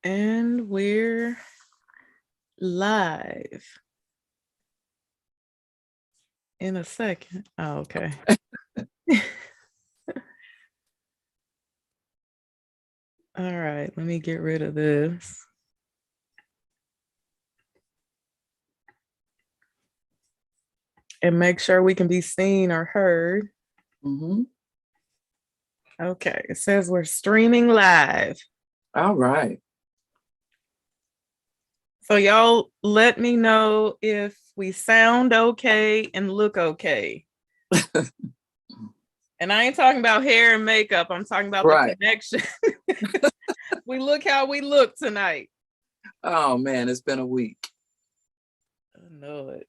And we're live in a second. Oh, okay. All right, let me get rid of this. And make sure we can be seen or heard. Mm-hmm. Okay, it says we're streaming live. All right. So y'all let me know if we sound okay and look okay. And I ain't talking about hair and makeup. I'm talking about the connection. We look how we look tonight. Oh man, it's been a week. I know it.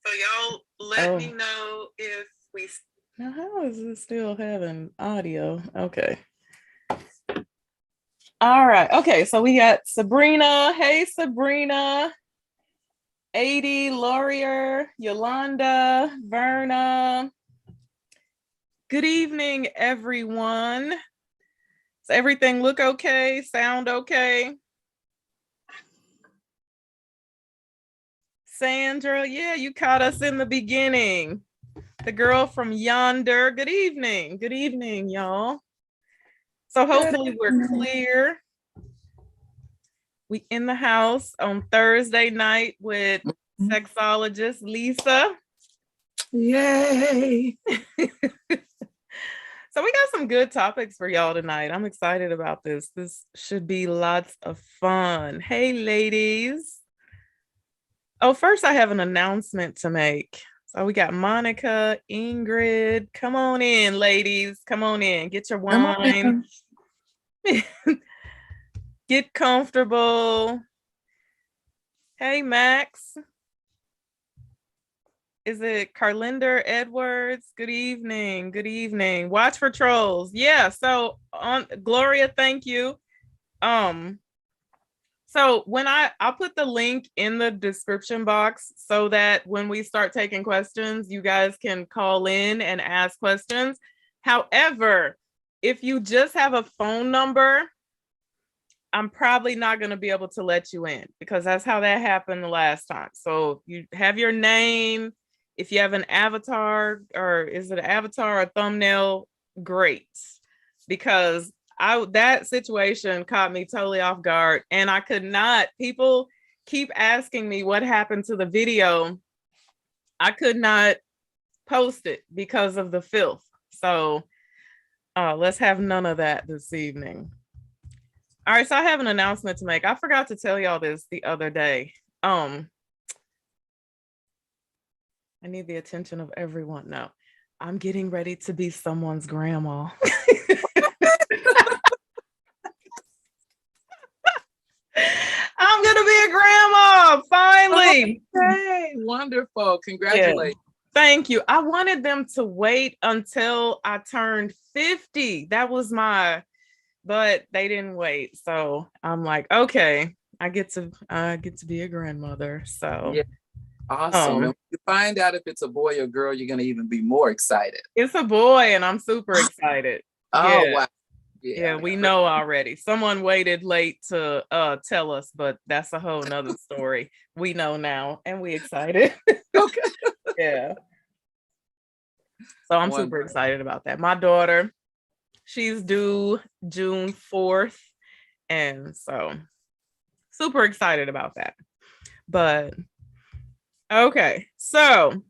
So y'all let me know if we. Now, how is it still having audio? Okay. All right. Okay. So we got Sabrina. Hey, Sabrina. 80, Laurier, Yolanda, Verna. Good evening, everyone. Does everything look okay? Sound okay? Sandra, yeah, you caught us in the beginning. The girl from yonder. Good evening. Good evening, y'all. So hopefully we're clear. We in the house on Thursday night with Sexologist Lisa. Yay. So we got some good topics for y'all tonight. I'm excited about this. This should be lots of fun. Hey, ladies. Oh, first I have an announcement to make. So we got Monica, Ingrid. Come on in, ladies. Come on in. Get your wine. Get comfortable. Hey, Max. Is it Carlinder Edwards? Good evening. Good evening. Watch for trolls. Yeah. So on Gloria, thank you. So when I'll put the link in the description box so that when we start taking questions, you guys can call in and ask questions. However, if you just have a phone number, I'm probably not going to be able to let you in because that's how that happened the last time. So you have your name. If you have an avatar, or is it an avatar or thumbnail? Great. Because that situation caught me totally off guard, and I could not. People keep asking me what happened to the video. I could not post it because of the filth. So let's have none of that this evening. All right, so I have an announcement to make. I forgot to tell y'all this the other day. I need the attention of everyone. No, I'm getting ready to be someone's grandma. I'm gonna be a grandma finally. Okay, wonderful. Congratulations. Yeah. Thank you. I wanted them to wait until I turned 50. That was but they didn't wait. So I'm like, okay, I get to be a grandmother. So yeah. Awesome. And when you find out if it's a boy or girl, you're gonna even be more excited. It's a boy, and I'm super excited. Oh wow. Yeah, we know already. Someone waited late to tell us, but that's a whole nother story. We know now, and we excited. Okay. Yeah. So I'm super excited about that. My daughter, she's due June 4th. And so super excited about that. But okay, so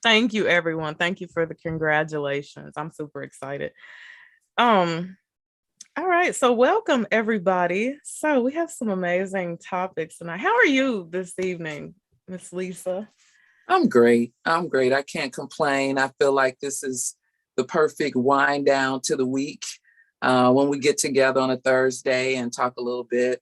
thank you, everyone. Thank you for the congratulations. I'm super excited. All right, so welcome everybody. So we have some amazing topics tonight. How are you this evening, Miss Lisa? I'm great. I can't complain. I feel like this is the perfect wind down to the week when we get together on a Thursday and talk a little bit,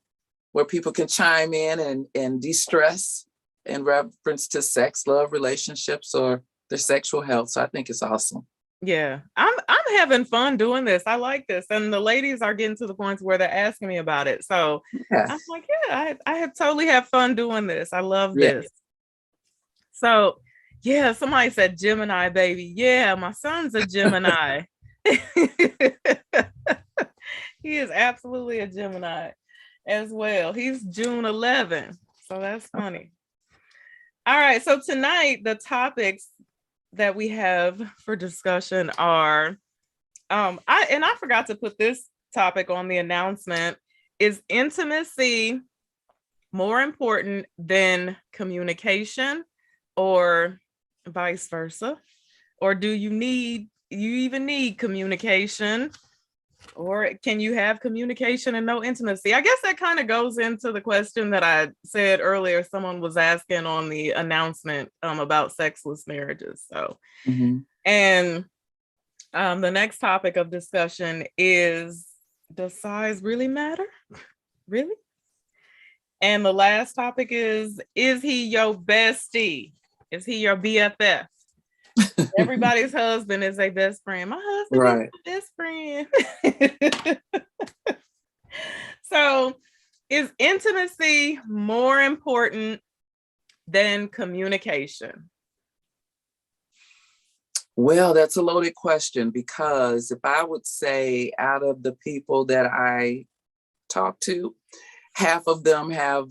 where people can chime in and de-stress in reference to sex, love, relationships, or their sexual health. So I think it's awesome. Yeah, I'm having fun doing this. I like this, and the ladies are getting to the points where they're asking me about it. So I'm like, yeah, I have totally have fun doing this. I love this. So yeah, somebody said Gemini, baby. Yeah, my son's a Gemini. He is absolutely a Gemini as well. He's June 11th. So that's funny. All right. So tonight, the topics that we have for discussion are I forgot to put this topic on the announcement. Is intimacy more important than communication, or vice versa? Or do you even need communication? Or can you have communication and no intimacy? I guess that kind of goes into the question that I said earlier. Someone was asking on the announcement about sexless marriages. So, and the next topic of discussion is, does size really matter? Really? And the last topic is he your bestie? Is he your BFF? Everybody's husband is a best friend. My husband Right. is my best friend. So, is intimacy more important than communication? Well, that's a loaded question, because if I would say out of the people that I talk to, half of them have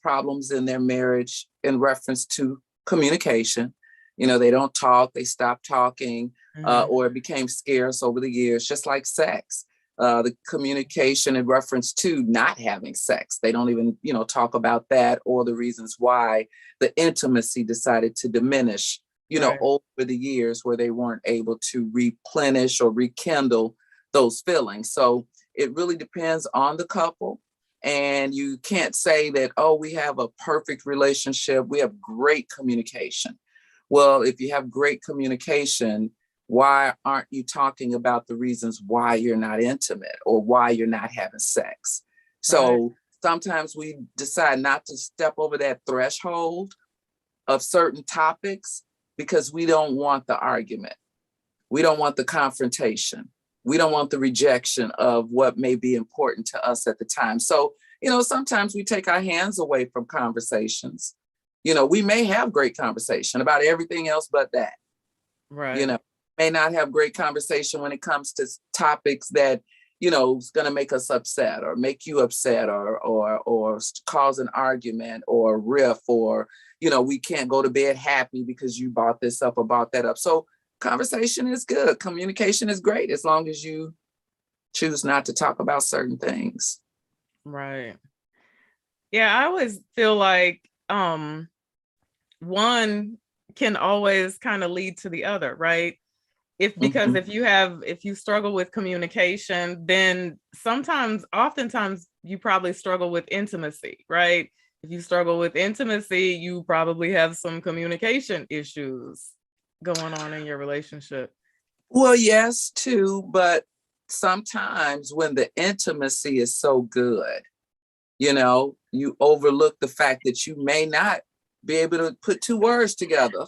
problems in their marriage in reference to communication. You know, they don't talk, they stop talking, or it became scarce over the years, just like sex. The communication in reference to not having sex, they don't even, talk about that, or the reasons why the intimacy decided to diminish, Right. over the years, where they weren't able to replenish or rekindle those feelings. So it really depends on the couple. And you can't say that, oh, we have a perfect relationship, we have great communication. Well, if you have great communication, why aren't you talking about the reasons why you're not intimate or why you're not having sex? So sometimes we decide not to step over that threshold of certain topics because we don't want the argument. We don't want the confrontation. We don't want the rejection of what may be important to us at the time. So, sometimes we take our hands away from conversations. We may have great conversation about everything else but that. Right. May not have great conversation when it comes to topics that, is going to make us upset or make you upset, or cause an argument or a riff, or, we can't go to bed happy because you brought this up or brought that up. So conversation is good. Communication is great as long as you choose not to talk about certain things. Right. Yeah, I always feel like one can always kind of lead to the other, right? Because if you struggle with communication, then oftentimes you probably struggle with intimacy, right? If you struggle with intimacy, you probably have some communication issues going on in your relationship. Well, yes, too, but sometimes when the intimacy is so good, you overlook the fact that you may not be able to put two words together.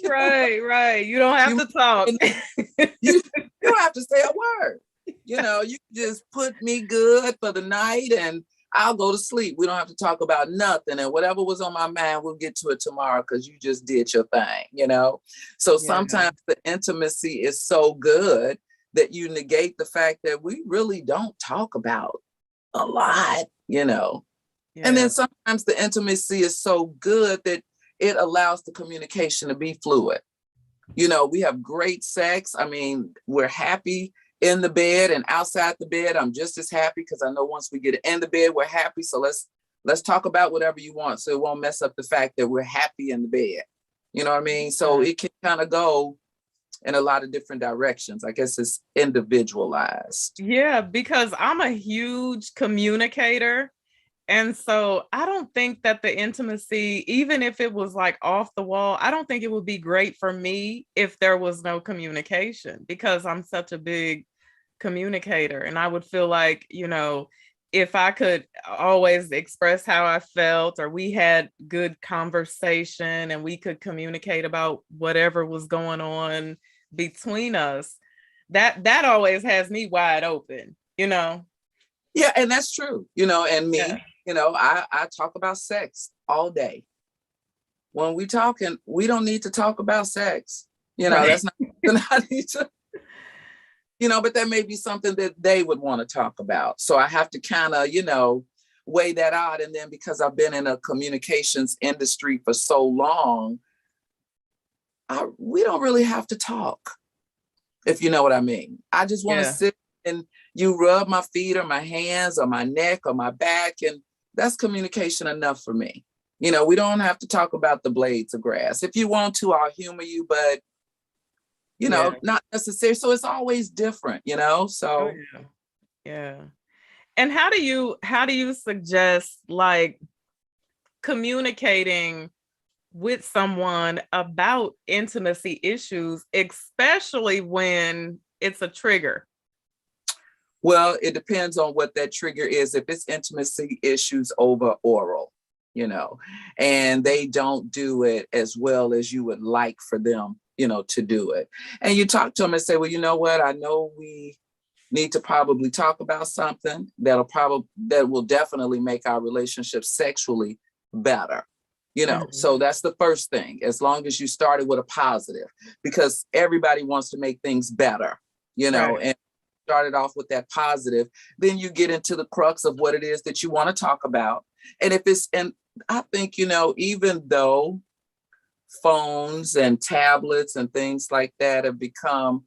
Right. You don't have to talk. You don't have to say a word. You just put me good for the night and I'll go to sleep. We don't have to talk about nothing. And whatever was on my mind, we'll get to it tomorrow because you just did your thing, So sometimes the intimacy is so good that you negate the fact that we really don't talk about a lot, And then sometimes the intimacy is so good that it allows the communication to be fluid. We have great sex. I mean, we're happy in the bed and outside the bed. I'm just as happy because I know once we get in the bed, we're happy. So let's talk about whatever you want, so it won't mess up the fact that we're happy in the bed. You know what I mean? So it can kind of go in a lot of different directions. I guess it's individualized. Yeah, because I'm a huge communicator. And so I don't think that the intimacy, even if it was like off the wall, I don't think it would be great for me if there was no communication, because I'm such a big communicator. And I would feel like, if I could always express how I felt, or we had good conversation and we could communicate about whatever was going on between us, that always has me wide open. Yeah, and that's true. And me, I talk about sex all day. When we talking, we don't need to talk about sex. That's not I need to. But that may be something that they would want to talk about. So I have to kind of, weigh that out. And then because I've been in a communications industry for so long, we don't really have to talk, if you know what I mean. I just want to sit and you rub my feet or my hands or my neck or my back, and that's communication enough for me. We don't have to talk about the blades of grass. If you want to, I'll humor you, but not necessary. So it's always different, so. Oh, yeah. And how do you suggest like communicating with someone about intimacy issues, especially when it's a trigger? Well, it depends on what that trigger is. If it's intimacy issues over oral, and they don't do it as well as you would like for them, to do it. And you talk to them and say, well, you know what? I know we need to probably talk about something that will definitely make our relationship sexually better. So that's the first thing, as long as you started with a positive, because everybody wants to make things better, Right. and started off with that positive, then you get into the crux of what it is that you want to talk about. And I think, even though phones and tablets and things like that have become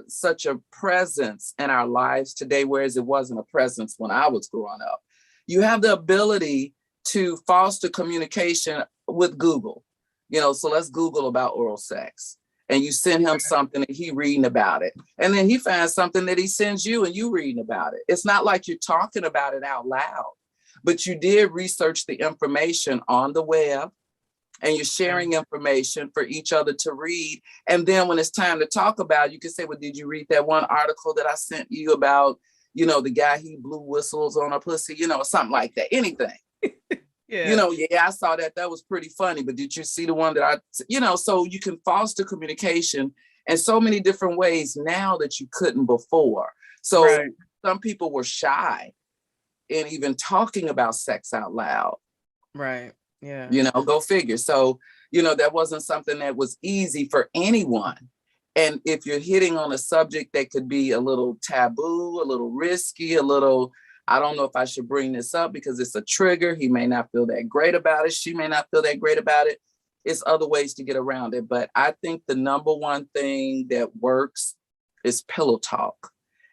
such a presence in our lives today, whereas it wasn't a presence when I was growing up, you have the ability to foster communication with Google. So let's Google about oral sex. And you send him something and he reading about it. And then he finds something that he sends you and you reading about it. It's not like you're talking about it out loud, but you did research the information on the web and you're sharing information for each other to read. And then when it's time to talk about it, you can say, well, did you read that one article that I sent you about, the guy, he blew whistles on a pussy, something like that, anything. I saw that. That was pretty funny. But did you see the one that so you can foster communication in so many different ways now that you couldn't before. So some people were shy in even talking about sex out loud. Right. Yeah. Go figure. So, that wasn't something that was easy for anyone. And if you're hitting on a subject that could be a little taboo, a little risky, I don't know if I should bring this up because it's a trigger. He may not feel that great about it. She may not feel that great about it. It's other ways to get around it. But I think the number one thing that works is pillow talk.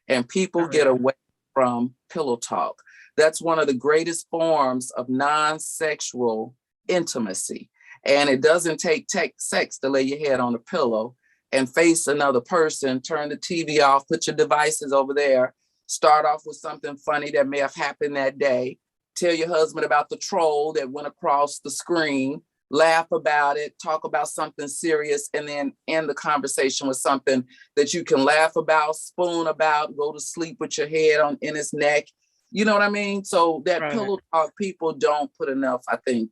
And people get away from pillow talk. That's one of the greatest forms of non-sexual intimacy. And it doesn't take sex to lay your head on a pillow and face another person, turn the TV off, put your devices over there, start off with something funny that may have happened that day, tell your husband about the troll that went across the screen, laugh about it, talk about something serious, and then end the conversation with something that you can laugh about, spoon about, go to sleep with your head in his neck. You know what I mean? So that pillow talk, people don't put enough, I think,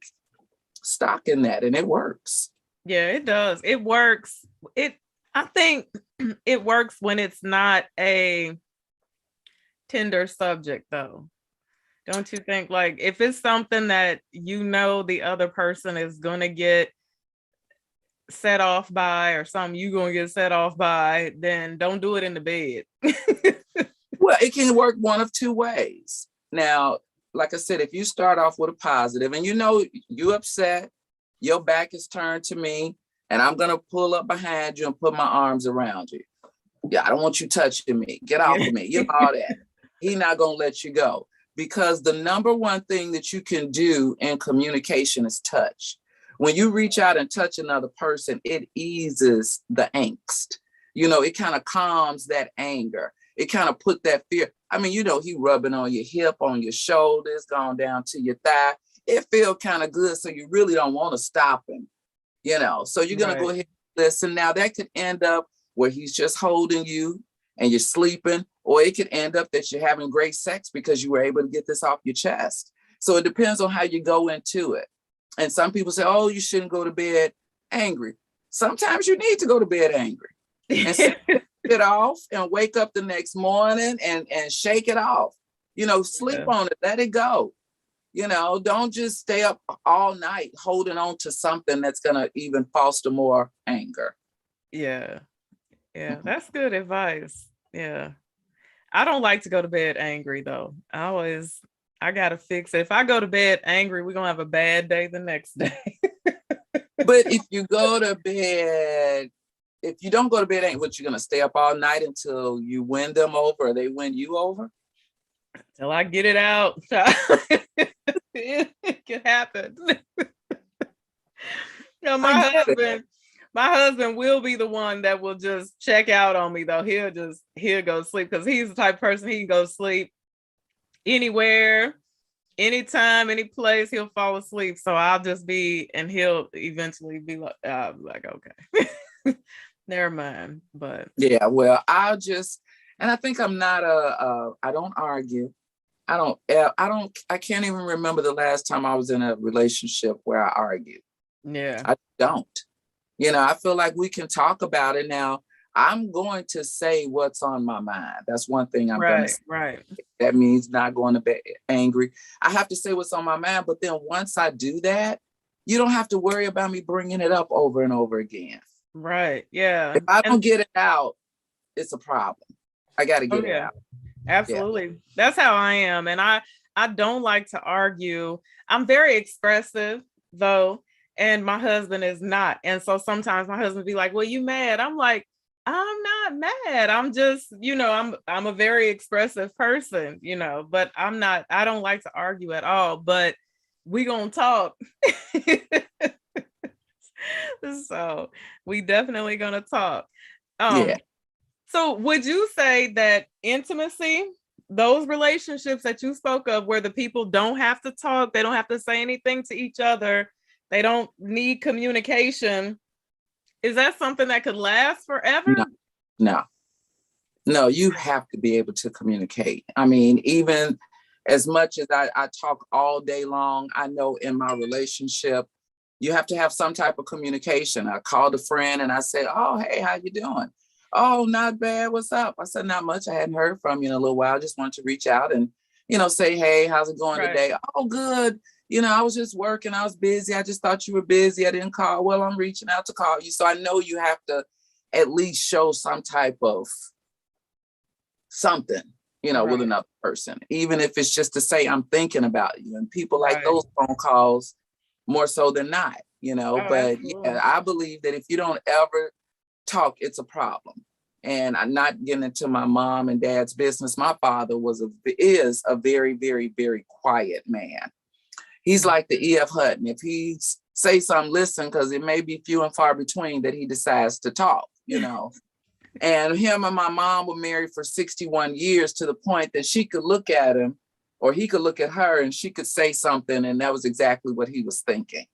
stock in that, and it works. Yeah, it does. It works. I think it works when it's not a tender subject, though. Don't you think? Like, if it's something that the other person is gonna get set off by, or something you're gonna get set off by, then don't do it in the bed. Well, it can work one of two ways. Now, like I said, if you start off with a positive and you upset, your back is turned to me, and I'm gonna pull up behind you and put my arms around you. Yeah, I don't want you touching me. Get off of me. All that. He's not gonna let you go, because the number one thing that you can do in communication is touch. When you reach out and touch another person, it eases the angst. It kind of calms that anger. It kind of put that fear. I mean, he rubbing on your hip, on your shoulders, going down to your thigh. It feels kind of good. So you really don't want to stop him, So you're going to go ahead and listen. Now that could end up where he's just holding you and you're sleeping, or it could end up that you're having great sex because you were able to get this off your chest. So it depends on how you go into it. And some people say, oh, you shouldn't go to bed angry. Sometimes you need to go to bed angry and set it off and wake up the next morning and shake it off. Sleep on it, let it go. Don't just stay up all night holding on to something that's going to even foster more anger. Yeah. That's good advice. Yeah. I don't like to go to bed angry though. I gotta fix it. If I go to bed angry, we're gonna have a bad day the next day. But if you go to bed, if you don't go to bed, ain't what you're gonna stay up all night until you win them over or they win you over? Till I get it out. It can happen. No, I get it. my husband will be the one that will just check out on me though. He'll go to sleep because he's the type of person he can go to sleep anywhere, anytime, any place, he'll fall asleep. So I'll just be, and he'll eventually be like, okay, never mind. But Yeah, well, and I think I'm not I don't argue. I can't even remember the last time I was in a relationship where I argued. yeah, I don't. I feel like we can talk about it now. I'm going to say what's on my mind. That's one thing I'm going to say. right. That means not going to bed angry. I have to say what's on my mind. But then once I do that, you don't have to worry about me bringing it up over and over again. Right. Yeah. If I don't get it out, it's a problem. I got to get it out. Absolutely. Yeah. That's how I am. And I don't like to argue. I'm very expressive though. And my husband is not. And so sometimes my husband be like, well, you mad? I'm like, I'm not mad. I'm just, I'm a very expressive person, but I don't like to argue at all, but we gonna talk. So we definitely gonna talk. Yeah. So would you say that intimacy, those relationships that you spoke of where the people don't have to talk, they don't have to say anything to each other, they don't need communication, is that something that could last forever? No, you have to be able to communicate. I mean, even as much as I talk all day long, I know in my relationship, you have to have some type of communication. I called a friend and I said, oh, hey, how you doing? Oh, not bad. What's up? I said, not much. I hadn't heard from you in a little while. I just wanted to reach out and, say, hey, how's it going today? Oh, good. I was just working. I was busy. I just thought you were busy. I didn't call. Well, I'm reaching out to call you. So I know you have to at least show some type of something, with another person, even if it's just to say, I'm thinking about you. And people like those phone calls more so than not, but yeah, I believe that if you don't ever talk, it's a problem. And I'm not getting into my mom and dad's business. My father is a very, very, very quiet man. He's like the E.F. Hutton. If he say something, listen, because it may be few and far between that he decides to talk, And him and my mom were married for 61 years to the point that she could look at him or he could look at her and she could say something. And that was exactly what he was thinking,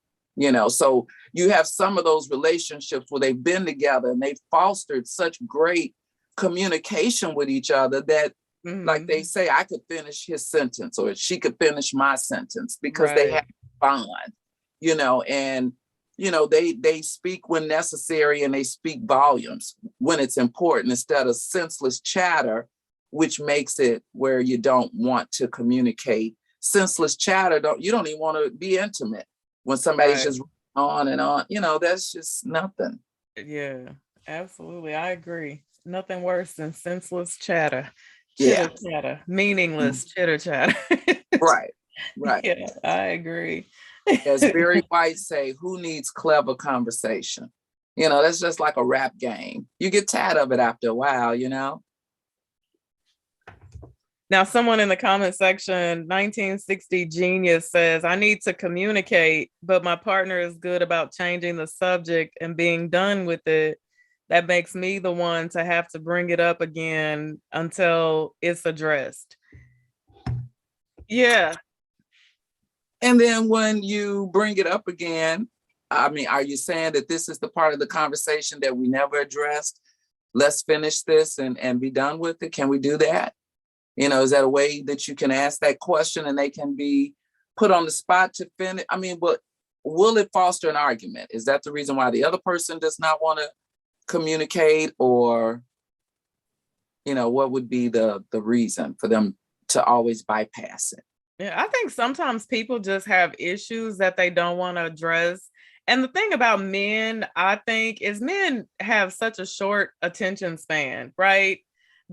So you have some of those relationships where they've been together and they've fostered such great communication with each other that, like they say, I could finish his sentence or she could finish my sentence because they have bond, and they speak when necessary and they speak volumes when it's important instead of senseless chatter, which makes it where you don't want to communicate. Senseless chatter, you don't even want to be intimate when somebody's just on and on. That's just nothing. Yeah, absolutely. I agree. Nothing worse than senseless chatter. Chitter chatter, meaningless chitter chatter. Right. Yeah, I agree. As Barry White say, who needs clever conversation? That's just like a rap game. You get tired of it after a while, Now, someone in the comment section, 1960 Genius says, I need to communicate, but my partner is good about changing the subject and being done with it. That makes me the one to have to bring it up again until it's addressed. Yeah. And then when you bring it up again, I mean, are you saying that this is the part of the conversation that we never addressed? Let's finish this and be done with it. Can we do that? Is that a way that you can ask that question and they can be put on the spot to finish? I mean, but will it foster an argument? Is that the reason why the other person does not want to communicate, or, what would be the reason for them to always bypass it? Yeah, I think sometimes people just have issues that they don't want to address. And the thing about men, I think, is men have such a short attention span, right?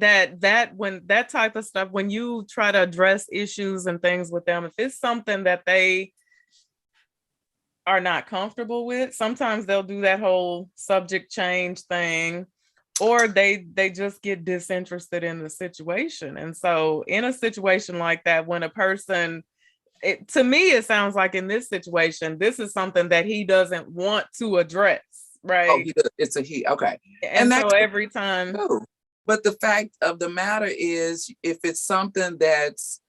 that when that type of stuff, when you try to address issues and things with them, if it's something that they are not comfortable with, sometimes they'll do that whole subject change thing, or they just get disinterested in the situation. And so in a situation like that, when a person, to me it sounds like in this situation, this is something that he doesn't want to address, Oh, right? it's a he. Okay. And And so that's every time, true. But the fact of the matter is, if it's something that's,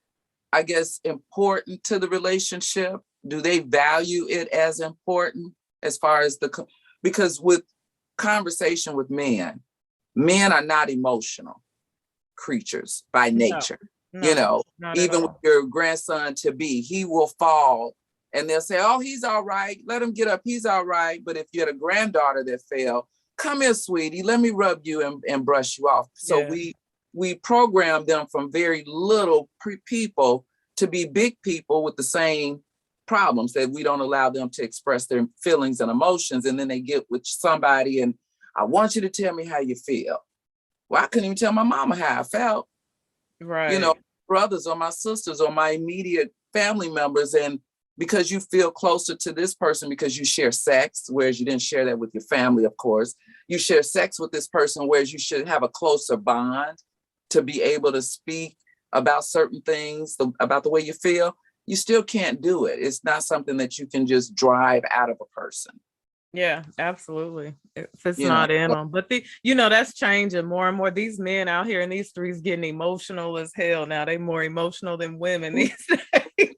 I guess, important to the relationship, do they value it as important as far as because with conversation with men are not emotional creatures by no, nature. You no, know, not at even with all. your grandson to be, he will fall and they'll say, oh, he's all right. Let him get up. He's all right. But if you had a granddaughter that fell, come here, sweetie, let me rub you and brush you off. So Yeah. we program them from very little people to be big people with the same problems, that we don't allow them to express their feelings and emotions. And then they get with somebody and I want you to tell me how you feel. Well, I couldn't even tell my mama how I felt, you know, Right. brothers or my sisters or my immediate family members. And because you feel closer to this person because you share sex, whereas you didn't share that with your family, of course. You share sex with this person, whereas you should have a closer bond to be able to speak about certain things, about the way you feel. You still can't do it. It's not something that you can just drive out of a person, Yeah, absolutely. If it's you know. not in them. But that's changing more and more. These men out here in these streets getting emotional as hell now. They more emotional than women these days.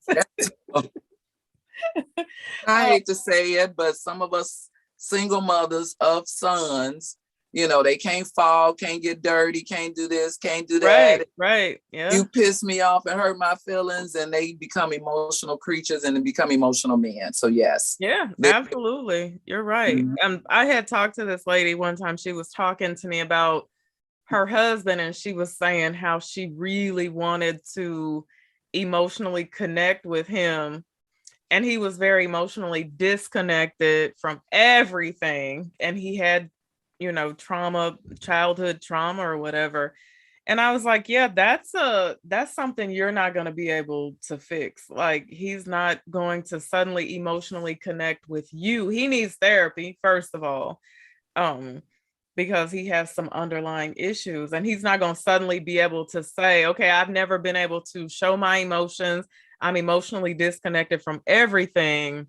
I Oh, hate to say it, but some of us single mothers of sons, they can't fall, can't get dirty, can't do this, can't do right, that. right. Yeah. You piss me off and hurt my feelings, and they become emotional creatures and they become emotional men. So yes. Yeah, absolutely. You're right. Mhm. I had talked to this lady one time. She was talking to me about her husband, and she was saying how she really wanted to emotionally connect with him, and he was very emotionally disconnected from everything, and he had trauma, childhood trauma or whatever. And I was like, yeah, that's something you're not going to be able to fix. Like, he's not going to suddenly emotionally connect with you. He needs therapy, first of all, um because he has some underlying issues, and he's not going to suddenly be able to say, okay, I've never been able to show my emotions, I'm emotionally disconnected from everything,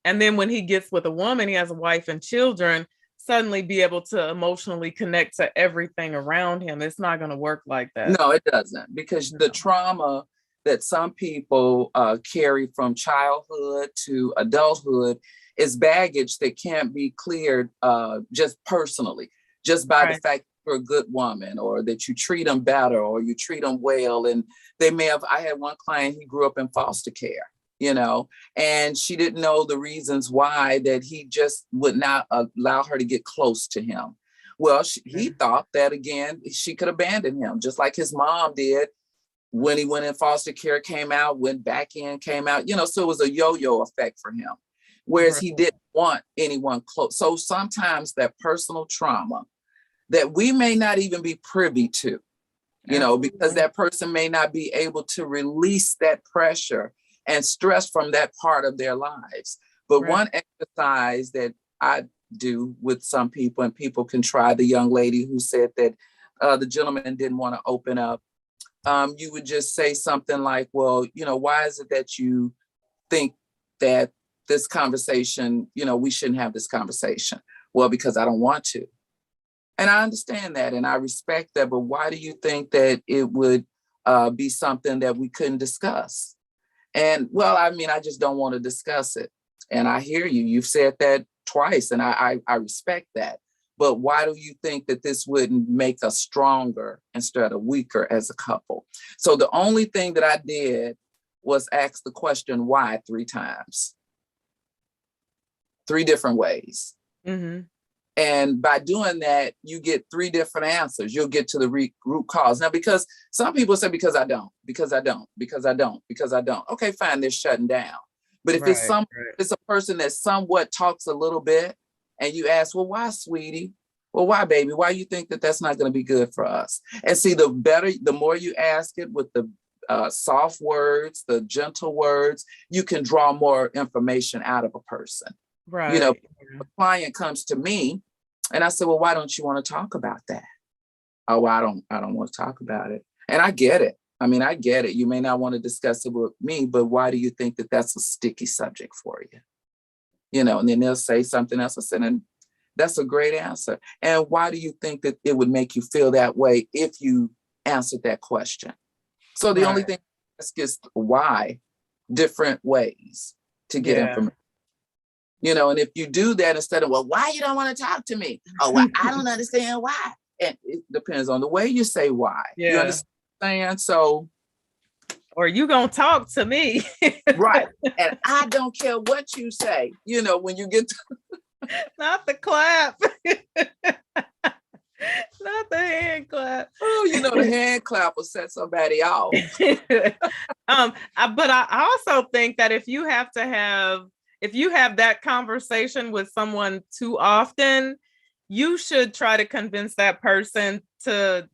and then when he gets with a woman, he has a wife and children, suddenly be able to emotionally connect to everything around him. It's not going to work like that. No, it doesn't, because the No. trauma that some people carry from childhood to adulthood is baggage that can't be cleared just personally, just by the Right. fact you're a good woman, or that you treat them better, or you treat them well. And I had one client, he grew up in foster care, and she didn't know the reasons why, that he just would not allow her to get close to him. Well, he thought that, again, she could abandon him, just like his mom did when he went in foster care, came out, went back in, came out, so it was a yo-yo effect for him, whereas Right. he didn't want anyone close. So sometimes that personal trauma that we may not even be privy to, because Absolutely. that person may not be able to release that pressure and stress from that part of their lives. But Right. one exercise that I do with some people, and people can try, the young lady who said that the gentleman didn't want to open up, you would just say something like, well, why is it that you think that this conversation, we shouldn't have this conversation? Well, because I don't want to. And I understand that and I respect that, but why do you think that it would be something that we couldn't discuss? And well, I mean, I just don't want to discuss it. And I hear you. You've said that twice, and I respect that. But why do you think that this wouldn't make us stronger instead of weaker as a couple? So the only thing that I did was ask the question why 3 times, 3 different ways. Mm-hmm. And by doing that, you get 3 different answers. You'll get to the root cause. Now, because some people say, because I don't, because I don't, because I don't, because I don't. Okay, fine, they're shutting down. But if Right. it's a person that somewhat talks a little bit, and you ask, well, why, sweetie? Well, why, baby? Why you think that that's not going to be good for us? And see, the more you ask it with the soft words, the gentle words, you can draw more information out of a person. Right. You know, a client comes to me and I said, well, why don't you want to talk about that? Oh, I don't want to talk about it. And I get it. I mean, I get it. You may not want to discuss it with me, but why do you think that that's a sticky subject for you? You know, and then they'll say something else. I said, and that's a great answer. And why do you think that it would make you feel that way if you answered that question? So the only thing is why, different ways to get information. You know, and if you do that instead of, well, why you don't want to talk to me? Oh, well, I don't understand why. And it depends on the way you say why. Yeah. You understand? So, or you gonna talk to me. Right. And I don't care what you say, you know, when you get to not the clap. Not the hand clap. Oh, you know, the hand clap will set somebody off. But I also think that if you have that conversation with someone too often, you should try to convince that person to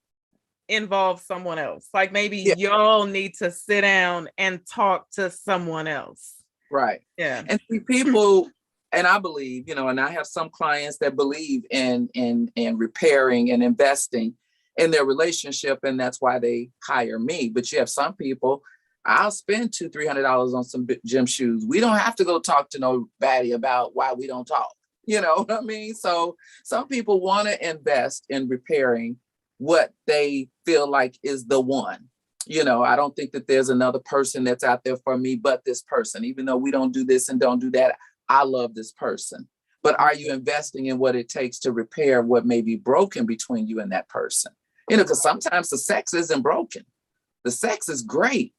involve someone else. Like maybe y'all need to sit down and talk to someone else. Right. Yeah. And see, people, and I believe, you know, and I have some clients that believe in repairing and investing in their relationship, and that's why they hire me. But you have some people, I'll spend $200-300 on some gym shoes. We don't have to go talk to nobody about why we don't talk. You know what I mean? So some people want to invest in repairing what they feel like is the one. You know, I don't think that there's another person that's out there for me but this person. Even though we don't do this and don't do that, I love this person. But are you investing in what it takes to repair what may be broken between you and that person? You know, because sometimes the sex isn't broken. The sex is great.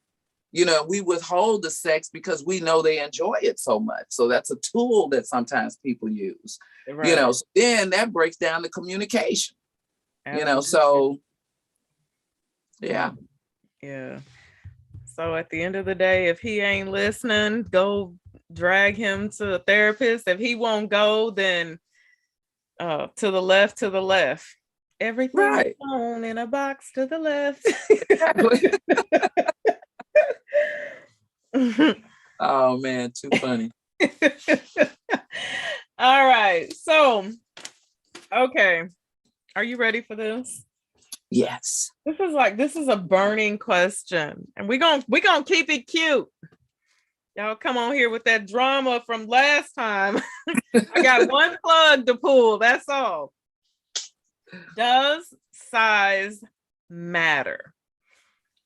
You know, we withhold the sex because we know they enjoy it so much. So that's a tool that sometimes people use. Right. You know, so then that breaks down the communication. Absolutely. You know, so yeah. Yeah. So at the end of the day, if he ain't listening, go drag him to a therapist. If he won't go, then to the left. Everything right. On in a box to the left. Exactly. Oh man, too funny. All right. So, okay. Are you ready for this? Yes. This is a burning question. And we're gonna keep it cute. Y'all come on here with that drama from last time. I got one plug to pull. That's all. Does size matter?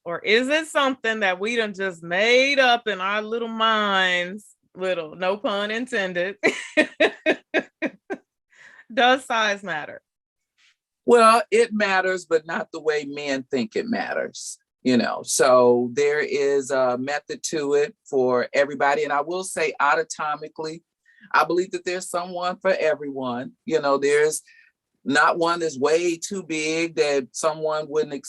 Or is it something that we done just made up in our little minds? Little, no pun intended. Does size matter? Well, it matters, but not the way men think it matters. You know, so there is a method to it for everybody. And I will say anatomically, I believe that there's someone for everyone. You know, there's not one that's way too big that someone wouldn't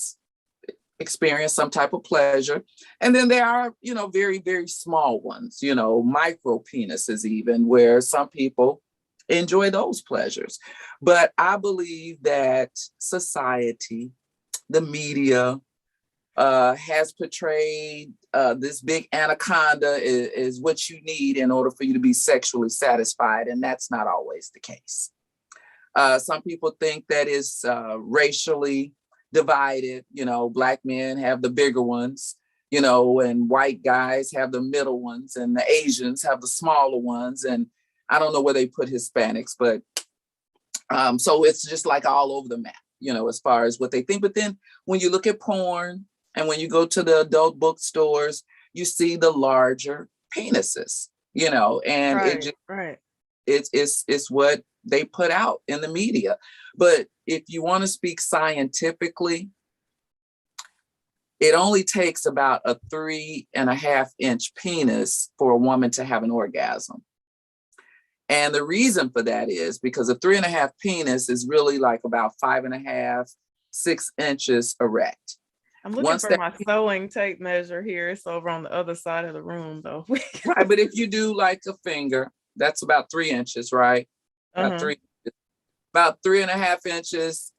experience some type of pleasure. And then there are, you know, very, very small ones, you know, micro penises even, where some people enjoy those pleasures. But I believe that society, the media, has portrayed this big anaconda is what you need in order for you to be sexually satisfied. And that's not always the case. Some people think that it's racially divided. You know, Black men have the bigger ones, you know, and white guys have the middle ones, and the Asians have the smaller ones. And I don't know where they put Hispanics, but so it's just like all over the map, you know, as far as what they think. But then when you look at porn and when you go to the adult bookstores, you see the larger penises, you know, and it's what they put out in the media. But if you want to speak scientifically, it only takes about a 3.5-inch penis for a woman to have an orgasm. And the reason for that is because a 3.5 penis is really like about 5.5, 6 inches erect. I'm looking for my sewing tape measure here. It's over on the other side of the room though. Right, but if you do like a finger, that's about 3 inches, right? About 3 inches. About 3.5 inches.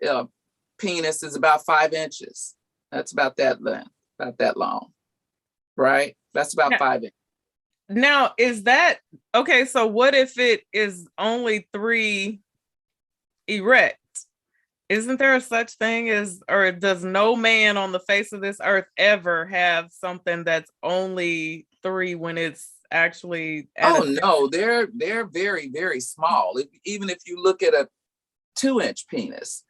Penis is about 5 inches. That's about that length, about that long, right? That's about Now, 5 inches. now, is that okay? So what if it is only 3 erect? Isn't there a such thing as, or does no man on the face of this earth ever have something that's only 3 when it's actually at Oh no, they're very, very small. Even if you look at a 2-inch penis,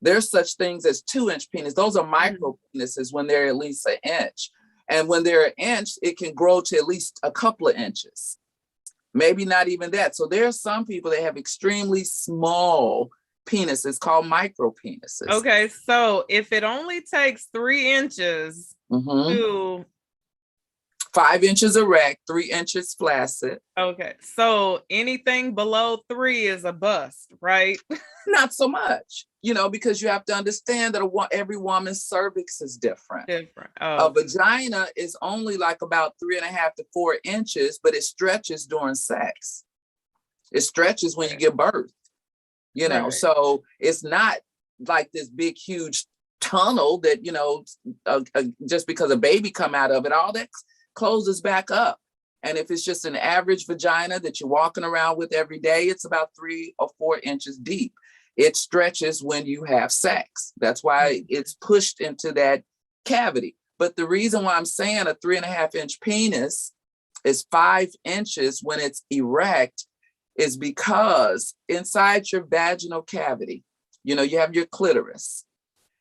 there's such things as 2-inch penis. Those are micro penises when they're at least an inch. And when they're an inch, it can grow to at least a couple of inches. Maybe not even that. So there are some people that have extremely small penises called micro penises. Okay, so if it only takes 3 inches to 5 inches erect, 3 inches flaccid. Okay, so anything below 3 is a bust, right? Not so much, because you have to understand that every woman's cervix is different. Oh. A vagina is only like about 3.5 to 4 inches, but it stretches during sex. It stretches when you give birth, Right. So it's not like this big, huge tunnel that, just because a baby come out of it, all that closes back up. And if it's just an average vagina that you're walking around with every day, it's about 3 or 4 inches deep. It stretches when you have sex. That's why it's pushed into that cavity. But the reason why I'm saying a 3.5-inch penis is 5 inches when it's erect is because inside your vaginal cavity, you have your clitoris.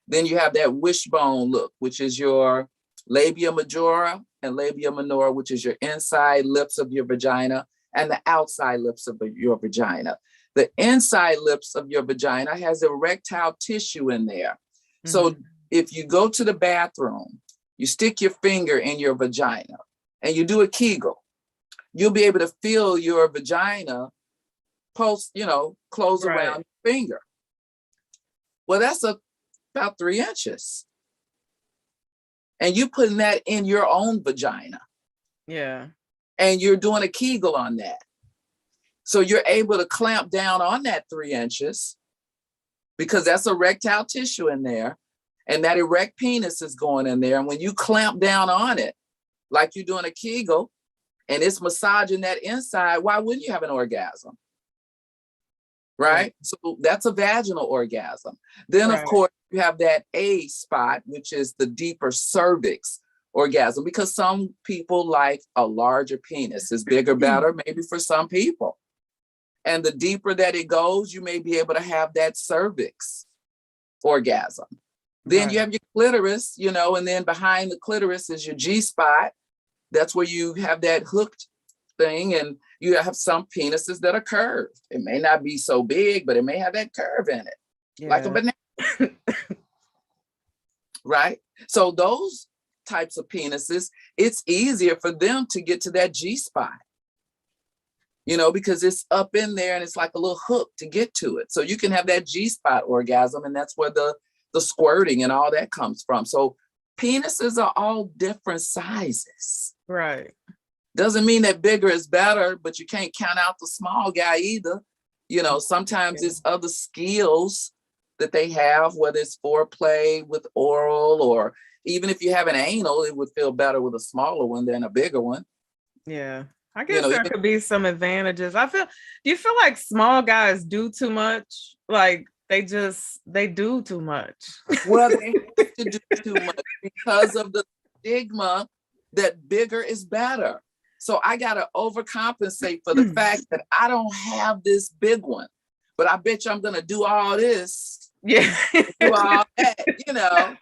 Then you have that wishbone look, which is your labia majora and labia minora, which is your inside lips of your vagina, and the outside lips of your vagina. The inside lips of your vagina has erectile tissue in there. So if you go to the bathroom, you stick your finger in your vagina and you do a Kegel, you'll be able to feel your vagina close around your finger. Well, that's about 3 inches. And you putting that in your own vagina. Yeah. And you're doing a Kegel on that. So you're able to clamp down on that 3 inches because that's erectile tissue in there. And that erect penis is going in there. And when you clamp down on it, like you're doing a Kegel, and it's massaging that inside, why wouldn't you have an orgasm? Right? So that's a vaginal orgasm. Then, of course, you have that A spot, which is the deeper cervix orgasm, because some people like a larger penis. Is bigger better, maybe for some people. And the deeper that it goes, you may be able to have that cervix orgasm. Then you have your clitoris, and then behind the clitoris is your G spot. That's where you have that hooked thing, and you have some penises that are curved. It may not be so big, but it may have that curve in it, like a banana. Right? So those types of penises, it's easier for them to get to that G spot, because it's up in there and it's like a little hook to get to it. So you can have that G spot orgasm, and that's where the squirting and all that comes from. So penises are all different sizes. Right. Doesn't mean that bigger is better, but you can't count out the small guy either. Sometimes it's other skills that they have, whether it's foreplay with oral, or even if you have an anal, it would feel better with a smaller one than a bigger one. Yeah. I guess there could be some advantages. Do you feel like small guys do too much? Like they do too much. Well, they have to do too much because of the stigma that bigger is better. So I got to overcompensate for the fact that I don't have this big one, but I bet you I'm going to do all this. Yeah. Do all that, I'm going to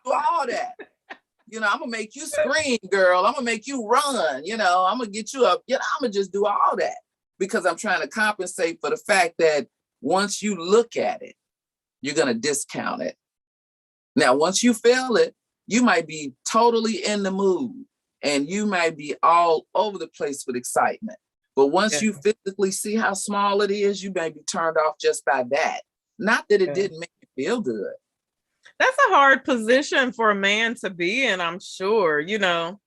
do all that. I'm going to make you scream, girl. I'm going to make you run, I'm going to get you up. I'm going to just do all that because I'm trying to compensate for the fact that once you look at it, you're going to discount it. Now, once you feel it, you might be totally in the mood and you might be all over the place with excitement. But once you physically see how small it is, you may be turned off just by that. Not that it didn't make you feel good. That's a hard position for a man to be in, I'm sure, I'm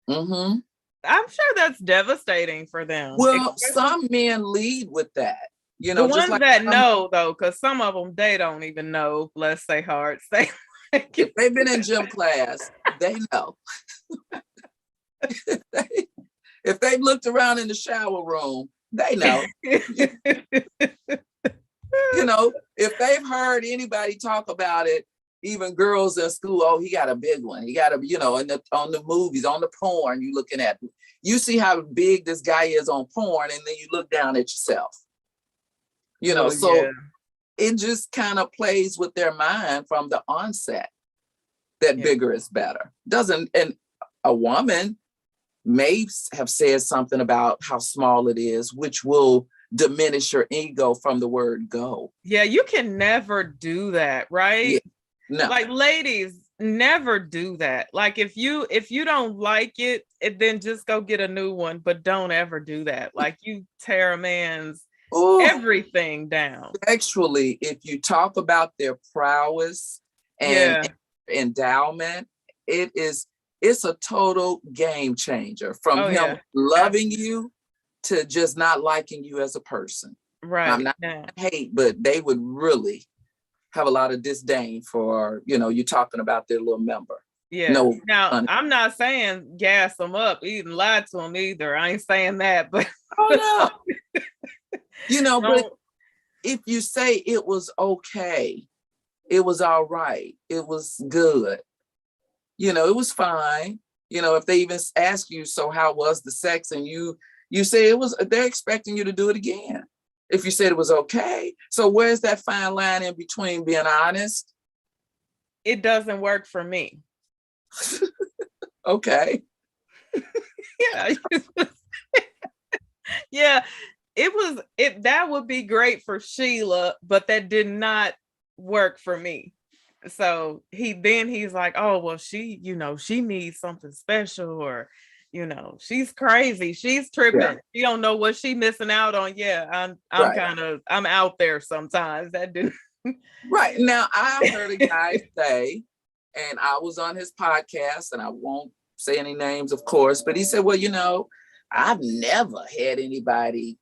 sure that's devastating for them. Well, some men lead with that. You The know, just ones like that know though, because some of them they don't even know. Bless their hearts. They if they've been in gym class, they know. If they've looked around in the shower room, they know. You know, if they've heard anybody talk about it, even girls in school, oh, he got a big one. He got a, you know, on the movies, on the porn, you looking at, you see how big this guy is on porn, and then you look down at yourself. You know, Well, so yeah. it just kind of plays with their mind from the onset that bigger is better. Doesn't, and a woman may have said something about how small it is, which will diminish your ego from the word go. Yeah, you can never do that, right? Yeah. No. Like ladies, never do that. Like if you don't like it, then just go get a new one, but don't ever do that. Like you tear a man's everything down. Actually, if you talk about their prowess and endowment, it's a total game changer from him loving you to just not liking you as a person. Right. I'm not hate, but they would really have a lot of disdain for, you know, you talking about their little member. Yeah. No, now I'm not saying gas them up, even lie to them either. I ain't saying that, but oh no. You know, but if you say it was okay, it was all right, it was good, you know, it was fine. You know, if they even ask you, so how was the sex? And you say it was, they're expecting you to do it again. If you said it was okay. So where's that fine line in between being honest? It doesn't work for me. Okay. Yeah. Yeah. That would be great for Sheila, but that did not work for me. So he's like, oh, well, she, you know, she needs something special, or, you know, she's crazy. She's tripping. Yeah. She don't know what she missing out on. Yeah. I'm out there sometimes. That didn't. Right. Now I heard a guy say, and I was on his podcast, and I won't say any names, of course, but he said, well, you know, I've never had anybody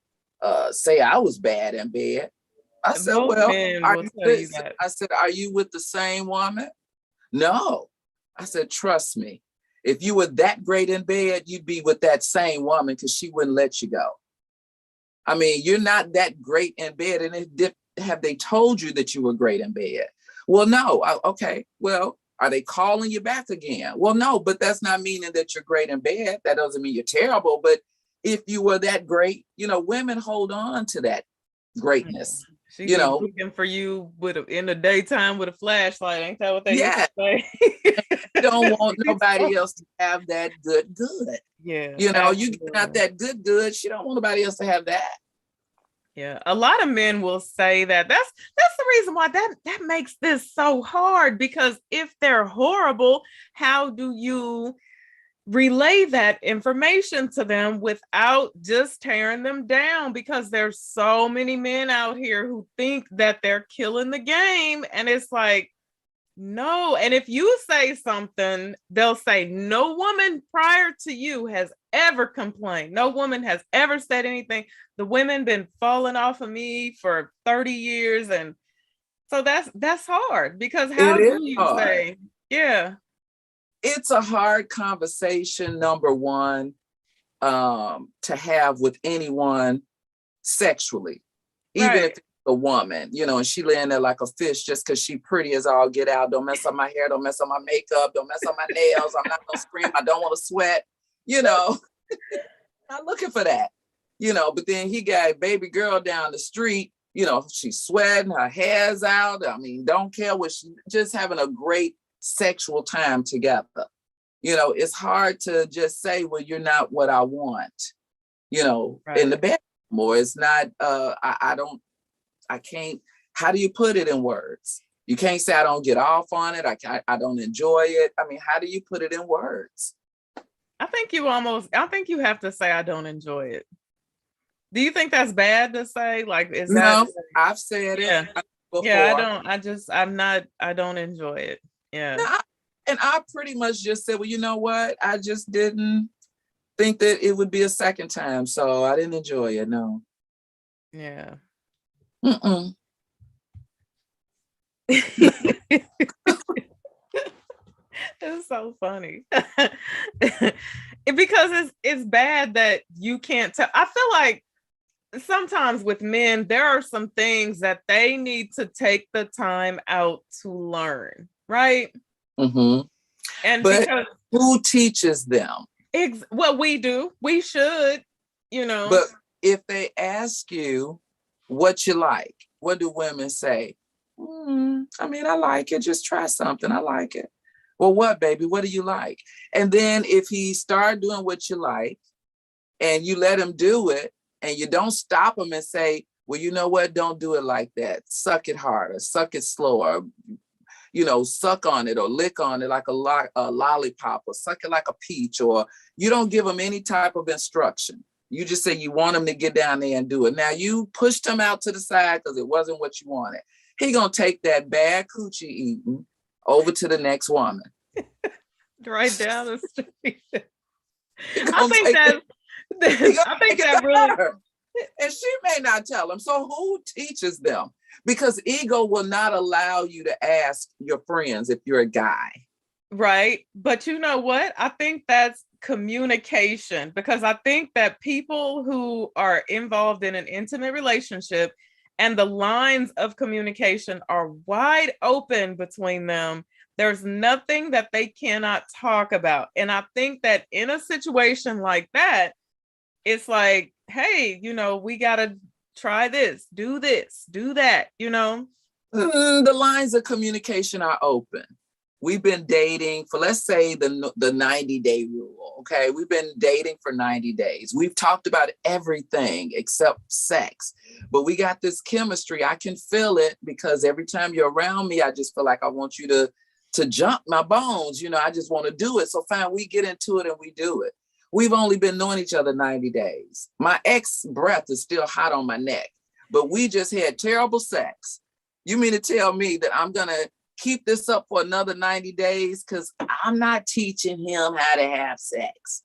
say I was bad in bed. I said, well, I said, are you with the same woman? No. I said, trust me. If you were that great in bed, you'd be with that same woman because she wouldn't let you go. I mean, you're not that great in bed. And have they told you that you were great in bed? Well, no. Okay. Well, are they calling you back again? Well, no, but that's not meaning that you're great in bed. That doesn't mean you're terrible. But if you were that great, you know, women hold on to that greatness. She's looking for you in the daytime with a flashlight. Ain't that what they used to say? Don't want nobody else to have that good. Yeah. You know, you get out that good. She don't want nobody else to have that. Yeah. A lot of men will say that. That's the reason why that makes this so hard, because if they're horrible, how do you relay that information to them without just tearing them down? Because there's so many men out here who think that they're killing the game, and it's like, no. And if you say something, they'll say, no woman prior to you has ever complained. No woman has ever said anything. The women been falling off of me for 30 years. And so that's hard, because how do you say, yeah. It's a hard conversation, number one, to have with anyone sexually, even if it's a woman, you know, and she laying there like a fish just because she pretty as all get out. Don't mess up my hair, don't mess up my makeup, don't mess up my nails. I'm not gonna scream, I don't want to sweat, you know. Not looking for that, you know. But then he got a baby girl down the street, you know, she's sweating, her hair's out. I mean, don't care what she, just having a great sexual time together. You know, it's hard to just say, well, you're not what I want, you know, in the bedroom. Or it's not, I can't, how do you put it in words? You can't say I don't get off on it. I don't enjoy it. I mean, how do you put it in words? I think you have to say, I don't enjoy it. Do you think that's bad to say? Like, is that? No, I've said it. Before. Yeah, I don't enjoy it. Yeah. No, and I pretty much just said, well, you know what? I just didn't think that it would be a second time. So I didn't enjoy it. No. Yeah. Mm-mm. It's so funny. Because it's bad that you can't tell. I feel like sometimes with men, there are some things that they need to take the time out to learn, right? Mm-hmm. And But because who teaches them? well, we do, we should, you know. But if they ask you what you like, what do women say? I mean, I like it. Just try something. I like it. Well, what, baby? What do you like? And then if he start doing what you like and you let him do it and you don't stop him and say, well, you know what? Don't do it like that. Suck it harder, suck it slower, suck on it or lick on it like a lollipop or suck it like a peach, or you don't give them any type of instruction. You just say you want him to get down there and do it. Now you pushed him out to the side because it wasn't what you wanted. He gonna take that bad coochie eating over to the next woman. Right down the street. I think that really. And she may not tell him. So who teaches them? Because ego will not allow you to ask your friends if you're a guy. Right. But you know what? I think that's communication, because I think that people who are involved in an intimate relationship and the lines of communication are wide open between them, there's nothing that they cannot talk about. And I think that in a situation like that, it's like, hey, we got to try this, do that. The lines of communication are open. We've been dating for, let's say, the 90-day rule. Okay. We've been dating for 90 days. We've talked about everything except sex, but we got this chemistry. I can feel it because every time you're around me, I just feel like I want you to jump my bones. I just want to do it. So fine, we get into it and we do it. We've only been knowing each other 90 days. My ex breath is still hot on my neck, but we just had terrible sex. You mean to tell me that I'm going to keep this up for another 90 days? Because I'm not teaching him how to have sex.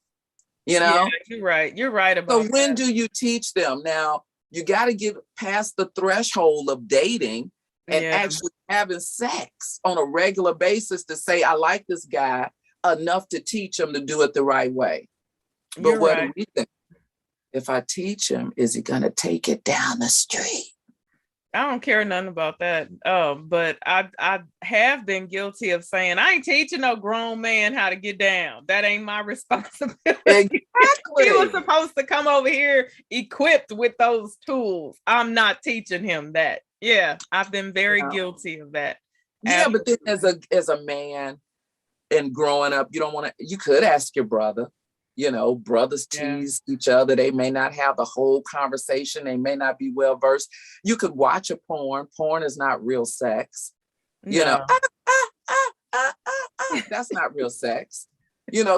Yeah, you're right. You're right about that. So when do you teach them? Now, you got to get past the threshold of dating and actually having sex on a regular basis to say, I like this guy enough to teach him to do it the right way. But You're what right. do we think? If I teach him, is he going to take it down the street? I don't care nothing about that. But I have been guilty of saying, I ain't teaching no grown man how to get down. That ain't my responsibility. Exactly. He was supposed to come over here equipped with those tools. I'm not teaching him that. Yeah, I've been very guilty of that. Yeah, absolutely. But then as a man and growing up, you could ask your brother. Brothers tease each other. They may not have the whole conversation. They may not be well versed. You could watch a porn. Porn is not real sex. No. That's not real sex.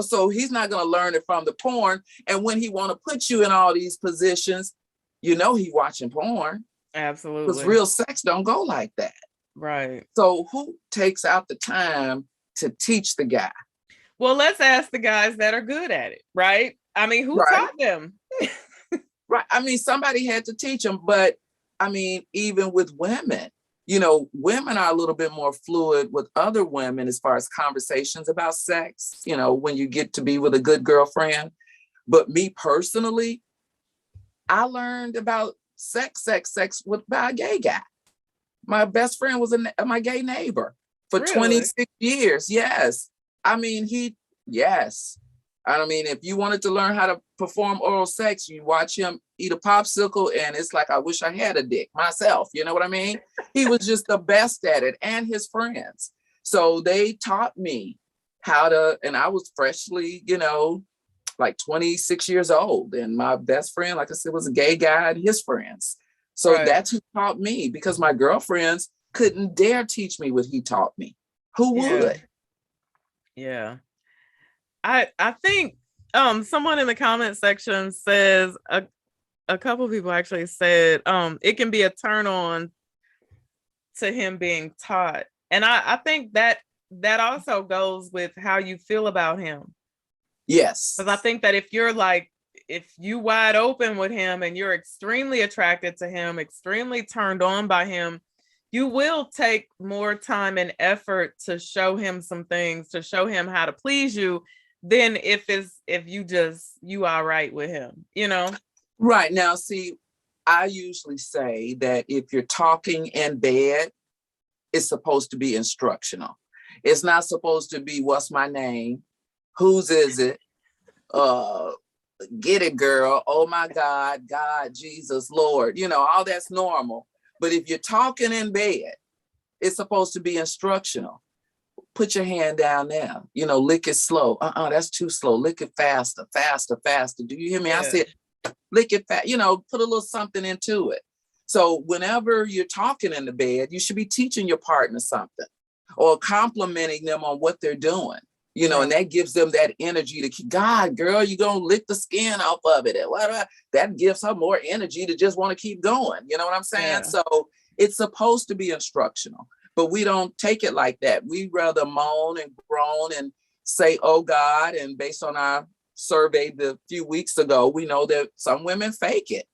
So he's not going to learn it from the porn. And when he want to put you in all these positions, he watching porn. Absolutely. Because real sex don't go like that. Right. So who takes out the time to teach the guy? Well, let's ask the guys that are good at it, right? I mean, who taught them? Right. I mean, somebody had to teach them, but I mean, even with women, women are a little bit more fluid with other women as far as conversations about sex, when you get to be with a good girlfriend. But me personally, I learned about sex by a gay guy. My best friend was my gay neighbor for 26 years. Yes. I mean, yes. I mean, if you wanted to learn how to perform oral sex, you watch him eat a popsicle and it's like, I wish I had a dick myself. You know what I mean? He was just the best at it, and his friends. So they taught me how to, and I was freshly, like 26 years old. And my best friend, like I said, was a gay guy and his friends. So that's who taught me, because my girlfriends couldn't dare teach me what he taught me. Who would? Yeah. I think someone in the comment section says, a couple of people actually said it can be a turn on to him being taught. And I think that also goes with how you feel about him. Yes. Because I think that if you're like, if you wide open with him and you're extremely attracted to him, extremely turned on by him, you will take more time and effort to show him some things, to show him how to please you, than if you are right with him, you know? Right. Now, see, I usually say that if you're talking in bed, it's supposed to be instructional. It's not supposed to be, what's my name? Whose is it? Get it, girl. Oh my God, God, Jesus, Lord. You know, all that's normal. But if you're talking in bed, it's supposed to be instructional. Put your hand down there. You know, lick it slow. That's too slow. Lick it faster, faster, faster. Do you hear me? Yeah. I said, lick it fast. You know, put a little something into it. So whenever you're talking in the bed, you should be teaching your partner something or complimenting them on what they're doing. You know, and that gives them that energy to, God, girl, you're going to lick the skin off of it. That gives her more energy to just want to keep going. You know what I'm saying? Yeah. So it's supposed to be instructional, but we don't take it like that. We rather moan and groan and say, oh God. And based on our survey a few weeks ago, we know that some women fake it.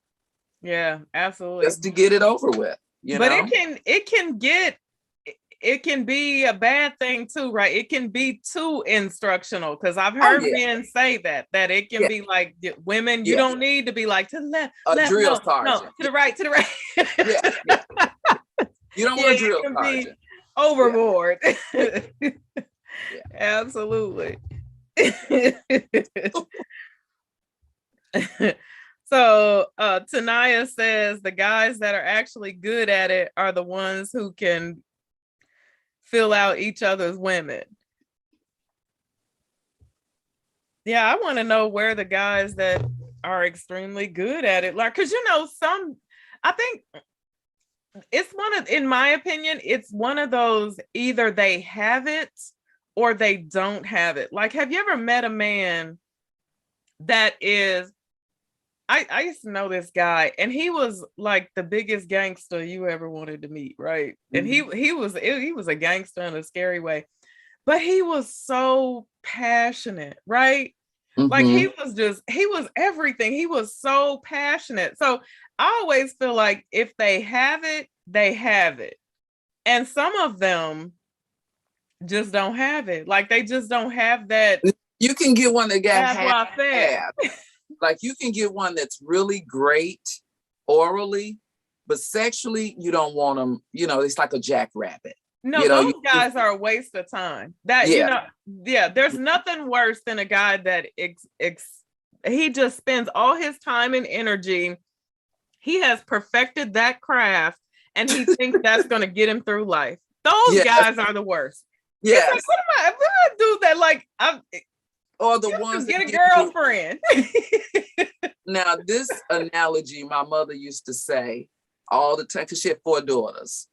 Yeah, absolutely. Just to get it over with. But it can be a bad thing too, right? It can be too instructional, because I've heard men say that it can be like, women, you don't need to be like to the left, drill sergeant. No, to the right, You don't want a drill sergeant. Overboard. Absolutely. So Tanaya says the guys that are actually good at it are the ones who can fill out each other's women. Yeah, I want to know where the guys that are extremely good at it, like, because I think it's in my opinion, it's one of those, either they have it or they don't have it. Like, have you ever met a man that is, I used to know this guy, and he was like the biggest gangster you ever wanted to meet, right? Mm-hmm. And he was a gangster in a scary way, but he was so passionate, right? Mm-hmm. Like he was everything. He was so passionate. So I always feel like if they have it, they have it. And some of them just don't have it. Like they just don't have that. You can get one that got half. Like you can get one that's really great orally, but sexually you don't want them. You know, it's like a jackrabbit. No, those guys are a waste of time. There's nothing worse than a guy that he just spends all his time and energy. He has perfected that craft, and he thinks that's going to get him through life. Those guys are the worst. Yeah. Like, what am I do that? like or the ones that get a girlfriend. Now, this analogy my mother used to say all the time, because she had 4 daughters.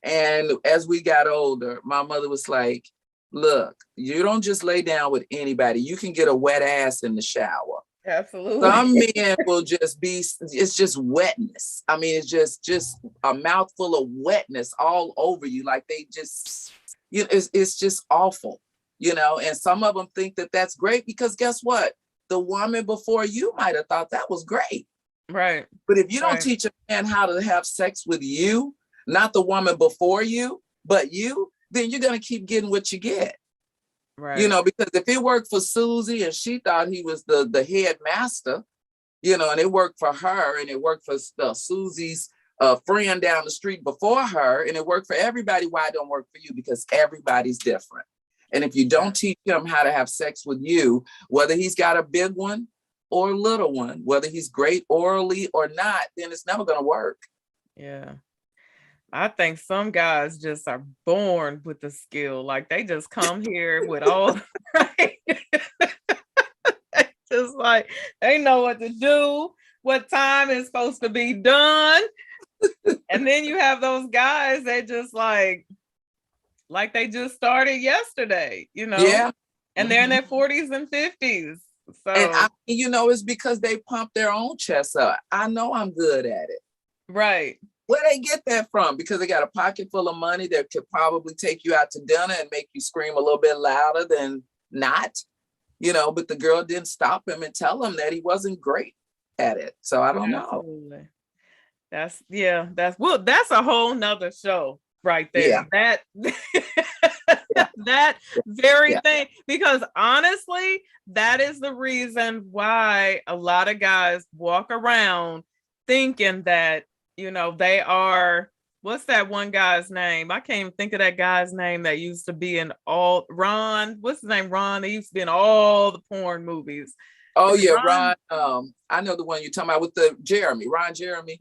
And as we got older, my mother was like, look, you don't just lay down with anybody. You can get a wet ass in the shower. Absolutely. Some men will just it's just wetness. I mean, it's just a mouthful of wetness all over you. Like they just, it's just awful. And some of them think that that's great because guess what? The woman before you might have thought that was great. Right. But if you don't teach a man how to have sex with you, not the woman before you, but you, then you're going to keep getting what you get. Right. Because if it worked for Susie and she thought he was the head master, and it worked for her and it worked for Susie's friend down the street before her and it worked for everybody, why it don't work for you? Because everybody's different. And if you don't teach him how to have sex with you, whether he's got a big one or a little one, whether he's great orally or not, then it's never going to work. Yeah. I think some guys just are born with the skill. Like they just come here with all, right? Just like they know what to do, what time is supposed to be done. And then you have those guys that just like they just started yesterday, Yeah. And they're in their 40s and 50s. So, and it's because they pump their own chest up. I know I'm good at it. Right. Where they get that from? Because they got a pocket full of money that could probably take you out to dinner and make you scream a little bit louder than not. but the girl didn't stop him and tell him that he wasn't great at it. So I don't know. Absolutely. That's a whole nother show right Yeah. there. Yeah. That very Yeah. thing, because honestly, that is the reason why a lot of guys walk around thinking that, they are, what's that one guy's name? I can't even think of that guy's name that used to be in Ron. What's his name? Ron. They used to be in all the porn movies. Oh Is it yeah, Ron. I know the one you're talking about with the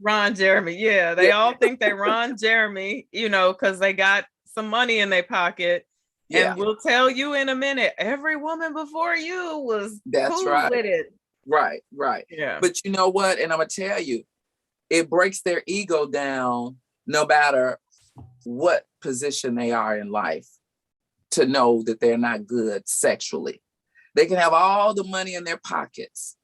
Ron Jeremy. Yeah, they all think they Ron Jeremy, because they got some money in their pocket. Yeah. And we'll tell you in a minute, every woman before you was cool with it. Right. Yeah. But you know what? And I'm gonna tell you, it breaks their ego down no matter what position they are in life, to know that they're not good sexually. They can have all the money in their pockets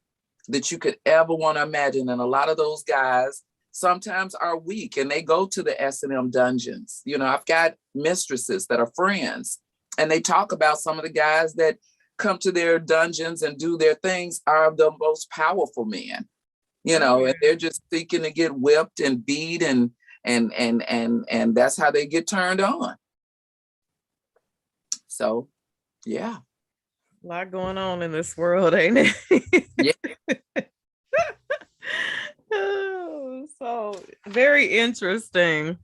that you could ever want to imagine. And a lot of those guys sometimes are weak and they go to the S&M dungeons. I've got mistresses that are friends, and they talk about some of the guys that come to their dungeons and do their things are the most powerful men, and they're just seeking to get whipped and beat and that's how they get turned on. So, yeah. A lot going on in this world, ain't it? Yeah. So very interesting.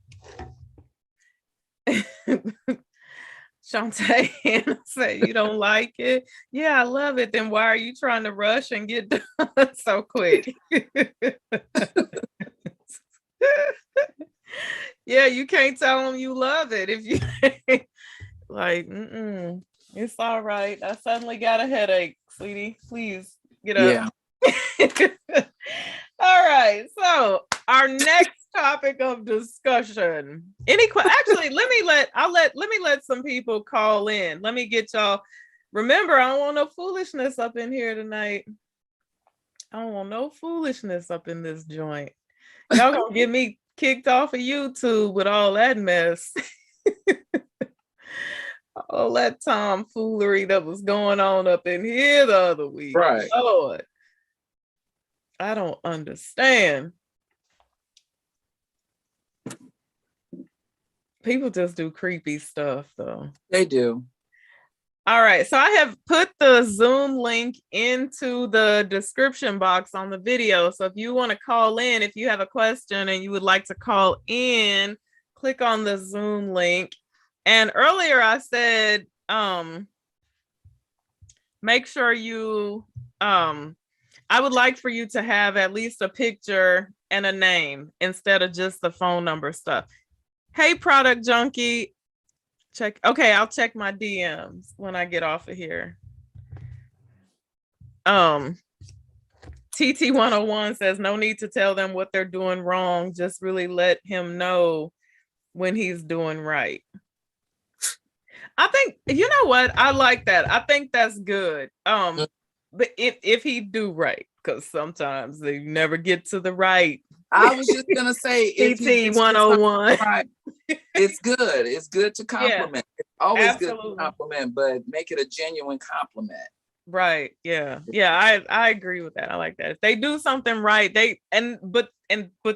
Shantae say you don't like it. Yeah, I love it. Then why are you trying to rush and get done so quick? Yeah, you can't tell them you love it if you like, it's all right. I suddenly got a headache, sweetie. Please get up. Yeah. All right. So our next topic of discussion. Actually, let me let some people call in. Let me get y'all. Remember, I don't want no foolishness up in here tonight. I don't want no foolishness up in this joint. Y'all gonna get me kicked off of YouTube with all that mess. All that tomfoolery that was going on up in here the other week. Right. Lord, I don't understand. People just do creepy stuff, though. They do. All right. So I have put the Zoom link into the description box on the video. So if you want to call in, if you have a question and you would like to call in, click on the Zoom link. And earlier I said, make sure you, I would like for you to have at least a picture and a name instead of just the phone number stuff. Hey, Product Junkie. I'll check my DMs when I get off of here. TT101 says, no need to tell them what they're doing wrong. Just really let him know when he's doing right. I think, you know what? I like that. I think that's good. But if he do right, because sometimes they never get to the right. I was just gonna say, TT101. Right, it's good. It's good to compliment. Yeah, it's always good to compliment, but make it a genuine compliment. Right. Yeah. Yeah. I agree with that. I like that. If they do something right, but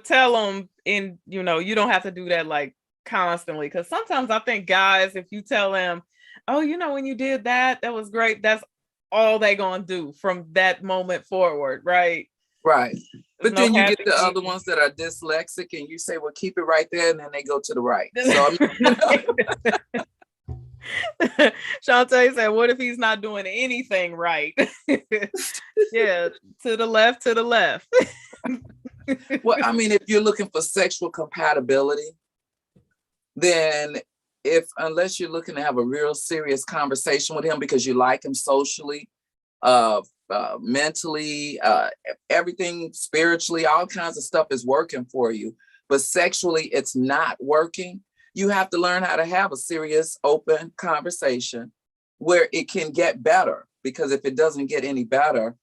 tell them you don't have to do that like constantly. Because sometimes I think guys, if you tell them, oh, when you did that was great, that's all they gonna do from that moment forward. Right. Right. But then you get the other ones that are dyslexic and you say, well, keep it right there. And then they go to the right. So, Shantae said, what if he's not doing anything right? Yeah. To the left. Well, I mean, if you're looking for sexual compatibility, then unless you're looking to have a real serious conversation with him because you like him socially, mentally, everything spiritually, all kinds of stuff is working for you, but sexually it's not working. You have to learn how to have a serious, open conversation where it can get better, because if it doesn't get any better,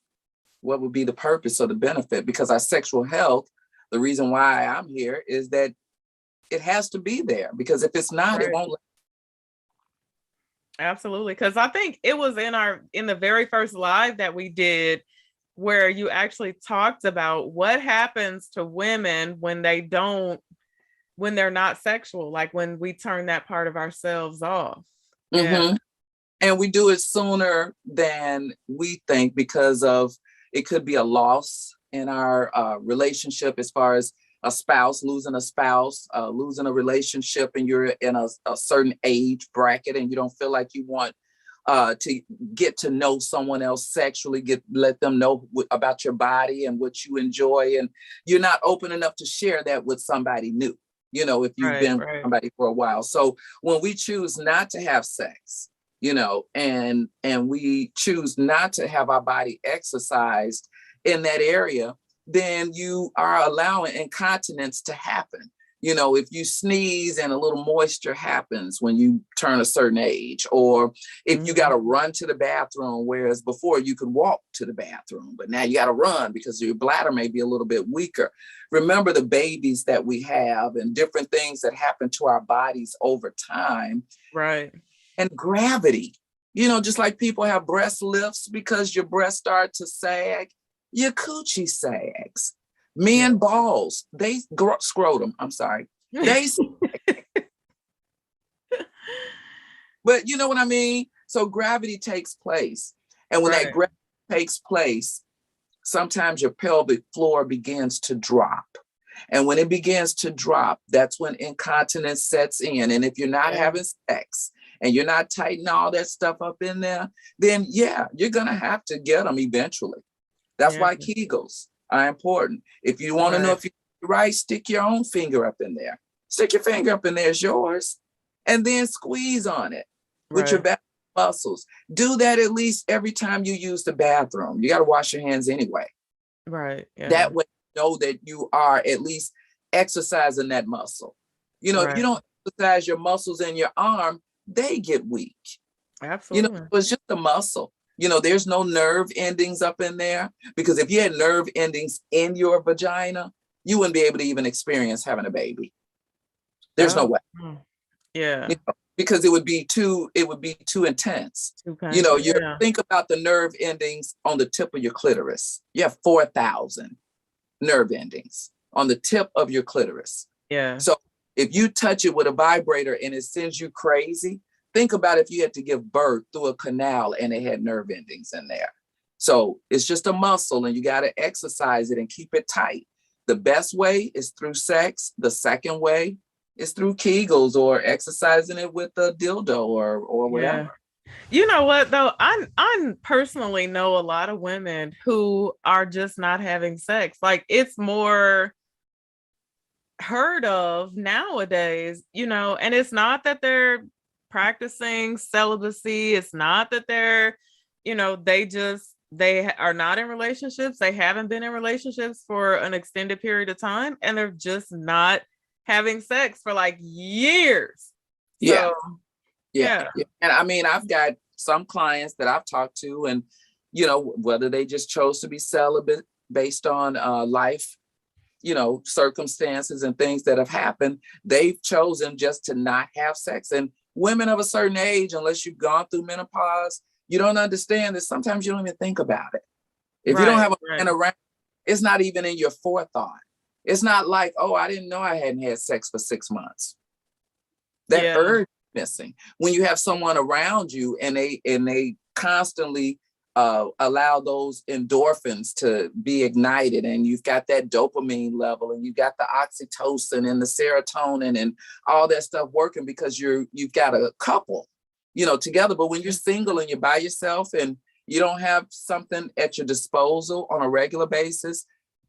what would be the purpose or the benefit? Because our sexual health, the reason why I'm here is that it has to be there, because if it's not, It won't. Absolutely. Because I think it was in the very first live that we did where you actually talked about what happens to women when they're not sexual, like when we turn that part of ourselves off. Yeah. Mm-hmm. And we do it sooner than we think because of it could be a loss in our relationship, as far as a spouse, losing losing a relationship, and you're in a certain age bracket and you don't feel like you want to get to know someone else sexually, let them know about your body and what you enjoy, and you're not open enough to share that with somebody new, if you've been with somebody for a while. So when we choose not to have sex, and we choose not to have our body exercised in that area, then you are allowing incontinence to happen. If you sneeze and a little moisture happens when you turn a certain age, or if you got to run to the bathroom, whereas before you could walk to the bathroom, but now you got to run because your bladder may be a little bit weaker. Remember the babies that we have and different things that happen to our bodies over time. Right. And gravity, just like people have breast lifts because your breasts start to sag, your coochie sags. Men balls, they scrotum. I'm sorry. They, but you know what I mean? So gravity takes place. And when that gravity takes place, sometimes your pelvic floor begins to drop. And when it begins to drop, that's when incontinence sets in. And if you're not having sex and you're not tightening all that stuff up in there, then you're going to have to get them eventually. That's why Kegels are important. If you want to know if you're right, stick your own finger up in there. Stick your finger up in there, it's yours. And then squeeze on it with your back muscles. Do that at least every time you use the bathroom. You got to wash your hands anyway. Right. Yeah. That way you know that you are at least exercising that muscle. If you don't exercise your muscles in your arm, they get weak. Absolutely. It's just a muscle. There's no nerve endings up in there, because if you had nerve endings in your vagina, you wouldn't be able to even experience having a baby. There's no way. Yeah. Because it would be too intense. You think about the nerve endings on the tip of your clitoris. You have 4,000 nerve endings on the tip of your clitoris. Yeah. So if you touch it with a vibrator and it sends you crazy, think about if you had to give birth through a canal and it had nerve endings in there. So it's just a muscle and you got to exercise it and keep it tight. The best way is through sex. The second way is through Kegels or exercising it with a dildo or whatever. Yeah. You know what though? I personally know a lot of women who are just not having sex. Like it's more heard of nowadays, and it's not that they're practicing celibacy. It's not that they're, they are not in relationships. They haven't been in relationships for an extended period of time, and they're just not having sex for like years. Yeah. And I mean, I've got some clients that I've talked to, and whether they just chose to be celibate based on life, circumstances and things that have happened, they've chosen just to not have sex. And women of a certain age, unless you've gone through menopause, you don't understand that sometimes you don't even think about it. If you don't have a man around, it's not even in your forethought. It's not like, oh, I didn't know I hadn't had sex for 6 months. That urge is missing. When you have someone around you and they constantly allow those endorphins to be ignited, and you've got that dopamine level, and you've got the oxytocin and the serotonin and all that stuff working because you've got a couple, together. But when you're single and you're by yourself and you don't have something at your disposal on a regular basis,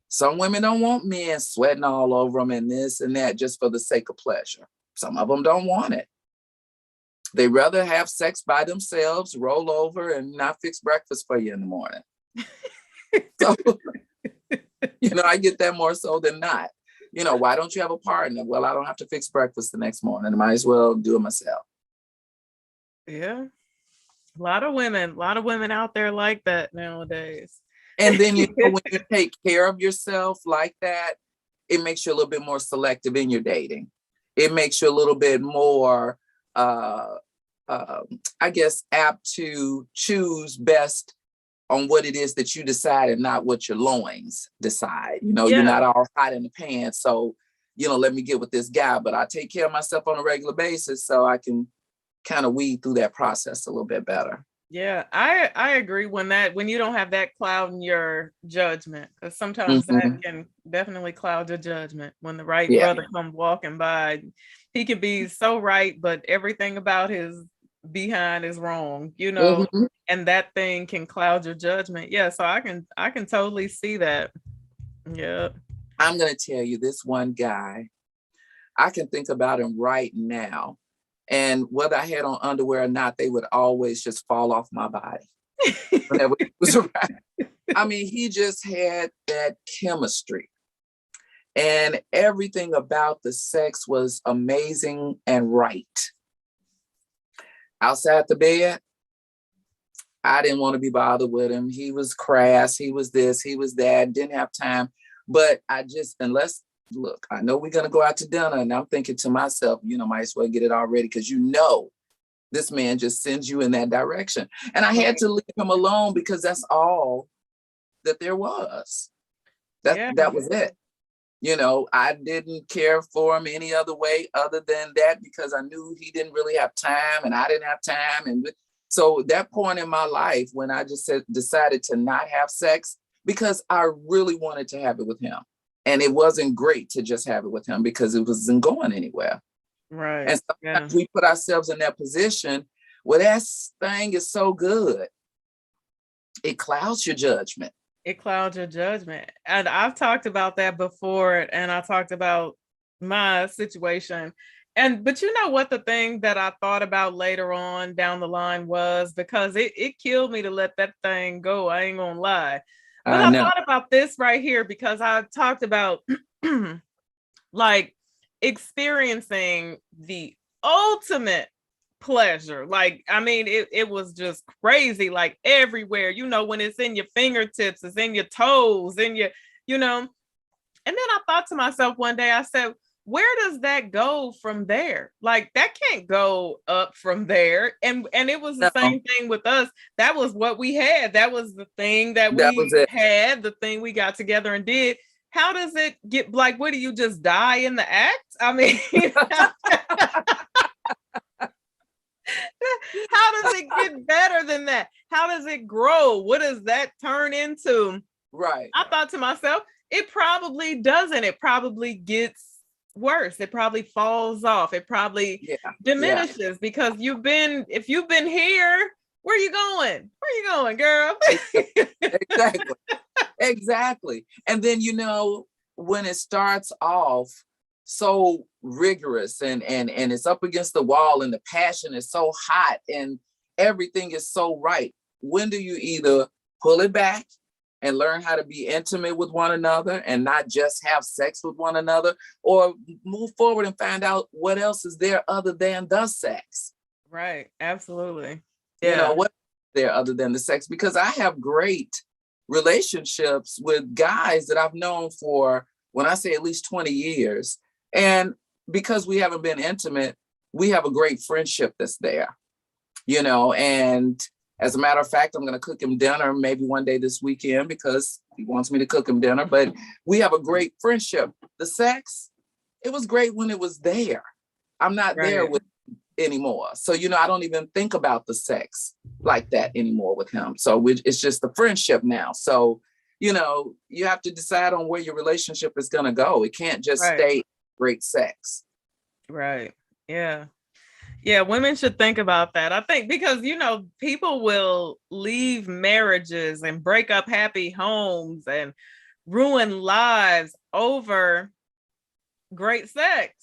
some women don't want men sweating all over them and this and that just for the sake of pleasure. Some of them don't want it. They rather have sex by themselves, roll over, and not fix breakfast for you in the morning. So, I get that more so than not. Why don't you have a partner? Well, I don't have to fix breakfast the next morning. I might as well do it myself. Yeah. A lot of women out there like that nowadays. And then, when you take care of yourself like that, it makes you a little bit more selective in your dating. It makes you a little bit more I guess, apt to choose best on what it is that you decide and not what your loins decide. You know, you're Yeah. not all hot in the pants. So, let me get with this guy, but I take care of myself on a regular basis so I can kind of weed through that process a little bit better. Yeah, I agree when you don't have that cloud in your judgment, because sometimes that can definitely cloud your judgment when the right brother comes walking by. He can be so right, but everything about his behind is wrong, and that thing can cloud your judgment. Yeah, so I can totally see that. Yeah. I'm gonna tell you, this one guy, I can think about him right now. And whether I had on underwear or not, they would always just fall off my body whenever he was around. I mean, he just had that chemistry. And everything about the sex was amazing and right. Outside the bed, I didn't want to be bothered with him. He was crass. He was this, he was that, didn't have time. But look, I know we're going to go out to dinner, and I'm thinking to myself, might as well get it already, because this man just sends you in that direction. And I had to leave him alone because that's all that there was. That was it. I didn't care for him any other way other than that, because I knew he didn't really have time and I didn't have time. And so that point in my life when I just decided to not have sex, because I really wanted to have it with him. And it wasn't great to just have it with him because it wasn't going anywhere. Right. And sometimes we put ourselves in that position where that thing is so good, it clouds your judgment. It clouds your judgment. And I've talked about that before, and I talked about my situation. But you know what the thing that I thought about later on down the line was, because it killed me to let that thing go. I ain't gonna lie. But I thought about this right here, because I talked about like experiencing the ultimate pleasure. Like, I mean, it was just crazy, like everywhere, when it's in your fingertips, it's in your toes, and and then I thought to myself one day, I said, where does that go from there? Like, that can't go up from there. And it was the same thing with us. That was what we had. That was the thing that we had, the thing we got together and did. How does it get, like, what do you just die in the act? I mean, how does it get better than that? How does it grow? What does that turn into? Right. I thought to myself, it probably doesn't. It probably gets worse. It probably falls off. It probably diminishes because if you've been here, where are you going? Where are you going, girl? Exactly. And then, when it starts off so rigorous and it's up against the wall and the passion is so hot and everything is so right, when do you either pull it back and learn how to be intimate with one another and not just have sex with one another, or move forward and find out what else is there other than the sex? Right. Absolutely. Yeah. What is there other than the sex? Because I have great relationships with guys that I've known for, when I say at least 20 years. And because we haven't been intimate, we have a great friendship that's there, and as a matter of fact, I'm going to cook him dinner maybe one day this weekend because he wants me to cook him dinner. But we have a great friendship. The sex, it was great when it was there. I'm not there with anymore. So, I don't even think about the sex like that anymore with him. So it's just the friendship now. So, you have to decide on where your relationship is going to go. It can't just stay great sex. Right. Yeah. Yeah, women should think about that. I think because, people will leave marriages and break up happy homes and ruin lives over great sex.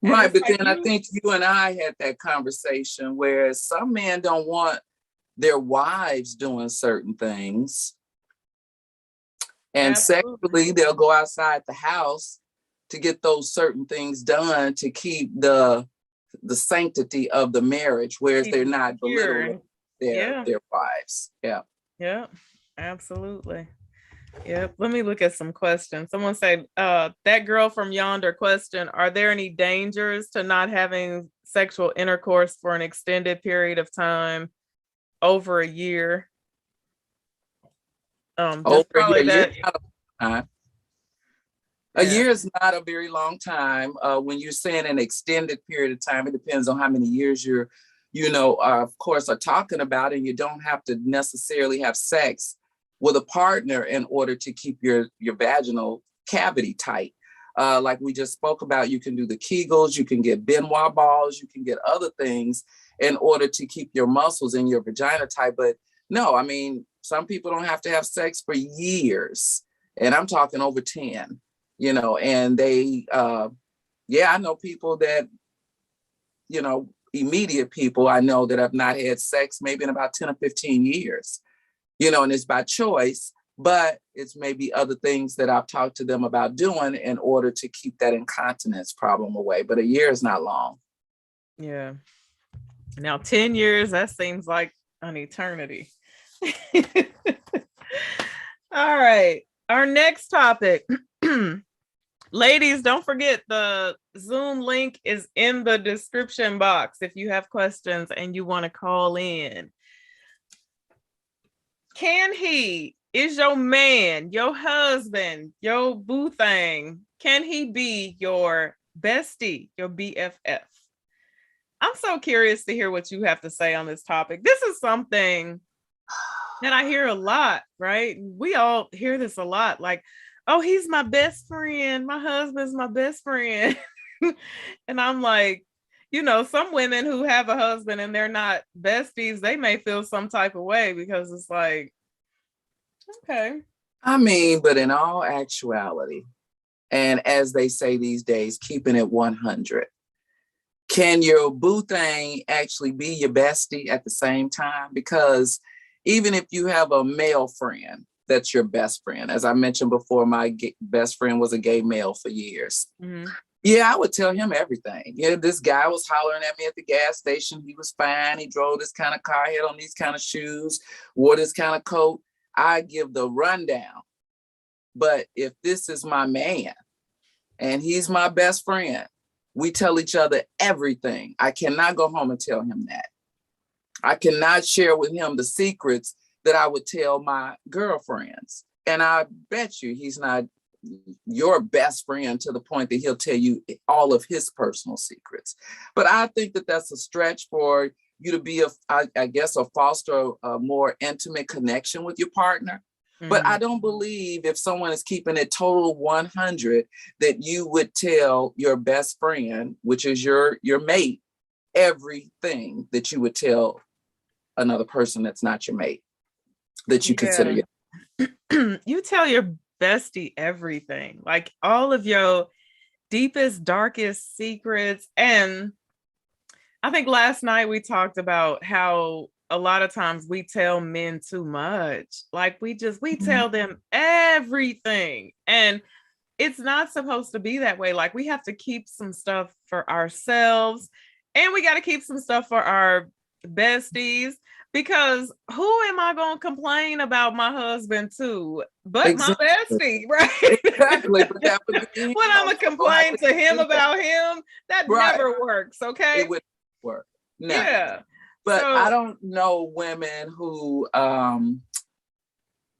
Right. But then I think you and I had that conversation where some men don't want their wives doing certain things. And sexually, they'll go outside the house to get those certain things done to keep the sanctity of the marriage, whereas they're not belittling their wives. Yeah. Yeah, absolutely. Yep. Let me look at some questions. Someone said, that girl from yonder question, are there any dangers to not having sexual intercourse for an extended period of time over a year? Over Just probably a year, that. not a long time. A Yeah. year is not a very long time. When you're saying an extended period of time, it depends on how many years you're, of course, are talking about, and you don't have to necessarily have sex with a partner in order to keep your vaginal cavity tight. Like we just spoke about, you can do the Kegels, you can get Benoit balls, you can get other things in order to keep your muscles in your vagina tight. But no, I mean, some people don't have to have sex for years, and I'm talking over 10, and they, yeah, I know people that, immediate people I know that have not had sex maybe in about 10 or 15 years, and it's by choice, but it's maybe other things that I've talked to them about doing in order to keep that incontinence problem away. But a year is not long. Yeah. Now, 10 years, that seems like an eternity. All right. Our next topic. Ladies, don't forget the Zoom link is in the description box if you have questions and you want to call in. Is your man, your husband, your boo thing, can he be your bestie, your BFF? I'm so curious to hear what you have to say on this topic. This is something that I hear a lot, right? We all hear this a lot, like, oh, he's my best friend. My husband's my best friend. And I'm like, some women who have a husband and they're not besties, they may feel some type of way because it's like, okay. I mean, but in all actuality, and as they say these days, keeping it 100, can your boo thing actually be your bestie at the same time? Because even if you have a male friend that's your best friend, as I mentioned before, my best friend was a gay male for years. Mm-hmm. Yeah, I would tell him everything. Yeah, this guy was hollering at me at the gas station. He was fine. He drove this kind of car, had on these kind of shoes, wore this kind of coat. I give the rundown. But if this is my man and he's my best friend, we tell each other everything. I cannot go home and tell him that. I cannot share with him the secrets that I would tell my girlfriends. And I bet you he's not your best friend to the point that he'll tell you all of his personal secrets. But I think that that's a stretch for you to be, I guess, foster a more intimate connection with your partner. Mm-hmm. But I don't believe if someone is keeping it total 100 that you would tell your best friend, which is your mate, everything that you would tell another person that's not your mate, that you consider your. You tell your bestie everything, like all of your deepest, darkest secrets. And I think last night we talked about how a lot of times we tell men too much. Like we tell them everything. And it's not supposed to be that way. Like we have to keep some stuff for ourselves and we got to keep some stuff for our besties, because who am I going to complain about my husband to but exactly. My bestie, right? Exactly. But that would be, when I'm going to complain to him about him, that right. Never works, okay? It would work. No. Yeah. But so, I don't know women who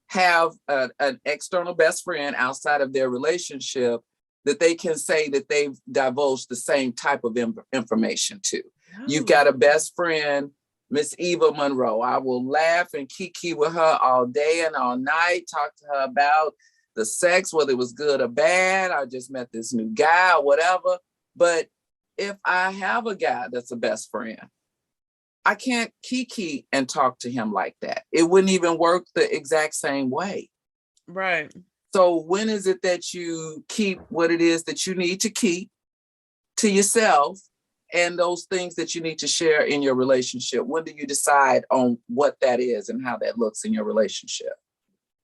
have an external best friend outside of their relationship that they can say that they've divulged the same type of information to. Oh. You've got a best friend, Miss Eva Monroe. I will laugh and kiki with her all day and all night, talk to her about the sex, whether it was good or bad. I just met this new guy or whatever. But if I have a guy that's a best friend, I can't kiki and talk to him like that. It wouldn't even work the exact same way. Right. So when is it that you keep what it is that you need to keep to yourself and those things that you need to share in your relationship? When do you decide on what that is and how that looks in your relationship?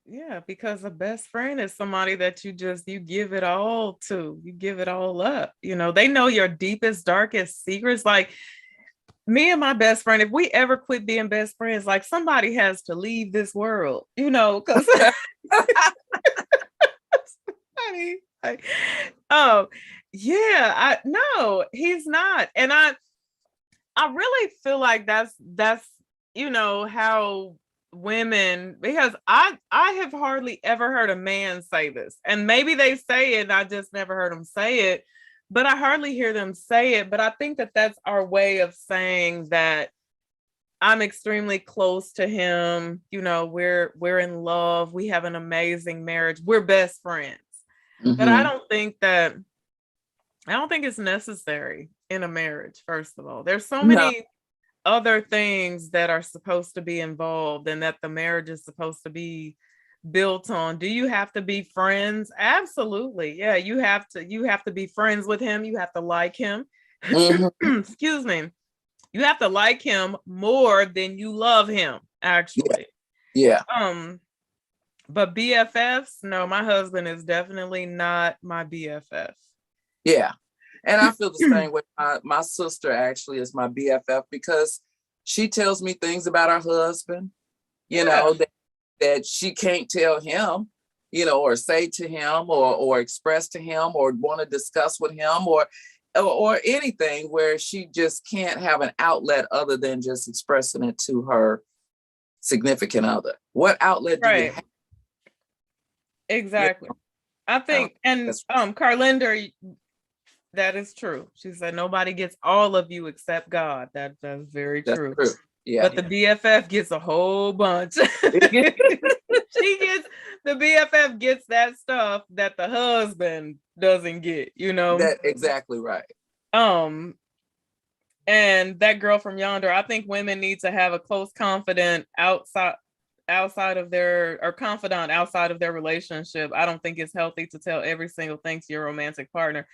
Yeah, because a best friend is somebody that you give it all to, you give it all up. They know your deepest, darkest secrets. Like me and my best friend, if we ever quit being best friends, like somebody has to leave this world, you know, because I mean, like, oh yeah, I no, he's not. And I really feel like that's you know how women, because I have hardly ever heard a man say this, and maybe they say it and I just never heard them say it, but I hardly hear them say it. But I think that that's our way of saying that I'm extremely close to him, you know, we're in love, we have an amazing marriage, we're best friends. But Mm-hmm. I don't think it's necessary in a marriage. First of all, there's so No, many other things that are supposed to be involved and that the marriage is supposed to be built on. Do you have to be friends? Absolutely. Yeah, you have to be friends with him. You have to like him. mm-hmm. Excuse me. You have to like him more than you love him, Yeah, actually. yeah, But BFFs, no, my husband is definitely not my BFF. yeah. And I feel the same way. My sister actually is my BFF because she tells me things about her husband, you Yeah, know, that she can't tell him, you know, or say to him or express to him or want to discuss with him or anything where she just can't have an outlet other than just expressing it to her significant other. What outlet do you right. have? You Exactly. I know, think, and that's Carlinder, that is true. She said nobody gets all of you except God. That's very that's true. true. Yeah. But the BFF gets a whole bunch. She gets the BFF gets that stuff that the husband doesn't get, you know. That exactly right. Um, and that girl from yonder, I think women need to have a close confidant outside of their, or confidant outside of their relationship. I don't think it's healthy to tell every single thing to your romantic partner.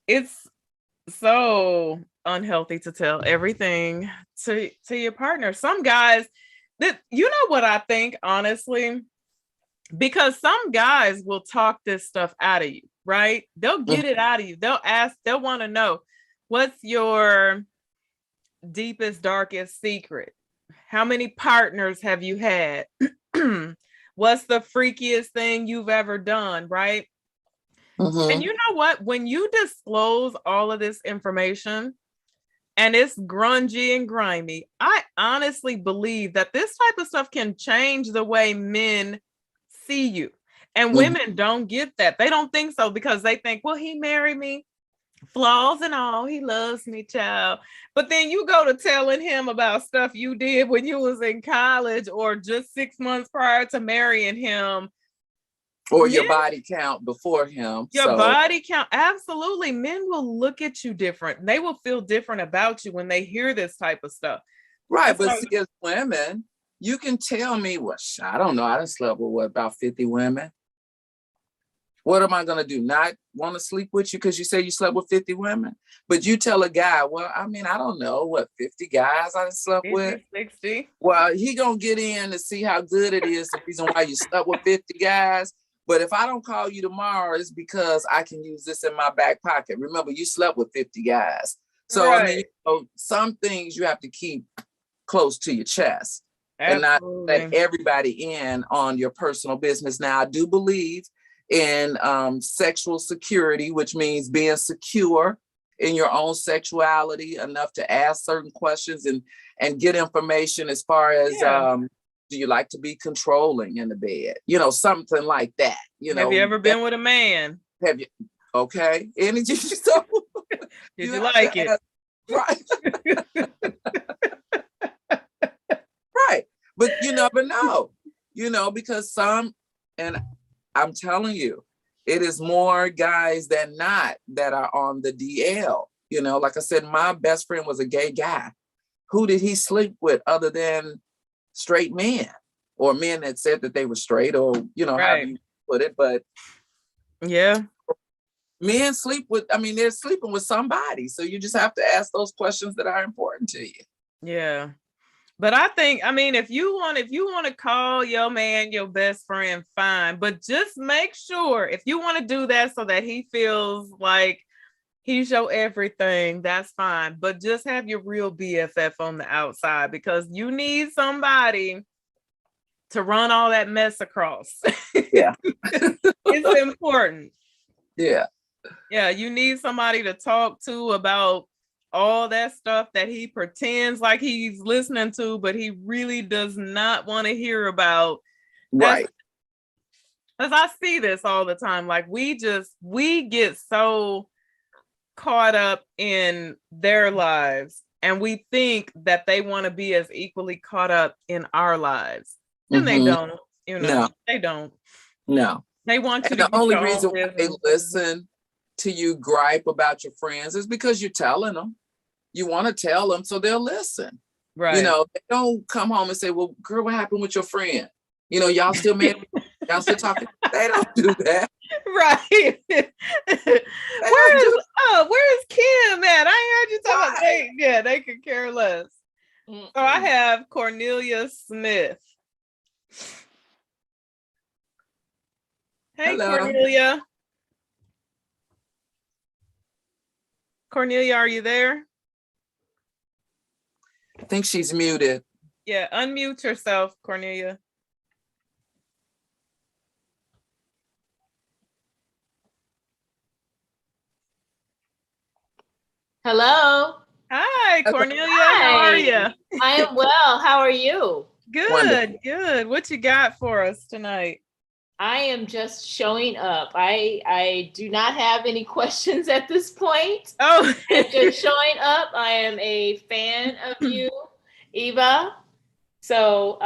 It's so unhealthy to tell everything to your partner. Some guys, that, you know what I think, honestly, because some guys will talk this stuff out of you, right? They'll Mhm. get it out of you. They'll ask, they'll want to know, what's your deepest, darkest secret? How many partners have you had? What's the freakiest thing you've ever done, right? And Mhm. you know what? When you disclose all of this information and it's grungy and grimy, I honestly believe that this type of stuff can change the way men see you. And Mhm. women don't get that. They don't think so because they think, well, he married me, flaws and all, he loves me, child. But then you go to telling him about stuff you did when you was in college or just 6 months prior to marrying him. Or your Men, body count before him. your So body count, absolutely. Men will look at you different. They will feel different about you when they hear this type of stuff. right, And but so, see, as women, you can tell me, well, I don't know. I done slept with what, about 50 women. What am I gonna do? Not want to sleep with you because you say you slept with 50 women? But you tell a guy, well, I mean, I don't know, what, 50 guys I done slept with? 50, 60. Well, he gonna get in to see how good it is, the reason why you slept with 50 guys. But if I don't call you tomorrow, it's because I can use this in my back pocket. Remember, you slept with 50 guys. So I mean, Right. some things you have to keep close to your chest and not let Absolutely. everybody in on your personal business. Now, I do believe in sexual security, which means being secure in your own sexuality enough to ask certain questions and get information as far as Yeah. do you like to be controlling in the bed? You know, something like that. You Have you know, ever been with a man? have you? Okay, energy. So Did you you have like to it? ask, right, right. But you never know, you know, because some, and I'm telling you, it is more guys than not that are on the DL. You know, like I said, my best friend was a gay guy. Who did he sleep with other than straight men or men that said that they were straight or, you know, however Right. you put it. But Yeah. men sleep with, I mean, they're sleeping with somebody. So you just have to ask those questions that are important to you. Yeah. But I think, I mean, if you want to call your man your best friend, fine. But just make sure if you want to do that so that he feels like He's your everything. That's fine. But just have your real BFF on the outside, because you need somebody to run all that mess across. Yeah. It's important. Yeah. Yeah, you need somebody to talk to about all that stuff that he pretends like he's listening to, but he really does not want to hear about. Right. Because I see this all the time. Like we get so caught up in their lives, and we think that they want to be as equally caught up in our lives. And they don't, No. they don't. No. They want you And to the get only your reason own why they business. listen to you gripe about your friends is because you're telling them. You want to tell them, so they'll listen. Right. You know, they don't come home and say, well, girl, what happened with your friend? You know, y'all still mad? Y'all still talking? They don't do that. Right. Where's Kim at? I ain't heard you talk about they. Yeah, they could care less. So I have Cornelia Smith. Hey, hello. Cornelia. Cornelia, are you there? I think she's muted. Yeah, unmute yourself, Cornelia. Hello. Hi, Cornelia. Hi. How are you? I am well. How are you? Good, wonderful. Good. What you got for us tonight? I am just showing up. I do not have any questions at this point. Oh, I'm just showing up. I am a fan of you, Eva. So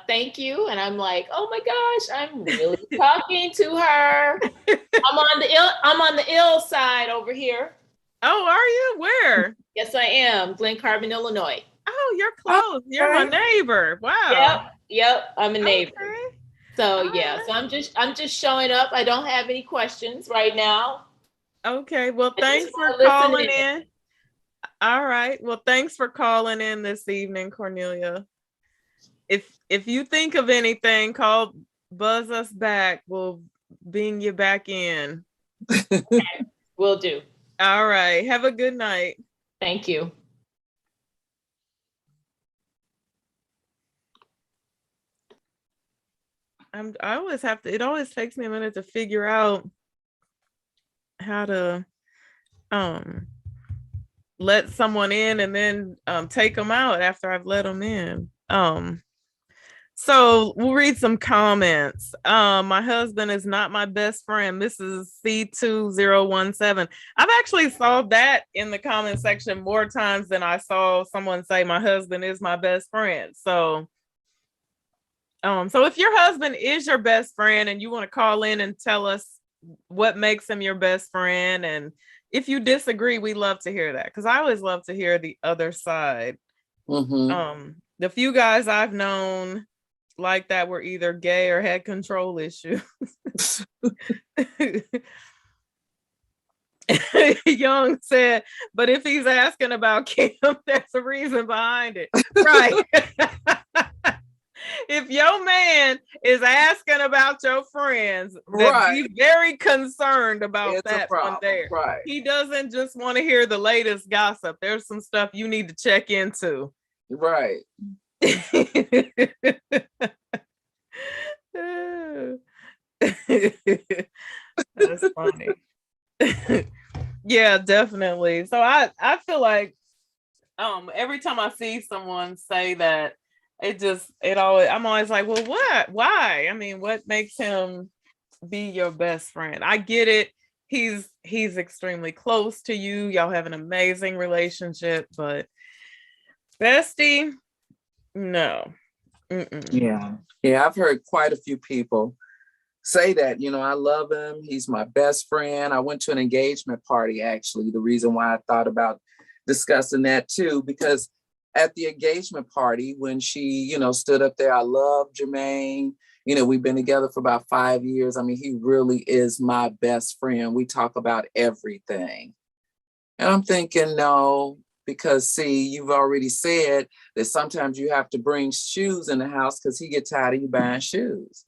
thank you. And I'm like, oh my gosh, I'm really talking to her. I'm on the ill side over here. Oh, are you? Where? Yes, I am. Glen Carbon, Illinois. Oh, you're close. Okay. You're my neighbor. Wow. Yep. I'm a neighbor. Okay. So yeah, so I'm just showing up. I don't have any questions right now. Okay. Well, thanks for calling in. All right. Well, thanks for calling in this evening, Cornelia. If you think of anything, buzz us back. We'll bring you back in. Okay, will do. All right. Have a good night. Thank you. I always have to, it always takes me a minute to figure out how to let someone in and then take them out after I've let them in. So we'll read some comments. My husband is not my best friend. Mrs. C2017. I've actually saw that in the comment section more times than I saw someone say my husband is my best friend. So if your husband is your best friend and you want to call in and tell us what makes him your best friend, and if you disagree, we love to hear that, because I always love to hear the other side. The few guys I've known like that were either gay or had control issues. Young said, but if he's asking about Kim, there's a reason behind it. Right. If your man is asking about your friends, right, be very concerned about that one there. Right. He doesn't just want to hear the latest gossip. There's some stuff you need to check into. Right. That's funny. Yeah, definitely. So I feel like every time I see someone say that, I'm always like, well, what? Why? I mean, what makes him be your best friend? I get it. He's extremely close to you. Y'all have an amazing relationship, but bestie, no. Yeah. I've heard quite a few people say that, I love him. He's my best friend. I went to an engagement party, actually. The reason why I thought about discussing that too, because at the engagement party, when she, stood up there, I love Jermaine. We've been together for about 5 years. I mean, he really is my best friend. We talk about everything. And I'm thinking, no, because see, you've already said that sometimes you have to bring shoes in the house because he gets tired of you buying shoes.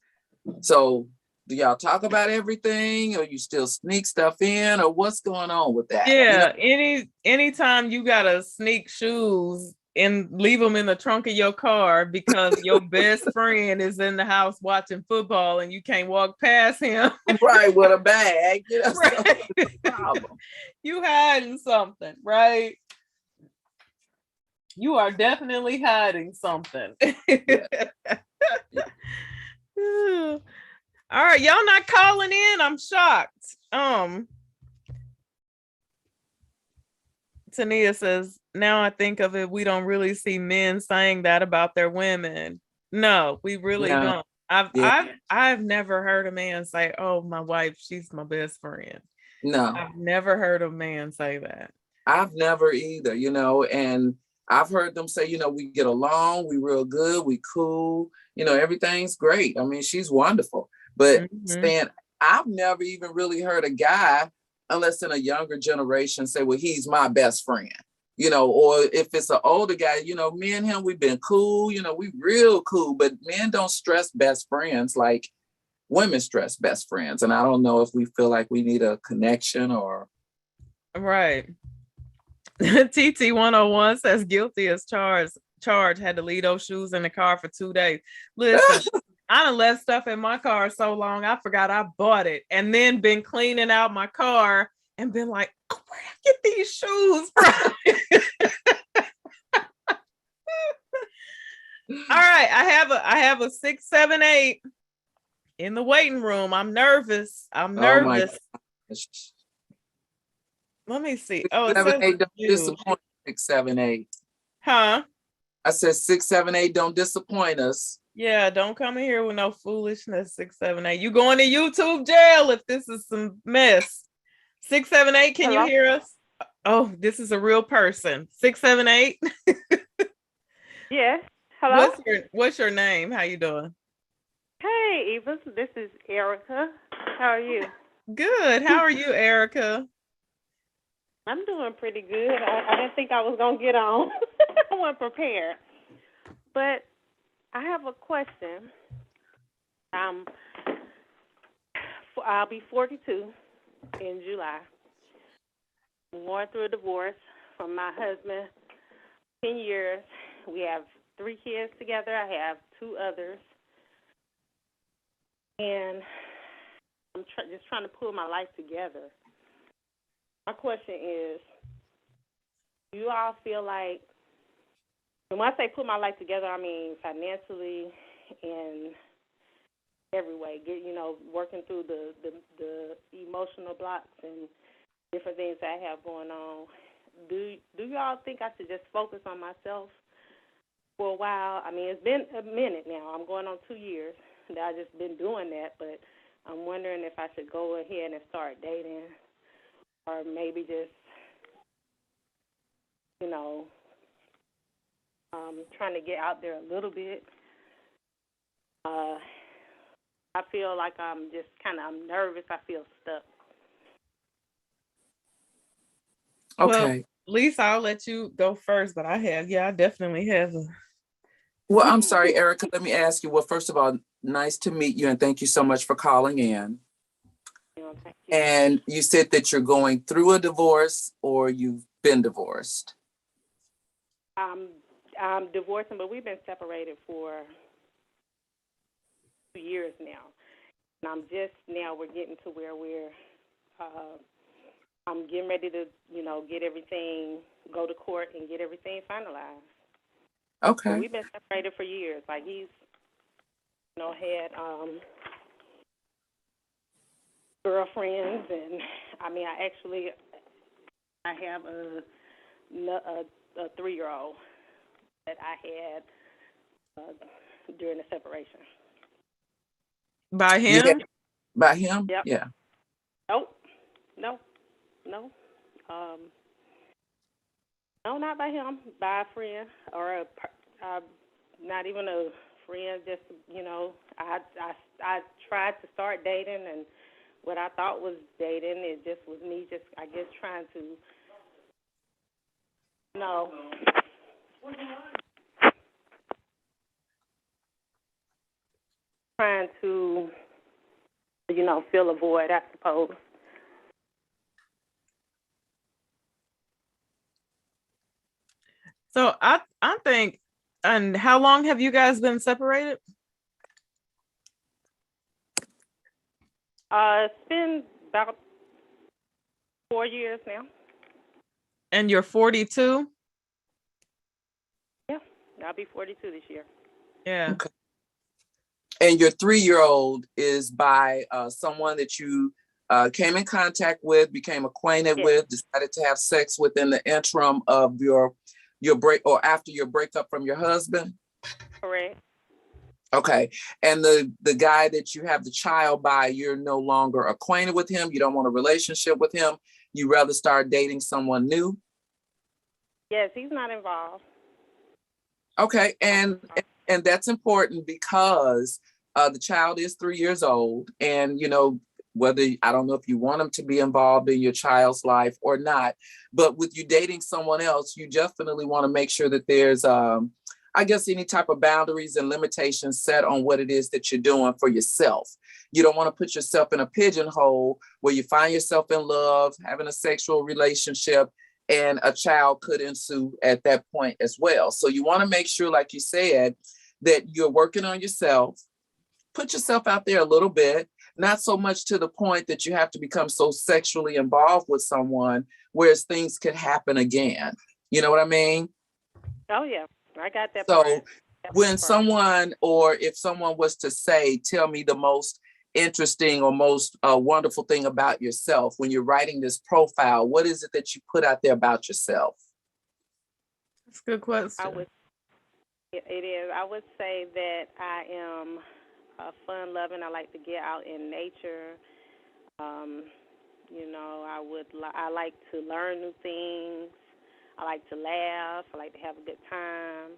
So Do y'all talk about everything, or you still sneak stuff in, or what's going on with that? Yeah, anytime you gotta sneak shoes and leave them in the trunk of your car because your best friend is in the house watching football and you can't walk past him. Right, with a bag. Right. So problem. You hiding something, right? You are definitely hiding something. Yeah. All right, y'all not calling in. I'm shocked. Tania says, now I think of it, we don't really see men saying that about their women. No, we really don't. I've never heard a man say, oh, my wife, she's my best friend. No. I've never heard a man say that. I've never either, and I've heard them say, we get along, we real good, we cool, everything's great. I mean, she's wonderful. But saying, I've never even really heard a guy, unless in a younger generation, say, well, he's my best friend, or if it's an older guy, me and him, we've been cool, we real cool, but men don't stress best friends like women stress best friends. And I don't know if we feel like we need a connection or. Right. TT 101 says guilty as charged. Had to leave those shoes in the car for 2 days. Listen, I done left stuff in my car so long I forgot I bought it, and then been cleaning out my car and been like, oh, where did I get these shoes from? All right, I have a 6, 7, 8 in the waiting room. I'm nervous. Oh my gosh. Let me see. Oh, 6, 7, 8 don't disappoint. 6, 7, 8. Huh? I said 6, 7, 8 don't disappoint us. Yeah, don't come in here with no foolishness. 6, 7, 8. You going to YouTube jail if this is some mess. 6, 7, 8. Can you hear us? Oh, this is a real person. 6, 7, 8. Yes. Hello. What's your name? How you doing? Hey, Eva. This is Erica. How are you? Good. How are you, Erica? I'm doing pretty good. I didn't think I was going to get on. I wasn't prepared. But I have a question. I'll be 42 in July. I'm going through a divorce from my husband. 10 years. We have 3 kids together. I have 2 others. And I'm just trying to pull my life together. My question is, do you all feel like, and when I say put my life together, I mean financially and every way, working through the emotional blocks and different things that I have going on. Do y'all think I should just focus on myself for a while? I mean, it's been a minute now. I'm going on 2 years that I've just been doing that, but I'm wondering if I should go ahead and start dating or maybe just, trying to get out there a little bit. I feel like I'm nervous. I feel stuck. Okay. Well, Lisa, I'll let you go first, but I definitely have a. Well, I'm sorry, Erica. Let me ask you. Well, first of all, nice to meet you, and thank you so much for calling in. Thank you. And you said that you're going through a divorce or you've been divorced. I'm divorcing, but we've been separated for 2 years now. And I'm just now we're getting to where I'm getting ready to, get everything, go to court and get everything finalized. Okay. So we've been separated for years. Like he's, had girlfriends, and I mean, I have a 3-year-old that I had during the separation. By him? By him? Yep. Yeah. Nope. No. No, not by him. By a friend or not even a friend. Just I tried to start dating, and what I thought was dating, it just was me. Just I guess trying to. No. Trying to fill a void, I suppose. So I think, and how long have you guys been separated? It's been about 4 years now. And you're 42? Yeah, I'll be 42 this year. Yeah. Okay. And your 3-year-old is by someone that you came in contact with, became acquainted with, decided to have sex within the interim of your break or after your breakup from your husband? Correct. Okay. And the guy that you have the child by, you're no longer acquainted with him. You don't want a relationship with him. You rather start dating someone new? Yes, he's not involved. Okay. And that's important because the child is 3 years old, and whether, I don't know if you want him to be involved in your child's life or not, but with you dating someone else, you definitely want to make sure that there's I guess any type of boundaries and limitations set on what it is that you're doing for yourself. You don't want to put yourself in a pigeonhole where you find yourself in love, having a sexual relationship, and a child could ensue at that point as well. So you want to make sure, like you said, that you're working on yourself. Put yourself out there a little bit, not so much to the point that you have to become so sexually involved with someone, whereas things could happen again. You know what I mean? Oh, yeah. I got that So part. when someone, or if someone was to say, tell me the most interesting or most wonderful thing about yourself, when you're writing this profile, what is it that you put out there about yourself? That's a good question. It is. I would say that I am fun-loving. I like to get out in nature. I like to learn new things. I like to laugh. I like to have a good time.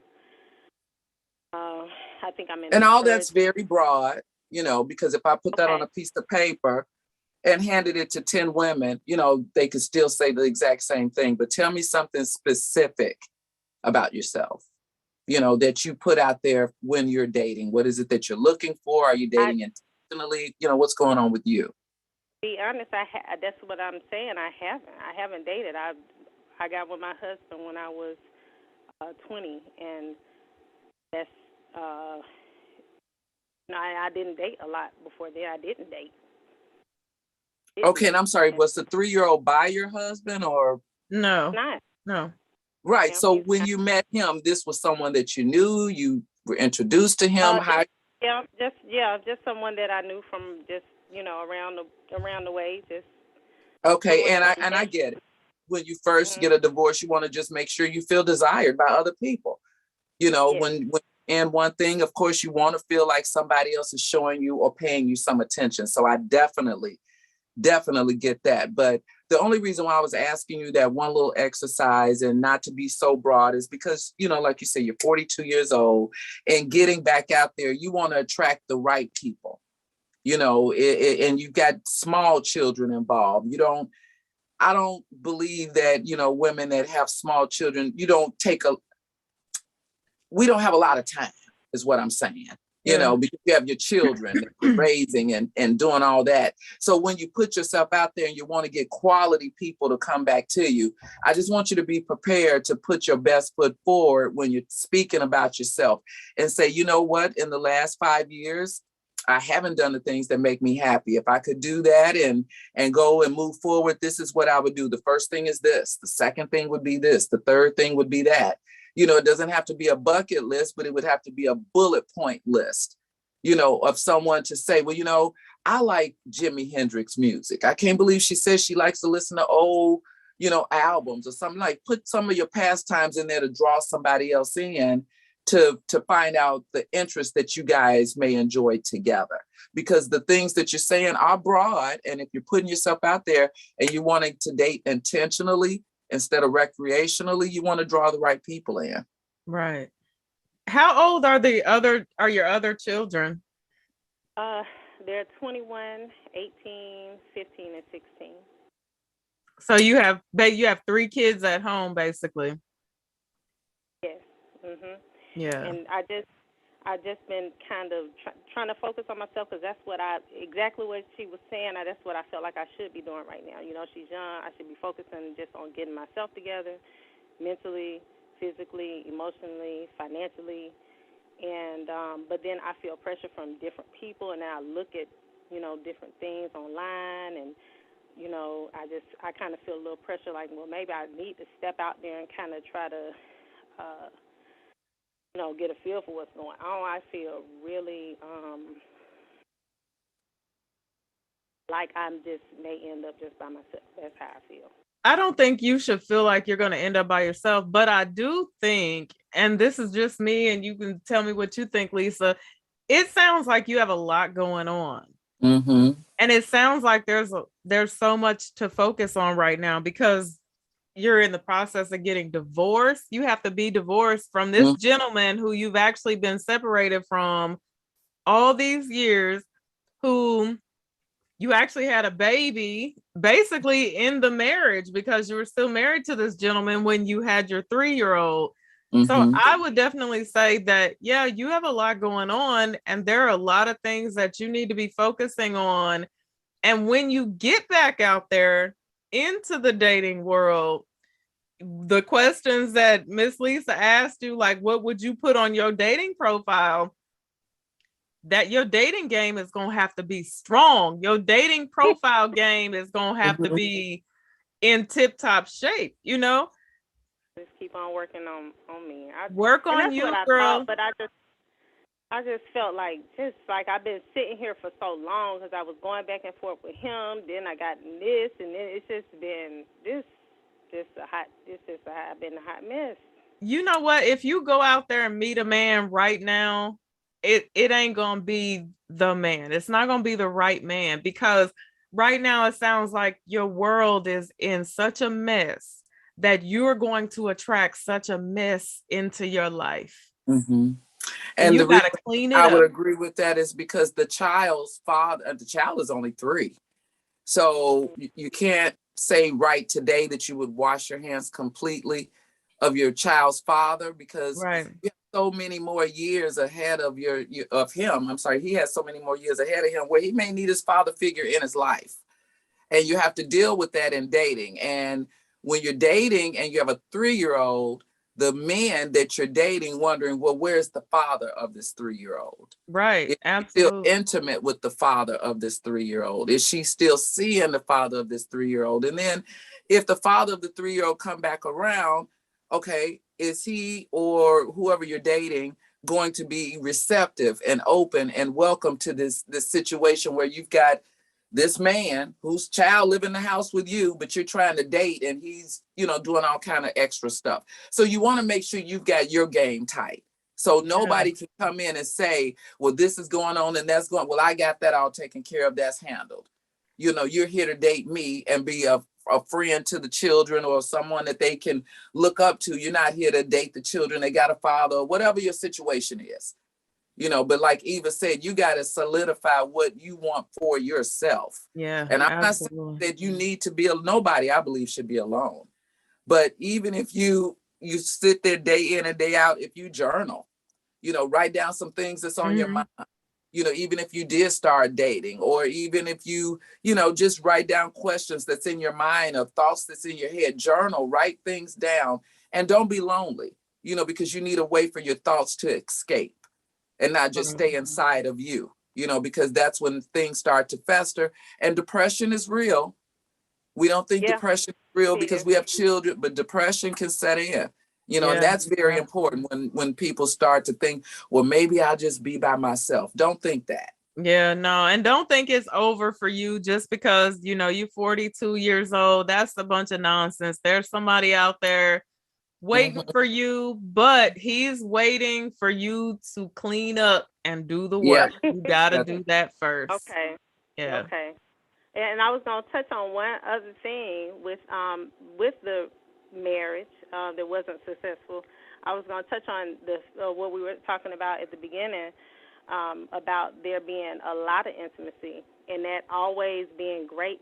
I think I'm in. And all that's very broad, because if I put that on a piece of paper and handed it to 10 women, they could still say the exact same thing. But tell me something specific about yourself, that you put out there when you're dating. What is it that you're looking for? Are you dating intentionally? What's going on with you? Be honest, that's what I'm saying. I haven't dated. I got with my husband when I was 20, and that's I didn't date a lot before then. I didn't date. Okay, and I'm sorry, was the 3-year-old by your husband or? No. Not. No. Right. So when you met him, this was someone that you knew, you were introduced to him. Just someone that I knew from just around the way. Just okay, and I get it. When you first get a divorce, you want to just make sure you feel desired by other people. When and one thing, of course, you want to feel like somebody else is showing you or paying you some attention. So I definitely get that. But the only reason why I was asking you that one little exercise and not to be so broad is because, like you say, you're 42 years old, and getting back out there, you want to attract the right people, and you've got small children involved. I don't believe that, women that have small children, we don't have a lot of time is what I'm saying. Because you have your children that you're raising and doing all that. So when you put yourself out there and you want to get quality people to come back to you, I just want you to be prepared to put your best foot forward when you're speaking about yourself and say, you know what, in the last 5 years, I haven't done the things that make me happy. If I could do that and go and move forward, this is what I would do. The first thing is this. The second thing would be this. The third thing would be that. It doesn't have to be a bucket list, but it would have to be a bullet point list, of someone to say, well, I like Jimi Hendrix music. I can't believe she says she likes to listen to old, albums or something. Like, put some of your pastimes in there to draw somebody else in to find out the interest that you guys may enjoy together. Because the things that you're saying are broad. And if you're putting yourself out there and you're wanting to date intentionally, instead of recreationally, you want to draw the right people in. Right. How old are your other children? They're 21, 18, 15, and 16. So you have 3 kids at home, basically. Yes. Mhm. Yeah. And I just been kind of trying to focus on myself because that's what exactly what she was saying. That's what I felt like I should be doing right now. You know, she's young. I should be focusing just on getting myself together, mentally, physically, emotionally, financially. And but then I feel pressure from different people, and now I look at, you know, different things online, and you know, I kind of feel a little pressure, like, well, maybe I need to step out there and kind of try to, you know, get a feel for what's going on. I feel really like I'm just may end up just by myself. That's how I feel. I don't think you should feel like you're going to end up by yourself, but I do think, and this is just me, and you can tell me what you think, Lisa, it sounds like you have a lot going on. Mm-hmm. And it sounds like there's so much to focus on right now because you're in the process of getting divorced. You have to be divorced from this gentleman who you've actually been separated from all these years, who you actually had a baby basically in the marriage because you were still married to this gentleman when you had your 3-year-old. So I would definitely say that, yeah, you have a lot going on, and there are a lot of things that you need to be focusing on. And when you get back out there into the dating world, the questions that Miss Lisa asked you, like, what would you put on your dating profile? That your dating game is going to have to be strong. Your dating profile game is going to have to be in tip-top shape, you know? Just keep on working on me. Work on you, girl. Thought, but I just felt like I've been sitting here for so long because I was going back and forth with him. Then I got this, and then it's just been I've been a hot mess. You know what? If you go out there and meet a man right now, it ain't gonna be the man. It's not gonna be the right man, because right now it sounds like your world is in such a mess that you're going to attract such a mess into your life. Mm-hmm. And you gotta clean it up. I would agree with that is because the child is only 3. So you can't say right today that you would wash your hands completely of your child's father, because you have so many more years ahead of him. I'm sorry, he has so many more years ahead of him where he may need his father figure in his life. And you have to deal with that in dating. And when you're dating and you have a 3-year-old, the man that you're dating wondering, well, where's the father of this 3-year-old? Right, absolutely. Still intimate with the father of this 3-year-old? Is she still seeing the father of this 3-year-old? And then if the father of the 3-year-old come back around, okay, is he or whoever you're dating going to be receptive and open and welcome to this situation where you've got this man whose child live in the house with you, but you're trying to date and he's, doing all kind of extra stuff. So you want to make sure you've got your game tight. So nobody can come in and say, well, this is going on and that's going, well, I got that all taken care of. That's handled. You're here to date me and be a friend to the children or someone that they can look up to. You're not here to date the children. They got a father, or whatever your situation is. But like Eva said, you got to solidify what you want for yourself. Yeah. And I'm not saying that you need to be nobody, I believe, should be alone. But even if you sit there day in and day out, if you journal, write down some things that's on your mind, even if you did start dating, or even if you, just write down questions that's in your mind or thoughts that's in your head, journal, write things down, and don't be lonely, because you need a way for your thoughts to escape and not just stay inside of you, because that's when things start to fester. And depression is real. We don't think depression is real because we have children, but depression can set in, and that's very important when people start to think, well, maybe I'll just be by myself. Don't think that. Yeah, no, and don't think it's over for you just because, you're 42 years old. That's a bunch of nonsense. There's somebody out there waiting for you, but he's waiting for you to clean up and do the work. You got to do that first. Okay. Yeah. Okay. And I was going to touch on one other thing with the marriage that wasn't successful. I was going to touch on what we were talking about at the beginning about there being a lot of intimacy and that always being great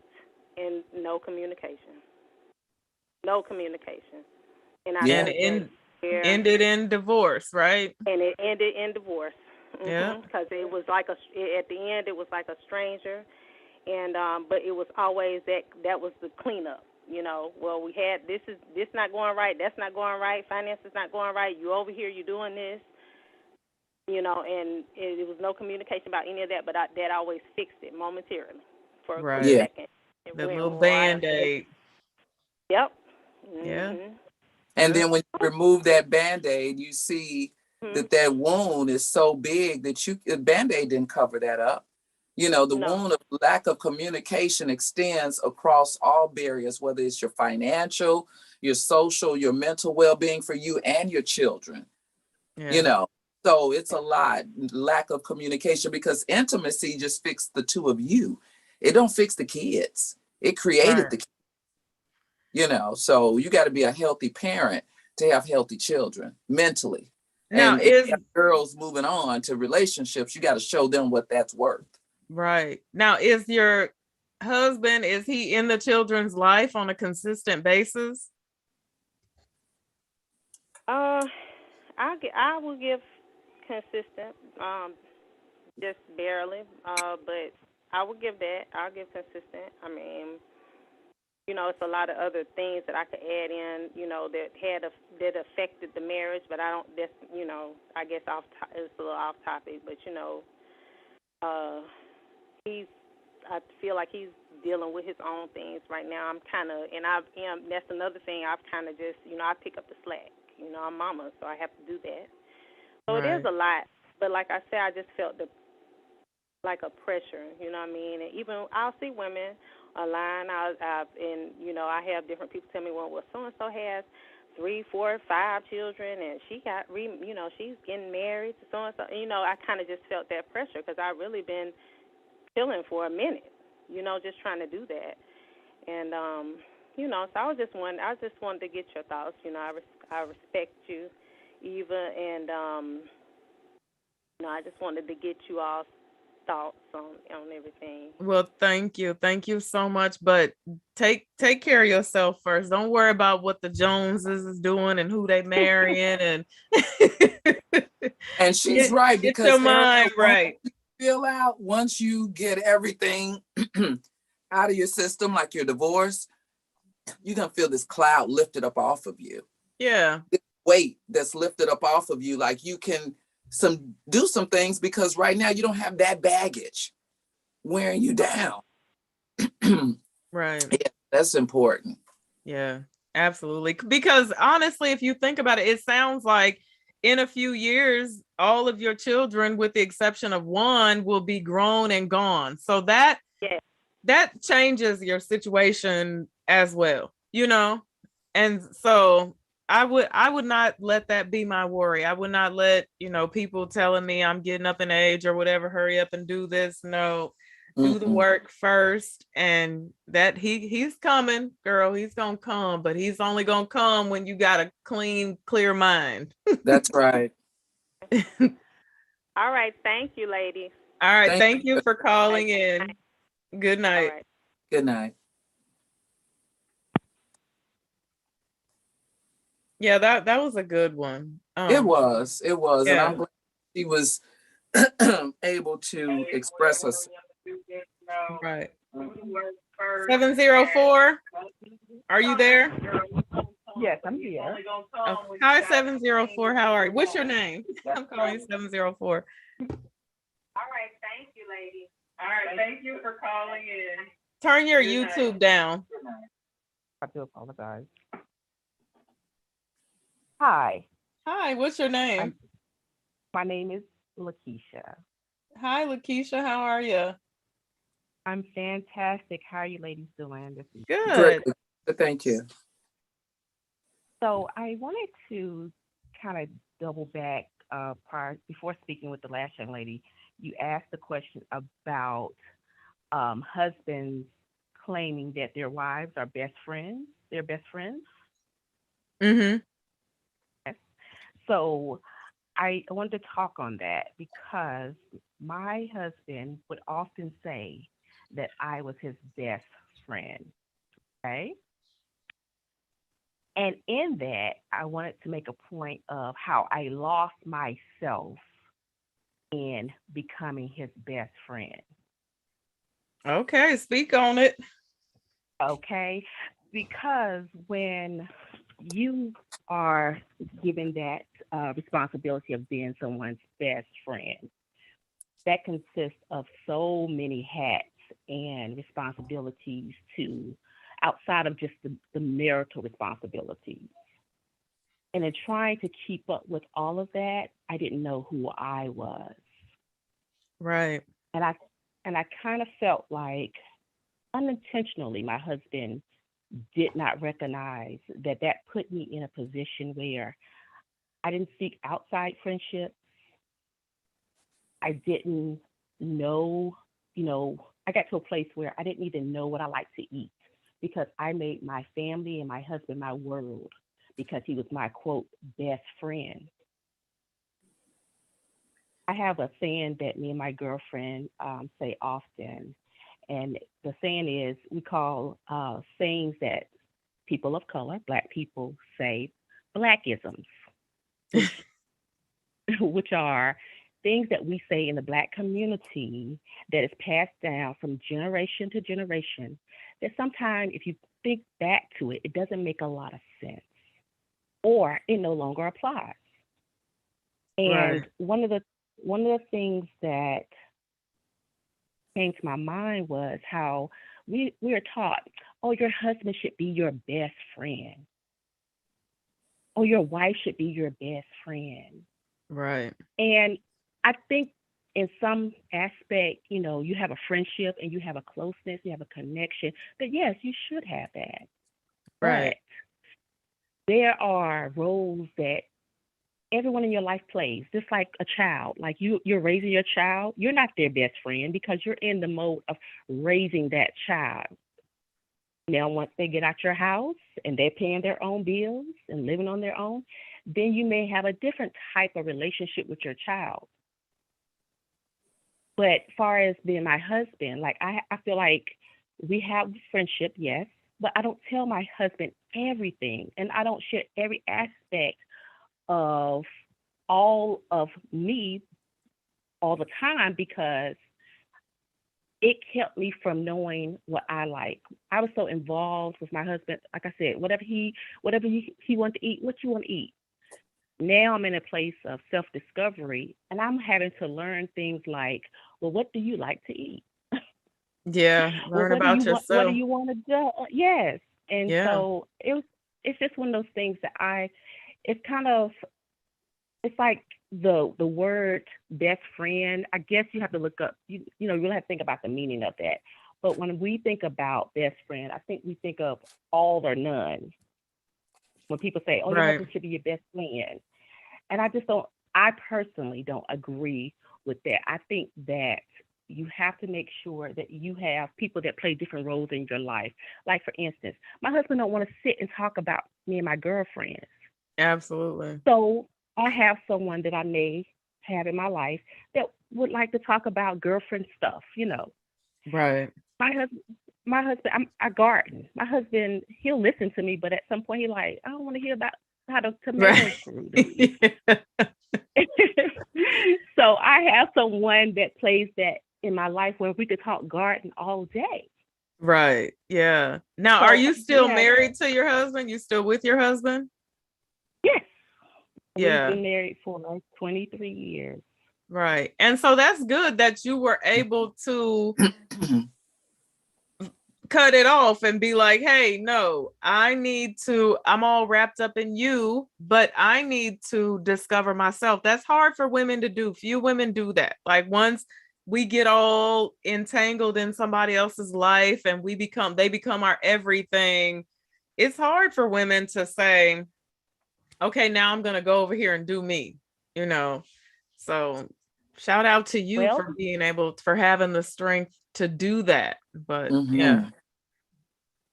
and no communication. No communication. And it ended in divorce, right? And it ended in divorce. Yeah. Because it was like at the end, it was like a stranger, and but it was always that was the cleanup. You know, well, we had this not going right, that's not going right, finance is not going right. You over here, you doing this. You know, and it was no communication about any of that, but that always fixed it momentarily for a quick Right. Yeah. second. It The went little right. Band-Aid. Yep. Yeah. And Good. then when you remove that Band-Aid, you see that wound is so big that the Band-Aid didn't cover that up. You know, the No. wound of lack of communication extends across all barriers, whether it's your financial, your social, your mental well-being for you and your children. Yeah. You know, so it's a lot, lack of communication, because intimacy just fixed the two of you. It don't fix the kids. It created Right. the kids, you know, so you got to be a healthy parent to have healthy children mentally. Now And if you have girls moving on to relationships, you got to show them what that's worth. right. Now, is your husband, is he in the children's life on a consistent basis? I will give consistent, just barely, but I will give that. I'll give consistent. I mean, you know, it's a lot of other things that I could add in, you know, that affected the marriage, but I don't. That's, you know, I guess it's a little off topic, but you know, I feel like he's dealing with his own things right now. That's another thing. I've kind of just, you know, I pick up the slack. You know, I'm mama, so I have to do that. So Right. It is a lot, but like I said, I just felt like a pressure. You know what I mean? And even I'll see women online. And you know, I have different people tell me, well, so and so has 3, 4, 5 children, and she got, you know, she's getting married to so and so. You know, I kind of just felt that pressure because I've really been chilling for a minute. You know, just trying to do that. And you know, so I just wanted to get your thoughts. You know, I respect you, Eva, and you know, I just wanted to get you all thoughts on everything. Well, thank you. Thank you so much. But take care of yourself first. Don't worry about what the Joneses is doing and who they marrying and And she's right, get because your mind Erica, right. once you get everything out of your system, like your divorce, you're gonna feel this cloud lifted up off of you. Yeah. This weight that's lifted up off of you, like you can do some things, because right now you don't have that baggage wearing you down. Right. Yeah, that's important. Yeah, absolutely. Because honestly, if you think about it, it sounds like in a few years, all of your children, with the exception of one, will be grown and gone. So that changes your situation as well, you know? And so I would not let that be my worry. I would not let, you know, people telling me I'm getting up in age or whatever, hurry up and do this. No, do the work first, and that he's coming, girl. He's gonna come, but he's only gonna come when you got a clear mind. That's right. All right, thank you, ladies. All right, thank you for calling in. Good night. All right. Good night. Yeah, that was a good one. It was, Yeah. and I'm glad she was able to express herself. Right. 704. Are you there? Yes, I'm here. Oh, hi, 704. How are you? What's your name? I'm calling you 704. All right, thank you, ladies. All right, thank you for calling in. Turn your YouTube down. I do apologize. Hi. Hi, what's your name? My name is Lakeisha. Hi, Lakeisha. How are you? I'm fantastic. How are you ladies doing this evening? Good. Great. Thank you. So I wanted to kind of double back before speaking with the last young lady. You asked the question about husbands claiming that their wives are best friends. They're best friends. Mm-hmm. Yes. So I wanted to talk on that because my husband would often say that I was his best friend. Okay. And in that, I wanted to make a point of how I lost myself in becoming his best friend. Okay, speak on it. Okay? Because when you are given that responsibility of being someone's best friend, that consists of so many hats and responsibilities to outside of just the marital responsibilities. And in trying to keep up with all of that, I didn't know who I was. Right. And I kind of felt like unintentionally my husband did not recognize that that put me in a position where I didn't seek outside friendship. I didn't know, I got to a place where I didn't even know what I like to eat because I made my family and my husband my world because he was my quote best friend. I have a saying that me and my girlfriend say often, and the saying is we call sayings that people of color, Black people, say Blackisms, which which are things that we say in the Black community that is passed down from generation to generation. That sometimes, if you think back to it, it doesn't make a lot of sense, or it no longer applies. Right. And one of the things that came to my mind was how we are taught, oh, your husband should be your best friend. Oh, your wife should be your best friend. Right. And I think in some aspect, you have a friendship and you have a closeness, you have a connection, that yes, you should have that. But Right. there are roles that everyone in your life plays, just like a child. Like you're raising your child, you're not their best friend because you're in the mode of raising that child. Now, once they get out your house and they're paying their own bills and living on their own, then you may have a different type of relationship with your child. But far as being my husband, like I feel like we have friendship, yes, but I don't tell my husband everything and I don't share every aspect of all of me all the time because it kept me from knowing what I like. I was so involved with my husband. Like I said, whatever he wanted to eat, what you want to eat. Now I'm in a place of self discovery and I'm having to learn things like, well, what do you like to eat? Yeah. Well, Learn about what do yourself. you want to do? Yes. And Yeah. so it's just one of those things that it's kind of it's like the word best friend. I guess you have to look up. You really have to think about the meaning of that. But when we think about best friend, I think we think of all or none. When people say, "Oh, your Right. husband should be your best friend," and I just don't. I personally don't agree with that. I think that you have to make sure that you have people that play different roles in your life. Like for instance, my husband don't want to sit and talk about me and my girlfriends. Absolutely. So I have someone that I may have in my life that would like to talk about girlfriend stuff. Right. My husband, I garden. My husband, he'll listen to me, but at some point, he like, I don't want to hear about how the tomatoes Right. grew this week. So I have someone that plays that in my life where we could talk garden all day. Right. Yeah. Now, are So you still yeah, married to your husband? You still with your husband? yes, we've Yeah. been married for like 23 years. Right. And so that's good that you were able to cut it off and be like, hey, no, I'm all wrapped up in you, but I need to discover myself. That's hard for women to do. Few women do that. Like once we get all entangled in somebody else's life and they become our everything, it's hard for women to say, okay, now I'm going to go over here and do me, you know? So shout out to you Well, for for having the strength to do that. But yeah.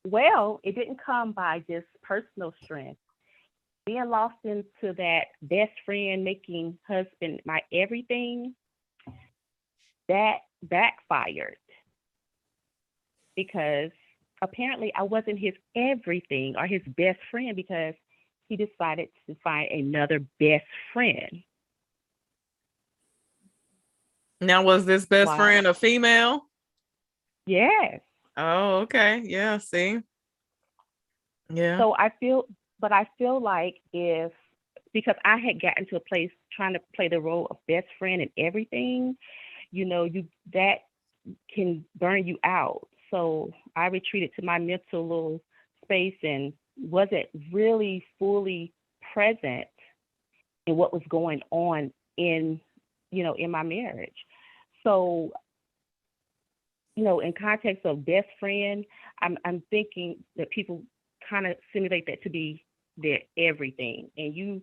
Mm-hmm. it didn't come by just personal strength. Being lost into that best friend, making husband my everything, that backfired because apparently I wasn't his everything or his best friend because he decided to find another best friend. Now, was this best Wow. friend a female? Yes. Oh, okay. Yeah, see? Yeah. So I feel like because I had gotten to a place trying to play the role of best friend and everything, that can burn you out. So I retreated to my mental little space and wasn't really fully present in what was going on in my marriage. So, in context of best friend, I'm thinking that people kind of simulate that to be their everything. And you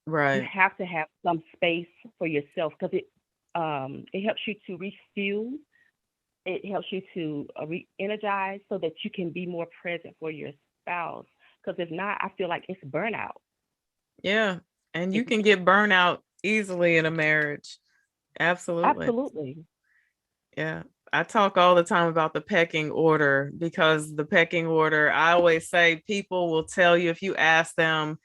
Right. have to have some space for yourself because it helps you to refuel. It helps you to re-energize so that you can be more present for your spouse. Because if not, I feel like it's burnout. Yeah. And you It- can get burnout easily in a marriage. Absolutely. Absolutely. Yeah. I talk all the time about the pecking order because the pecking order, I always say people will tell you if you ask them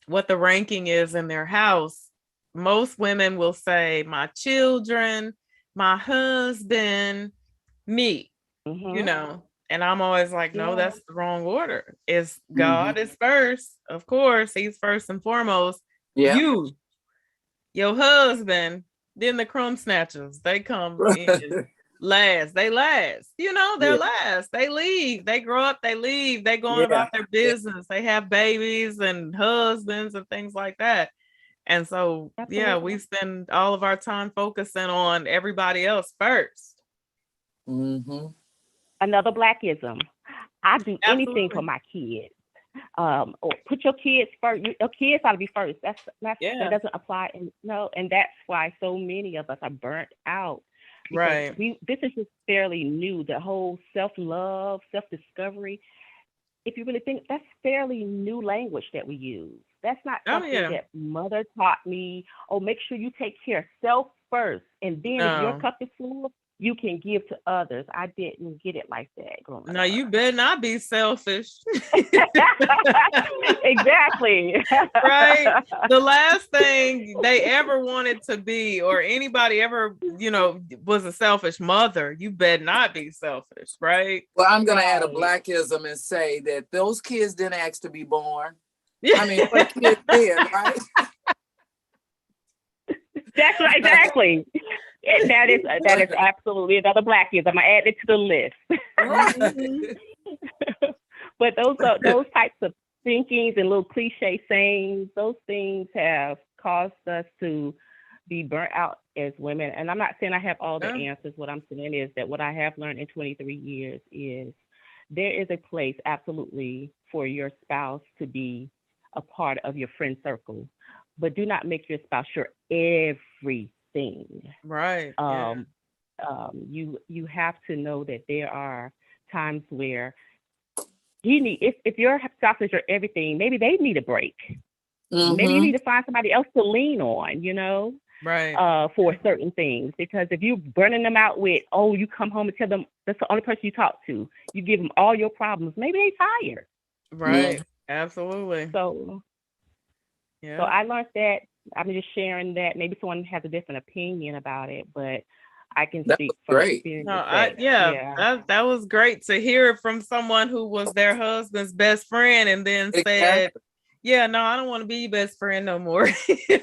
what the ranking is in their house, most women will say my children, my husband, me, Hmm. and I'm always like, no, Yeah, that's the wrong order. It's Mhm. God is first. Of course, he's first and foremost. Yeah. You, your husband, then the crumb snatchers, they come in last. They last. They're Yeah. last. They leave. They grow up, they leave. They go on Yeah. about their business. They have babies and husbands and things like that. And so, yeah, absolutely. we spend all of our time focusing on everybody else first. Mm-hmm. Another Blackism. I do anything for Absolutely. my kids. Or put your kids first. Your kids ought to be first. That Yeah. doesn't apply, and no, and that's why so many of us are burnt out because Right. this is just fairly new. The whole self love, self discovery. If you really think that's fairly new language that we use. That's not Oh, something yeah. that mother taught me. Oh, make sure you take care of self first, and then if your No. cup is full, you can give to others. I didn't get it like that growing No, up. you better not be selfish. Exactly. Right? The last thing they ever wanted to be, or anybody ever, was a selfish mother. You better not be selfish, right? Well, I'm gonna add a Right. blackism and say that those kids didn't ask to be born. Yeah. I mean, what kids did, right? That's right, exactly. That is absolutely another Blackism. I'm gonna add it to the list. Mhm. Right. But those types of thinkings and little cliche sayings, those things have caused us to be burnt out as women. And I'm not saying I have all the Yeah. answers. What I'm saying is that what I have learned in 23 years is there is a place absolutely for your spouse to be a part of your friend circle, but do not make your spouse your everything. Right. Yeah. Um, you have to know that there are times where if your spouse is your everything, maybe they need a break. Maybe you Mm-hmm. need to find somebody else to lean on, Right. for certain things. Because if you're burning them out with, oh, you come home and tell them that's the only person you talk to, you give them all your problems. Maybe they tired. Yeah. Right. Absolutely. So Yeah. I learned that. I'm just sharing that. Maybe someone has a different opinion about it, but I can That was speak from great. No, experience that yeah, yeah, that was great to hear it from someone who was their husband's best friend and then said, Exactly. yeah, no, I don't want to be your best friend no more.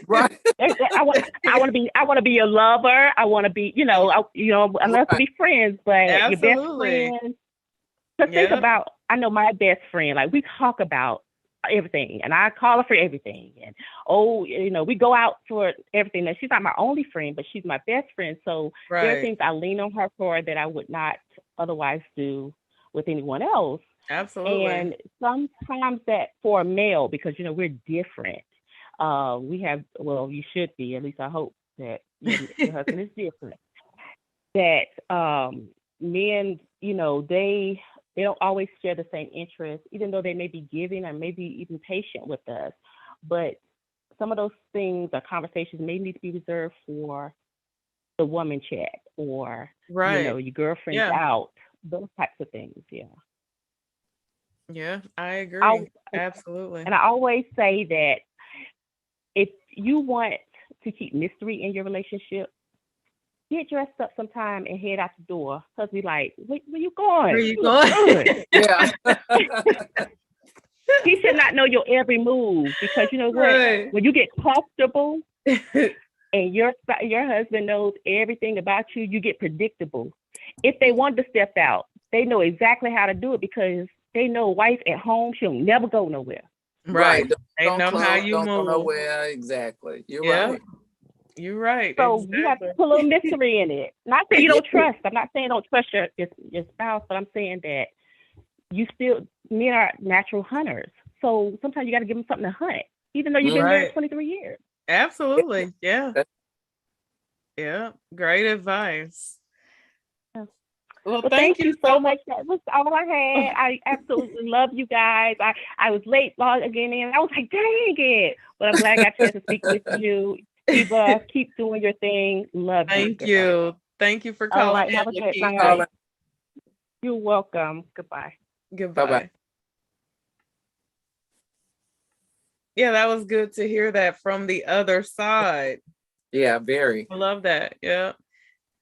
Right. I want to be your lover. I want to be, I love to Right. be friends, but your best Absolutely. friend. So think Yeah. about, I know my best friend, like we talk about everything and I call her for everything. And, we go out for everything. Now, she's not my only friend, but she's my best friend. So there are Right. things I lean on her for that I would not otherwise do with anyone else. Absolutely. And sometimes that for a male, because, we're different. We have, well, you should be, at least I hope that your husband is different. That men, they don't always share the same interests, even though they may be giving or maybe even patient with us. But some of those things or conversations may need to be reserved for the woman chat or, Right. your girlfriend's Yeah. out, those types of things. Yeah. Yeah, I I, agree. Absolutely. and I always say that if you want to keep mystery in your relationship, get dressed up sometime and head out the door. Cause we like, where you going? Where you look going? good. Yeah. He should not know your every move because you know what? Right. When you get comfortable and your husband knows everything about you, you get predictable. If they want to step out, they know exactly how to do it because they know wife at home, she'll never go nowhere. Right. They Don't know how close, you don't go move. nowhere. Exactly. You're Yeah. right. You're right. So you have to put a little mystery in it. Not that you don't trust. I'm not saying don't trust your spouse, but I'm saying that men are natural hunters. So sometimes you got to give them something to hunt, even though you've been married 23 years. Absolutely. Yeah. Yeah. Great advice. Well, thank you so much. That was all I had. I absolutely love you guys. I was late logging in. I was like, dang it. But I'm glad I got a chance to speak with you. Eva, keep doing your thing. Love you. Thank you. Thank you for calling. All right. Have a good night. Calling. You're welcome. Goodbye. Goodbye. Bye-bye. Yeah, that was good to hear that from the other side. Yeah, very. I love that. Yeah.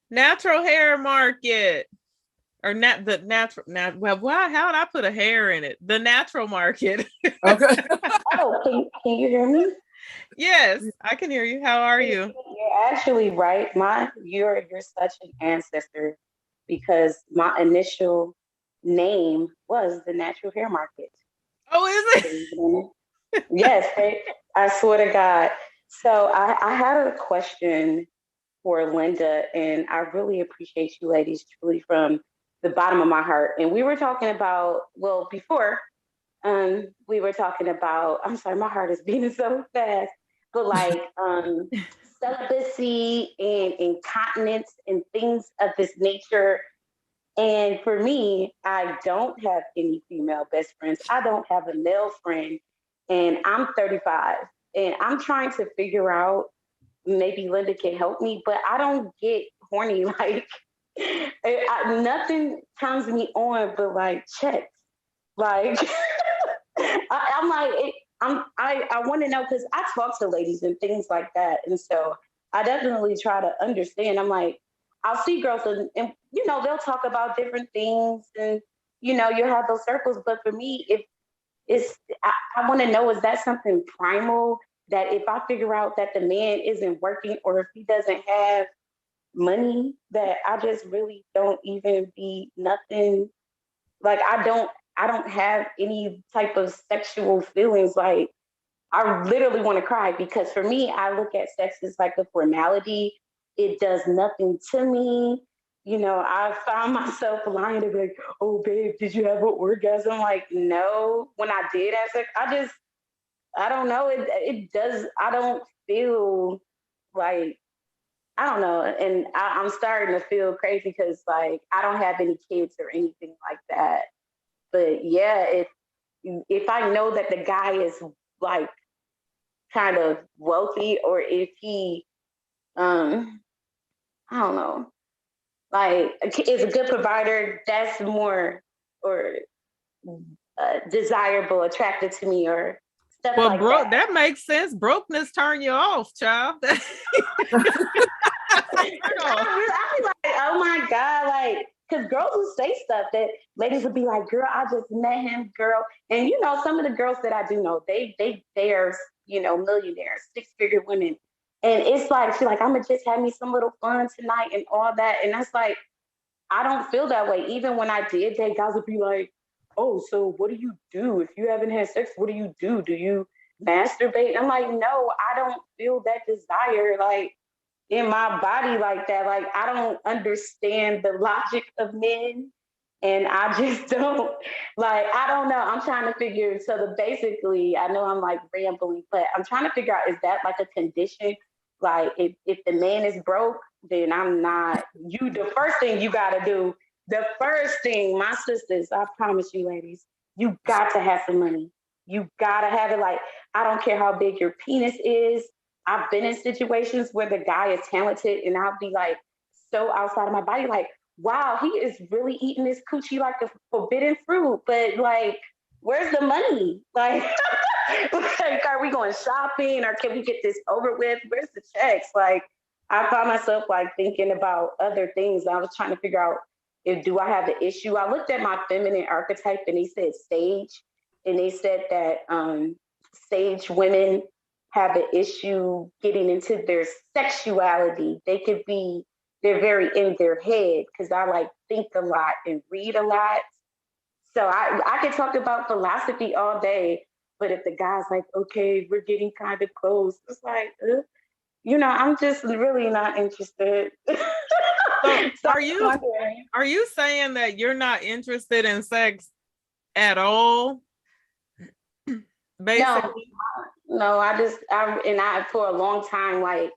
Natural hair market. Or the natural, well, why? How would I put a hair in it? The natural market. Okay. Oh, can you hear me? Yes, I can hear you. How are you? You're actually right. You're such an ancestor because my initial name was the Natural Hair Market. Oh, is it? Yes, I swear to God. So I had a question for Linda, and I really appreciate you ladies truly from the bottom of my heart. And we were talking about, well, before we were talking about, I'm sorry, my heart is beating so fast, but like celibacy and incontinence and things of this nature. And for me, I don't have any female best friends. I don't have a male friend, and I'm 35, and I'm trying to figure out, maybe Linda can help me, but I don't get horny like nothing turns me on but like checks. Like I'm like I want to know because I talk to ladies and things like that, and so I definitely try to understand. I'm like, I'll see girls and you know they'll talk about different things, and you know you'll have those circles. But for me, if it's I want to know, is that something primal that if I figure out that the man isn't working or if he doesn't have money, that I just really don't even be nothing. Like I don't have any type of sexual feelings. Like I literally want to cry because for me, I look at sex as like a formality. It does nothing to me. You know, I found myself lying to be like, oh babe, did you have an orgasm? Like, no. When I did have sex, I don't know. It does. I don't feel like, I don't know. And I'm starting to feel crazy because like I don't have any kids or anything like that. But yeah, if I know that the guy is like kind of wealthy, or if he, I don't know, like is a good provider, that's more or desirable, attracted to me, or stuff Well, like that. that makes sense. Brokenness turn you off, child. I be like, oh my God, like, because girls will say stuff that ladies would be like, girl, I just met him, girl. And you know, some of the girls that I do know, they are, you know, millionaires, 6-figure women. And it's like, she's like, I'm gonna just have me some little fun tonight and all that. And that's like, I don't feel that way. Even when I did date, guys would be like, oh, so what do you do? If you haven't had sex, what do you do? Do you masturbate? And I'm like, no, I don't feel that desire like in my body like that. Like I don't understand the logic of men. And I just don't like, I don't know. I'm trying to figure, basically, I know I'm like rambling, but I'm trying to figure out, is that like a condition? Like if the man is broke, then I'm not, the first thing you gotta do, my sisters, I promise you ladies, you got to have some money. You gotta have it. Like, I don't care how big your penis is. I've been in situations where the guy is talented and I'll be like so outside of my body, like, wow, he is really eating this coochie like a forbidden fruit. But like, where's the money? Like, are we going shopping or can we get this over with? Where's the checks? Like, I found myself like thinking about other things. I was trying to figure out do I have the issue. I looked at my feminine archetype and they said sage, and they said that sage women have an issue getting into their sexuality. They're very in their head because I like think a lot and read a lot. So I could talk about philosophy all day, but if the guy's like, okay, we're getting kind of close, it's like, I'm just really not interested. So So are you saying that you're not interested in sex at all? Basically. No, I for a long time, like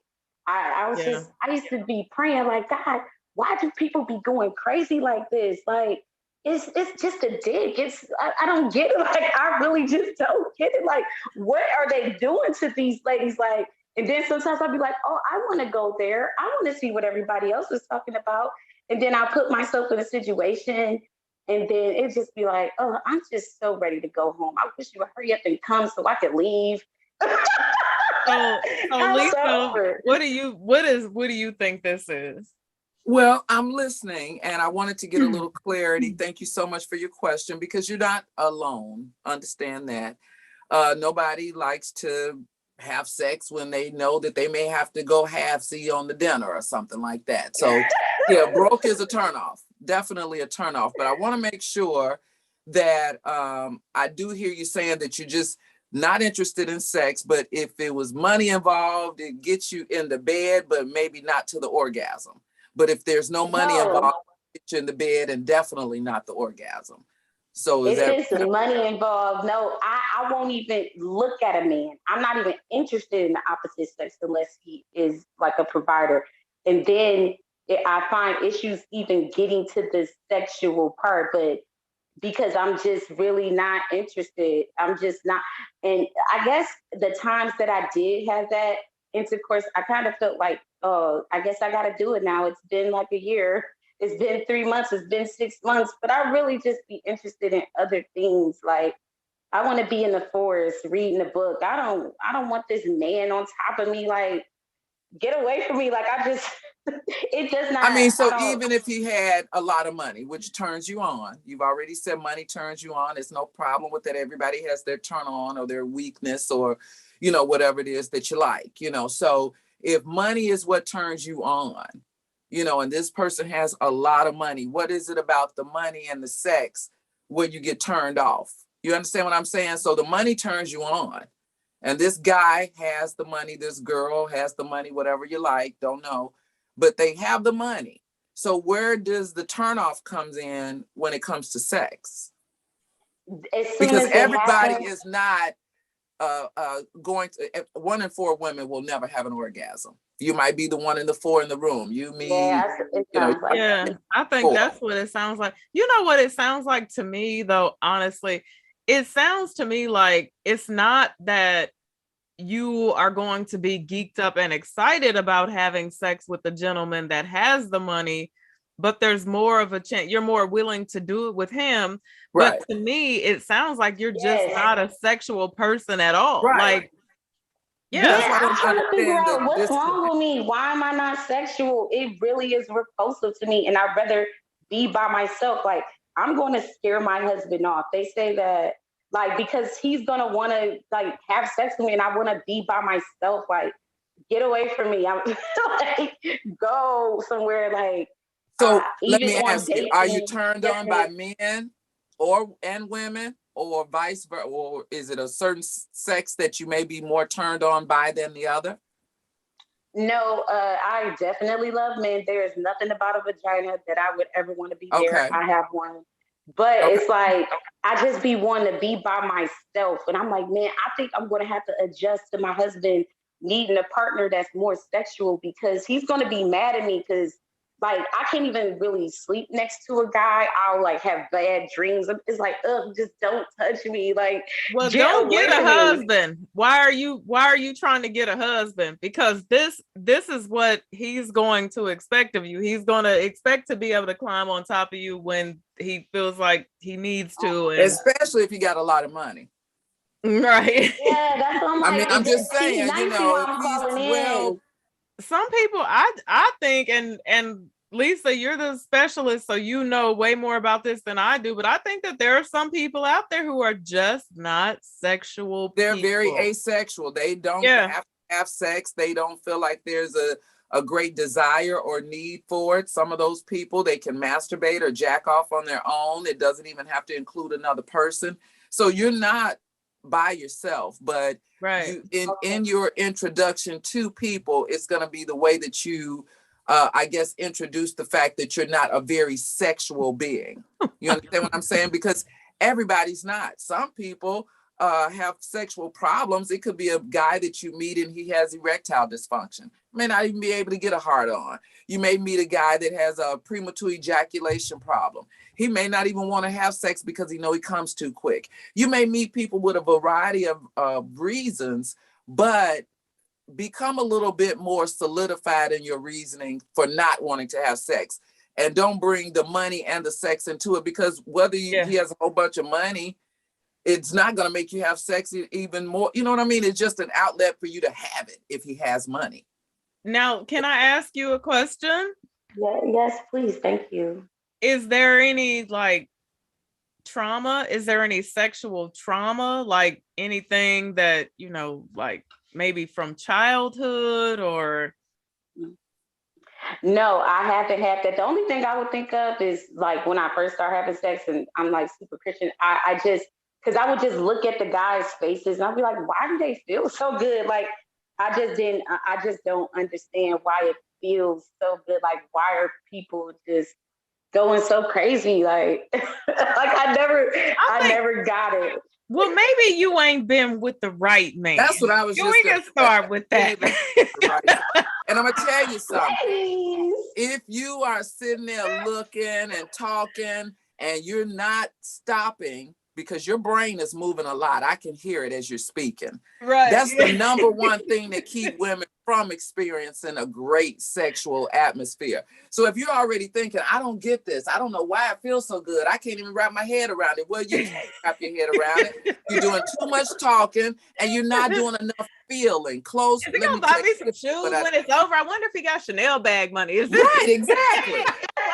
I was Yeah. I used to be praying like, God, why do people be going crazy like this? Like it's just a dig. I don't get it. Like I really just don't get it. Like what are they doing to these ladies? Like, and then sometimes I'll be like, oh, I want to go there. I want to see what everybody else is talking about. And then I put myself in a situation and then it just be like, oh, I'm just so ready to go home. I wish you would hurry up and come so I could leave. So I'm Lisa, so over. what do you think this is? Well, I'm listening and I wanted to get a little clarity. Thank you so much for your question because you're not alone. Understand that. Nobody likes to have sex when they know that they may have to go half-see on the dinner or something like that. So yeah, broke is a turnoff, definitely a turnoff. But I want to make sure that I do hear you saying that you're just not interested in sex, but if it was money involved, it gets you in the bed, but maybe not to the orgasm. But if there's no money involved, it get you in the bed and definitely not the orgasm. So is If that it's money involved, no, I won't even look at a man. I'm not even interested in the opposite sex unless he is like a provider. And then I find issues even getting to the sexual part, but because I'm just really not interested. I'm just not. And I guess the times that I did have that intercourse, I kind of felt like, oh, I guess I got to do it now. It's been like a year. It's been 3 months. It's been 6 months. But I really just be interested in other things. Like I want to be in the forest reading a book. I don't want this man on top of me. Like get away from me. Like it does not. I mean, so I even if he had a lot of money, which turns you on, you've already said money turns you on. There's no problem with that. Everybody has their turn on or their weakness or, whatever it is that you like, So if money is what turns you on, and this person has a lot of money, what is it about the money and the sex where you get turned off? You understand what I'm saying? So the money turns you on. And this guy has the money, this girl has the money, whatever you like, don't know. But they have the money. So where does the turnoff comes in when it comes to sex? Because everybody is not going to, 1 in 4 women will never have an orgasm. You might be the 1 in the 4 in the room. You, me, Yeah, I think that's what it sounds like. You know what it sounds like to me, though, honestly? It sounds to me like it's not that you are going to be geeked up and excited about having sex with the gentleman that has the money, but there's more of a chance you're more willing to do it with him. Right. But to me, it sounds like you're just not a sexual person at all. Right. Like, yeah, I'm trying to figure out what's wrong with me. Why am I not sexual? It really is repulsive to me, and I'd rather be by myself. Like, I'm going to scare my husband off. They say that, like, because he's going to want to, like, have sex with me, and I want to be by myself. Like, get away from me. I'm like, go somewhere, like. So let me ask you, are you turned on by men and women? Or vice versa, or is it a certain sex that you may be more turned on by than the other? No, I definitely love men. There is nothing about a vagina that I would ever want to be there. I have one. But it's like, I just be wanting to be by myself. And I'm like, man, I think I'm going to have to adjust to my husband needing a partner that's more sexual because he's going to be mad at me because like, I can't even really sleep next to a guy. I'll like have bad dreams. It's like, ugh, just don't touch me. Like, well, don't get a husband. Why are you trying to get a husband? Because this is what he's going to expect of you. He's going to expect to be able to climb on top of you when he feels like he needs to. And especially if you got a lot of money. Right. Yeah, that's what I'm like. I mean, I'm just saying, if he's some people, I think, and Lisa, you're the specialist, so you know way more about this than I do, but I think that there are some people out there who are just not sexual They're people. very asexual. They don't have to have sex. They don't feel like there's a great desire or need for it. Some of those people, they can masturbate or jack off on their own. It doesn't even have to include another person. So you're not by yourself, but right. In your introduction to people, it's going to be the way that you I guess introduce the fact that you're not a very sexual being. You understand what I'm saying? Because everybody's not. Some people have sexual problems. It could be a guy that you meet and he has erectile dysfunction. May not even be able to get a hard on. You may meet a guy that has a premature ejaculation problem. He may not even want to have sex because he comes too quick. You may meet people with a variety of reasons, but become a little bit more solidified in your reasoning for not wanting to have sex. And don't bring the money and the sex into it, because whether he has a whole bunch of money, it's not going to make you have sex even more. You know what I mean? It's just an outlet for you to have it if he has money. Now, can I ask you a question? Yes, please. Thank you. Is there any trauma? Is there any sexual trauma? Like anything that, like maybe from childhood or? No, I haven't had that. The only thing I would think of is like when I first started having sex and I'm like super Christian, I just, because I would just look at the guys' faces and I'd be like, why do they feel so good? Like, I just don't understand why it feels so good. Like, why are people just going so crazy? Like, I never got it. Well, maybe you ain't been with the right man. That's what I was just we can start with that. And I'm going to tell you something. Please. If you are sitting there looking and talking and you're not stopping because your brain is moving a lot, I can hear it as you're speaking. Right. That's the number one thing that keep women from experiencing a great sexual atmosphere. So if you're already thinking, I don't get this, I don't know why it feels so good, I can't even wrap my head around it. Well, you can't wrap your head around it. You're doing too much talking and you're not doing enough feeling. Close. Is he gonna buy me some shoes when it's over? I wonder if he got Chanel bag money. Is this right? Exactly.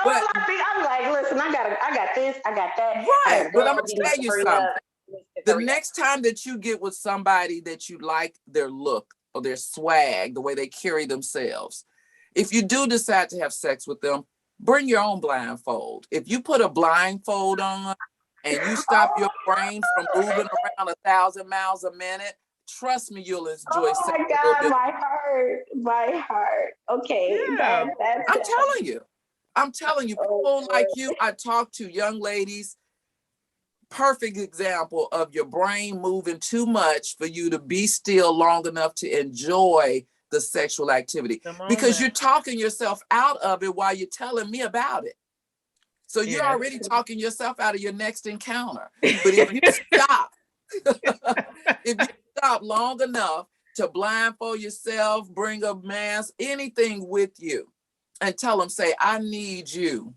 But I'm like, listen, I got this, I got that. Right. But I'm gonna tell you something. The next time that you get with somebody that you like their look or their swag, the way they carry themselves, if you do decide to have sex with them, bring your own blindfold. If you put a blindfold on and you stop your brain from moving around 1,000 miles a minute, trust me, you'll enjoy sex. Oh my God, my heart. Okay. Yeah. I'm telling you, people like you, I talk to young ladies, perfect example of your brain moving too much for you to be still long enough to enjoy the sexual activity, because you're talking yourself out of it while you're telling me about it. So you're already talking yourself out of your next encounter. But if you stop, if you stop long enough to blindfold yourself, bring a mask, anything with you, and tell them, say, I need you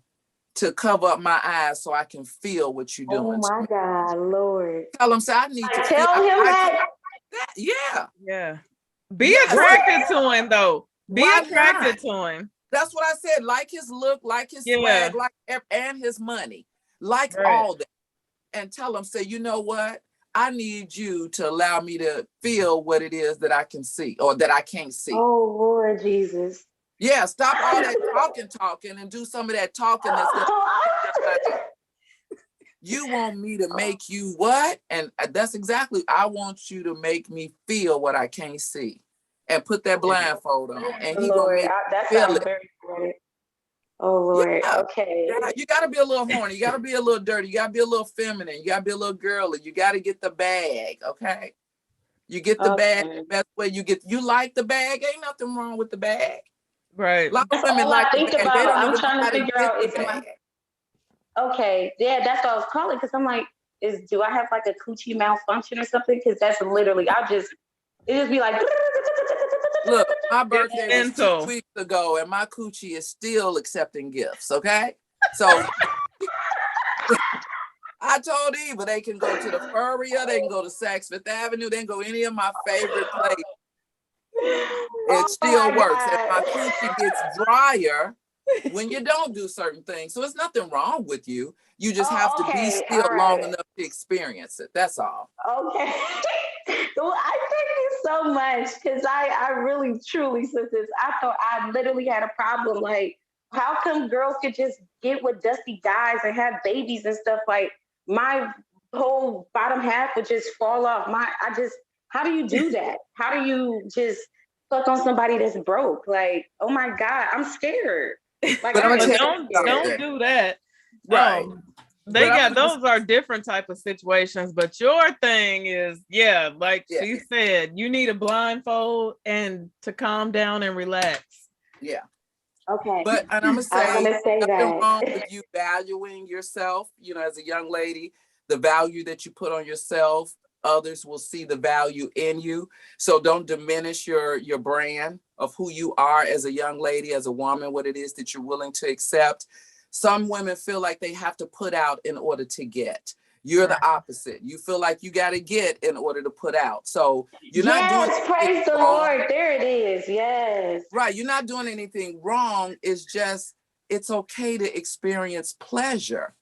to cover up my eyes so I can feel what you're doing. Oh my God, Lord. Tell them, say, I need to tell him that. Yeah. Yeah. Be attracted to him, though. Be attracted to him. That's what I said. Like his look, like his swag, and his money, like all that. And tell him, say, you know what? I need you to allow me to feel what it is that I can see or that I can't see. Oh, Lord Jesus. Yeah, stop all that talking and do some of that talking. You want me to make you what? And that's exactly, I want you to make me feel what I can't see. And put that blindfold on. And he gonna make that feel sounds it. very funny. Oh, Lord. Yeah. Okay. Yeah, you got to be a little horny. You got to be a little dirty. You got to be a little feminine. You got to be a little girly. You got to get the bag, okay? You get the bag the best way you like the bag. Ain't nothing wrong with the bag. Right. A lot of women like the bag. They don't I'm even trying know how to figure out if my... Okay, yeah, that's what I was calling, because I'm like, do I have like a coochie malfunction or something? Because that's literally, it just be like... Look, my birthday was 2 weeks ago, and my coochie is still accepting gifts, okay? So I told Eva they can go to the Furrier, they can go to Saks Fifth Avenue, they can go any of my favorite places. It Oh still my works. And my God. coochie gets drier when you don't do certain things. So it's nothing wrong with you. You just have Oh, to be okay. still All long right. enough to experience it. That's all. Okay. Well, I thank you so much because I really, truly, sisters, I thought I literally had a problem. Like, how come girls could just get with dusty guys and have babies and stuff? Like, my whole bottom half would just fall off. How do you do that? How do you just fuck on somebody that's broke? Like, oh my God, I'm scared. Like, But I'm I gonna But am tell so you scared. don't something. do that. Right. They But I'm got gonna those are different type of situations, but your thing is, yeah, like yeah, she said, you need a blindfold and to calm down and relax. yeah. Okay. But and I'm gonna I was say gonna say nothing wrong that. with you valuing yourself, as a young lady, the value that you put on yourself, others will see the value in you. So don't diminish your brand of who you are as a young lady, as a woman, what it is that you're willing to accept. Some women feel like they have to put out in order to get. You're the opposite. You feel like you got to get in order to put out. So you're not doing Yes, anything praise the wrong. Lord. There it is. Yes. Right. You're not doing anything wrong. It's just, it's okay to experience pleasure.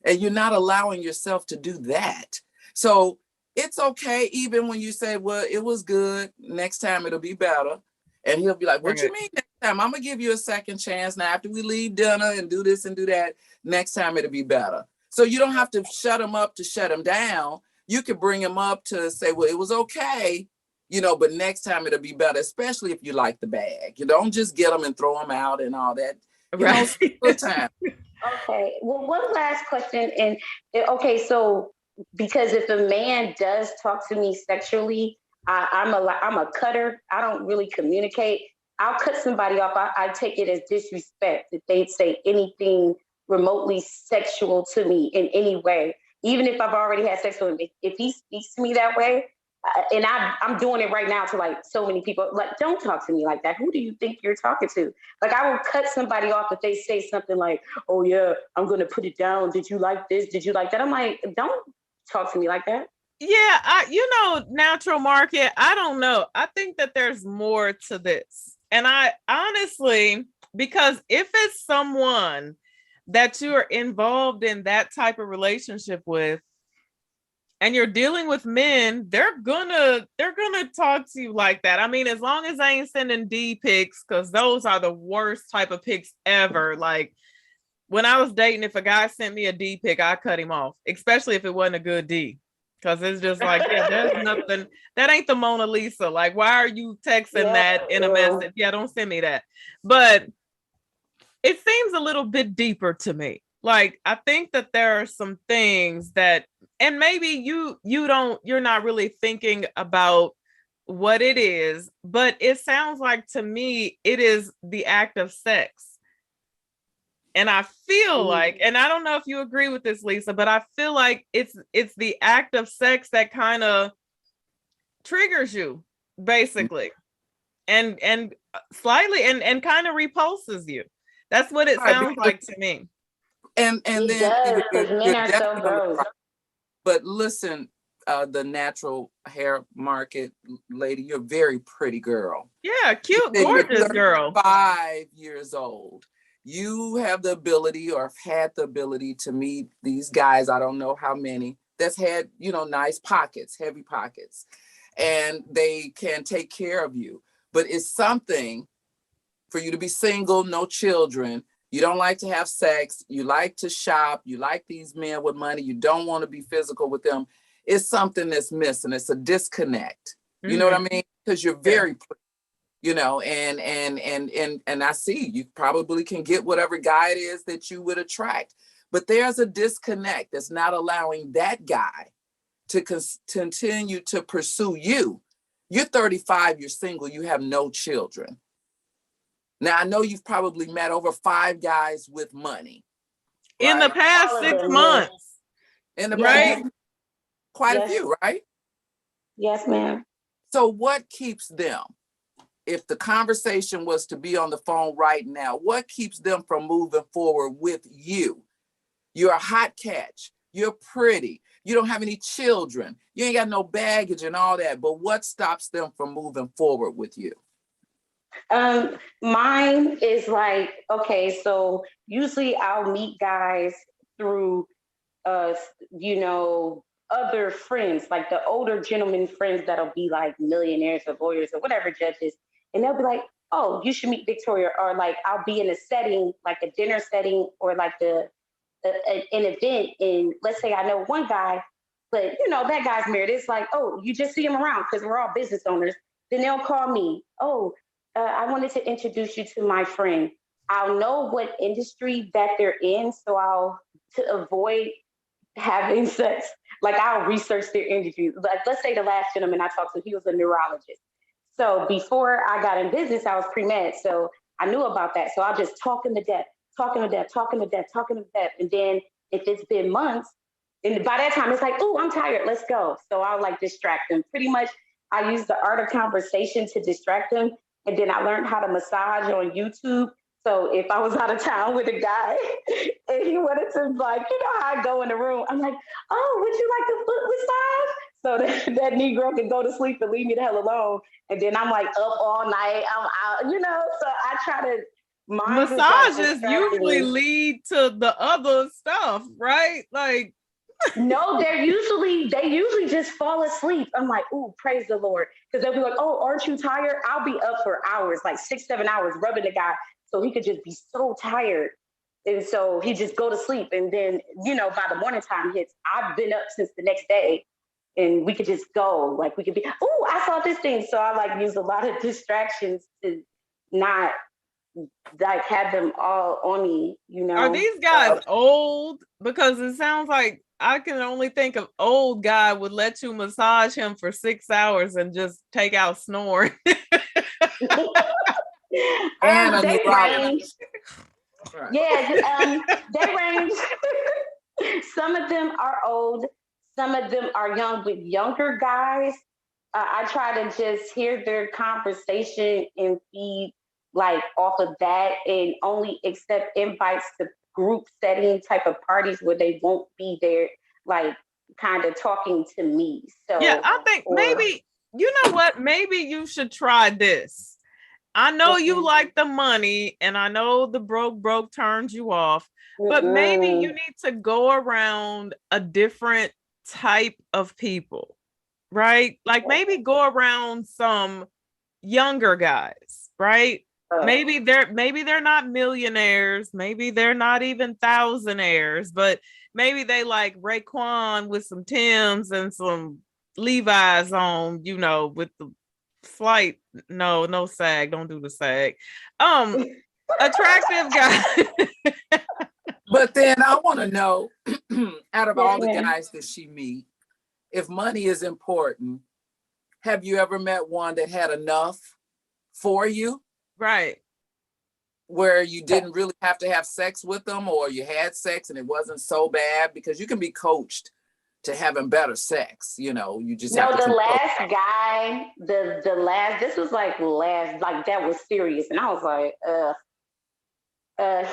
And you're not allowing yourself to do that. So it's okay, even when you say, well, it was good. Next time it'll be better. And he'll be like, what you Right. mean next time? I'm going to give you a second chance. Now, after we leave dinner and do this and do that, next time it'll be better. So you don't have to shut him up to shut him down. You could bring him up to say, well, it was okay, but next time it'll be better, especially if you like the bag. You don't just get them and throw them out and all that. Right. Good time. Okay. Well, one last question. And okay, so because if a man does talk to me sexually, I'm a cutter. I don't really communicate. I'll cut somebody off. I take it as disrespect if they say anything remotely sexual to me in any way, even if I've already had sex with him. If he speaks to me that way, and I'm doing it right now to like so many people. Like, don't talk to me like that. Who do you think you're talking to? Like, I will cut somebody off if they say something like, "Oh yeah, I'm gonna put it down. Did you like this? Did you like that?" I'm like, don't talk to me like that. Yeah, natural market. I don't know. I think that there's more to this. And I honestly, because if it's someone that you are involved in that type of relationship with, and you're dealing with men, they're gonna talk to you like that. I mean, as long as I ain't sending D pics, because those are the worst type of pics ever. Like when I was dating, if a guy sent me a D pic, I cut him off, especially if it wasn't a good D. Because it's just like, yeah, there's nothing, that ain't the Mona Lisa. Like, why are you texting that in a message? Yeah, don't send me that. But it seems a little bit deeper to me. Like, I think that there are some things that, and maybe you're not really thinking about what it is, but it sounds like to me it is the act of sex. And I feel like, and I don't know if you agree with this, Lisa, but I feel like it's the act of sex that kind of triggers you, basically, and slightly and kind of repulses you. That's what it Right, sounds like to me. and He then does, you're, because men you're are so definitely gross. right. But listen, the natural hair market lady, you're a very pretty girl. Yeah, cute, You're gorgeous girl. 5 years old. You have the ability, or have had the ability, to meet these guys, I don't know how many, that's had, nice pockets, heavy pockets, and they can take care of you. But it's something for you to be single, no children. You don't like to have sex. You like to shop. You like these men with money. You don't want to be physical with them. It's something that's missing. It's a disconnect. You know what I mean? Because you're very pretty, and I see you probably can get whatever guy it is that you would attract. But there's a disconnect that's not allowing that guy to continue to pursue you. You're 35, you're single, you have no children. Now, I know you've probably met over 5 guys with money. In the right? past All of 6 them, months. In the Right? past, quite a Yes. few, right? Yes, ma'am. So what keeps them, if the conversation was to be on the phone right now, what keeps them from moving forward with you? You're a hot catch. You're pretty. You don't have any children. You ain't got no baggage and all that. But what stops them from moving forward with you? Mine is like, okay, so usually I'll meet guys through you know, other friends, like the older gentlemen friends that'll be like millionaires or lawyers or whatever judges. And they'll be like, oh, you should meet Victoria. Or like I'll be in a setting, like a dinner setting or like an event. And let's say I know one guy, but you know, that guy's married. It's like, oh, you just see him around because we're all business owners. Then they'll call me. Oh, I wanted to introduce you to my friend. I'll know what industry that they're in. So to avoid having sex, like I'll research their industry. Like let's say the last gentleman I talked to, he was a neurologist. So before I got in business, I was pre-med. So I knew about that. So I'll just talk him to death, talking to death, talking to death, talking to death. And then if it's been months, and by that time it's like, oh, I'm tired, let's go. So I'll like distract them. Pretty much I use the art of conversation to distract them. And then I learned how to massage on YouTube. So if I was out of town with a guy and he wanted to, like, you know how I go in the room, I'm like, oh, would you like a foot massage? So that Negro can go to sleep and leave me the hell alone. And then I'm like up all night. I'm out, you know. So I try to. Massages usually lead to the other stuff, right? Like, no, they usually just fall asleep. I'm like, ooh, praise the Lord. Because they'll be like, oh, aren't you tired? I'll be up for hours, like 6-7 hours, rubbing the guy. So he could just be so tired. And so he just go to sleep. And then, you know, by the morning time hits, I've been up since the next day. And we could just go. Like we could be, oh, I saw this thing. So I like use a lot of distractions to not like have them all on me, you know. Are these guys old? Because it sounds like I can only think of old guy would let you massage him for 6 hours and just take out snoring. And they range. Right. Yeah, they range. Some of them are old. Some of them are young. With younger guys, I try to just hear their conversation and feed like off of that, and only accept invites to group setting type of parties where they won't be there, like kind of talking to me. So yeah, I think maybe, you know what? Maybe you should try this. I know you like the money, and I know the broke turns you off, but maybe you need to go around a different type of people, right? Like maybe go around some younger guys, right? Maybe they're not millionaires, maybe they're not even thousandaires, but maybe they like Raekwon with some Timbs and some Levi's on, you know, with the slight no sag, don't do the sag, attractive guy. But then I want to know, out of all the guys that she meet, if money is important, have you ever met one that had enough for you? Right. Where you didn't really have to have sex with them, or you had sex and it wasn't so bad? Because you can be coached to having better sex, you know. You just have to. The last guy, the last, this was like that was serious, and I was like,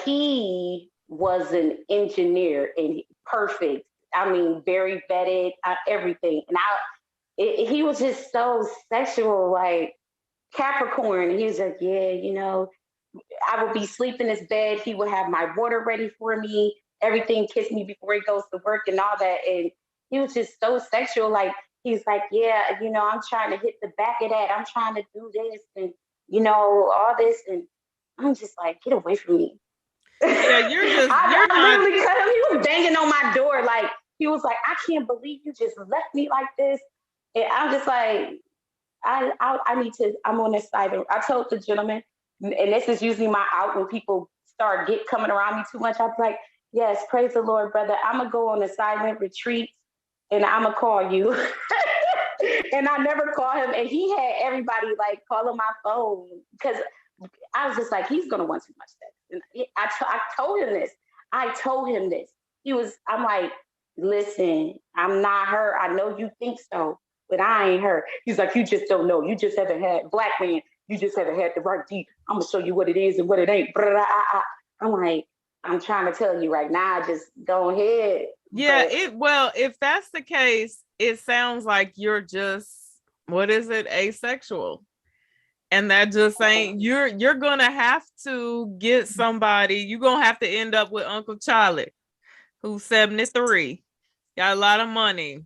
he was an engineer and perfect. I mean, very vetted, everything, and he was just so sexual, like Capricorn. And he was like, yeah, you know, I would be sleeping in his bed. He would have my water ready for me, everything, kiss me before he goes to work and all that. And he was just so sexual. Like, he's like, yeah, you know, I'm trying to hit the back of that. I'm trying to do this and, you know, all this. And I'm just like, get away from me. Yeah, I literally cut him. He was banging on my door. Like, he was like, I can't believe you just left me like this. And I'm just like, I need to, I'm on this side. I told the gentleman, and this is usually my out when people start coming around me too much. I'm like, yes, praise the Lord, brother. I'm going to go on a silent retreat and I'm going to call you. And I never call him. And he had everybody like calling my phone because I was just like, he's going to want too much sex. And I told him this. I'm like, listen, I'm not her. I know you think so, but I ain't her. He's like, you just don't know. You just haven't had, black man, you just haven't had the right deep. I'm going to show you what it is and what it ain't. I'm like, I'm trying to tell you right now, just go ahead. Yeah, if that's the case, it sounds like you're just, what is it, asexual. And that just ain't, you're gonna have to get somebody, you're gonna have to end up with Uncle Charlie, who's 73, got a lot of money,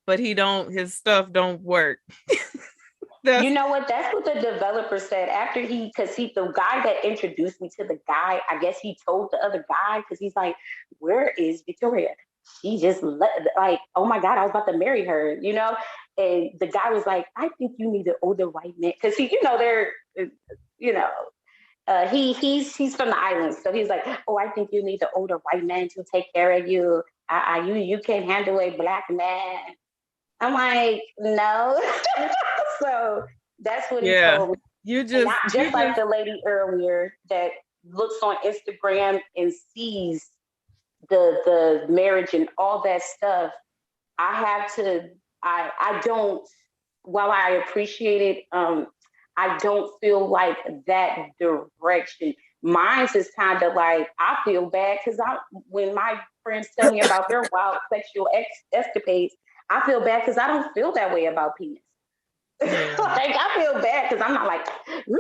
but his stuff don't work. You know what? That's what the developer said after the guy that introduced me to the guy, I guess he told the other guy, because he's like, where is Victoria? She just like, oh my God, I was about to marry her, you know? And the guy was like, I think you need an older white man. Because they're, you know, he's from the islands. So he's like, oh, I think you need an older white man to take care of you. You can't handle a black man. I'm like, no. So that's what he told me. Like the lady earlier that looks on Instagram and sees the marriage and all that stuff. I don't, while I appreciate it, I don't feel like that direction. Mine's is kind of like, I feel bad because when my friends tell me about their wild sexual escapades, I feel bad because I don't feel that way about penis. Yeah. Like, I feel bad because I'm not like, woo!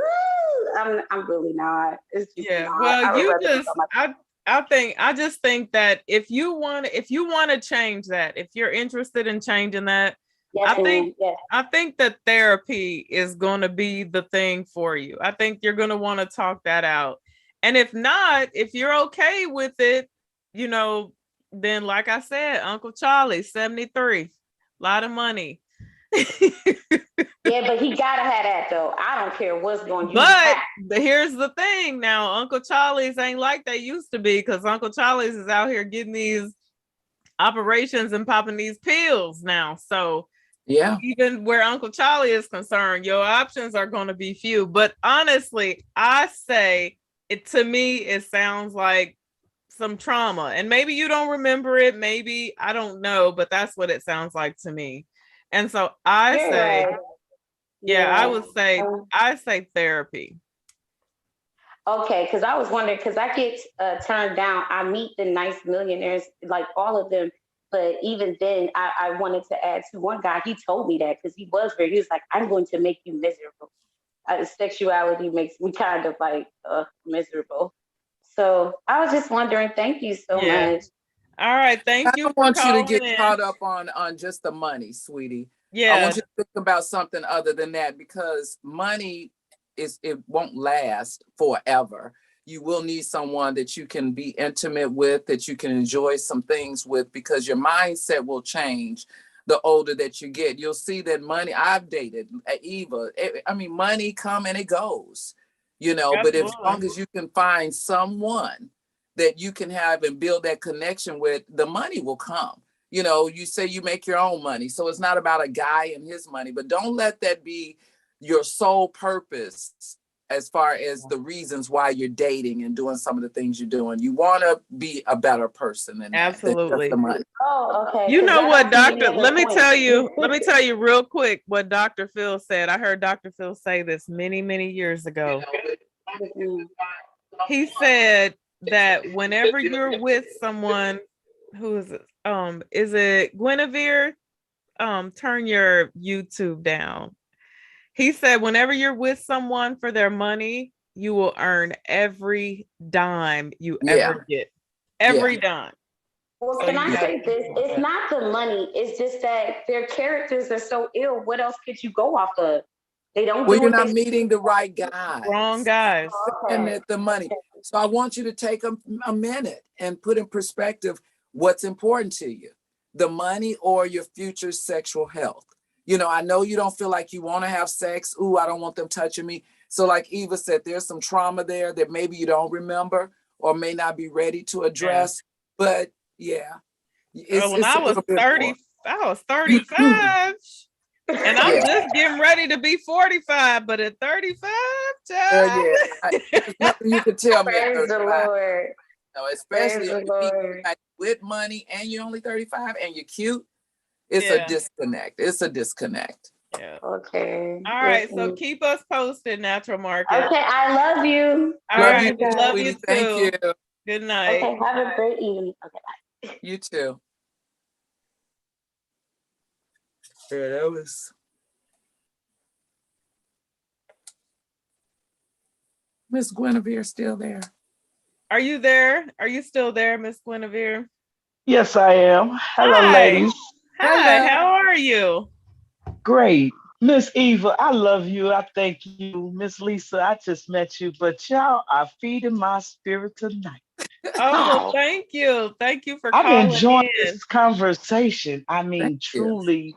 I'm really not. It's just not. Well, I just think that if you want to change that, if you're interested in changing that, I think that therapy is going to be the thing for you. I think you're going to want to talk that out. And if not, if you're okay with it, then like I said, Uncle Charlie, 73, a lot of money. Yeah, but he gotta have that though. I don't care what's going on. But here's the thing now, Uncle Charlie's ain't like they used to be, because Uncle Charlie's is out here getting these operations and popping these pills now. So yeah, even where Uncle Charlie is concerned, your options are going to be few. But honestly, I say to me, it sounds like some trauma, and maybe you don't remember it, maybe, I don't know, but that's what it sounds like to me. And so I would say therapy. Okay, because I was wondering, because I get turned down. I meet the nice millionaires, like all of them. But even then, I wanted to add to one guy. He told me that because he was like, I'm going to make you miserable. Sexuality makes me kind of like miserable. So I was just wondering, thank you so much. All right, thank you. I don't want you to get caught up on just the money, sweetie. Yeah, I want you to think about something other than that, because money it won't last forever. You will need someone that you can be intimate with, that you can enjoy some things with, because your mindset will change the older that you get. You'll see that money, I've dated Eva. Money come and it goes, but as long as you can find someone that you can have and build that connection with, the money will come. You say you make your own money. So it's not about a guy and his money, but don't let that be your sole purpose as far as the reasons why you're dating and doing some of the things you're doing. You want to be a better person than absolutely. Than just the money. Oh, okay. You know what, Doctor? Let me tell you real quick what Dr. Phil said. I heard Dr. Phil say this many, many years ago. He said that whenever you're with someone, who is it? Is it Guinevere? Turn your YouTube down. He said, whenever you're with someone for their money, you will earn every dime you ever get. Every dime. Well, can I say this? It's not the money. It's just that their characters are so ill. What else could you go off of? They don't. Well, you're not meeting the right guys. Wrong guys. And the money. So I want you to take a minute and put in perspective what's important to you, the money or your future sexual health. I know you don't feel like you want to have sex. Ooh, I don't want them touching me. So like Eva said, there's some trauma there that maybe you don't remember or may not be ready to address. But yeah. When I was 30, I was 35. And I'm just getting ready to be 45, but at 35, child. There's nothing you can tell me. Praise the Lord. No, especially if you're with money and you're only 35 and you're cute. It's a disconnect. It's a disconnect. Yeah. Okay. All right. So keep us posted, Natural Market. Okay. I love you. All right. Love you too. Thank you. Good night. Okay. Have a great evening. Okay. Bye. You too. Yeah, that was Miss Guinevere still there? Are you there? Are you still there, Miss Guinevere? Yes, I am. Hello, Hi. ladies. Hi, Hello. how are you? Great. Miss Eva, I love you. I thank you. Miss Lisa, I just met you, but y'all are feeding my spirit tonight. Oh, well, Oh, thank you. Thank you for I'm calling enjoying in. this conversation. I Thank mean, you. truly,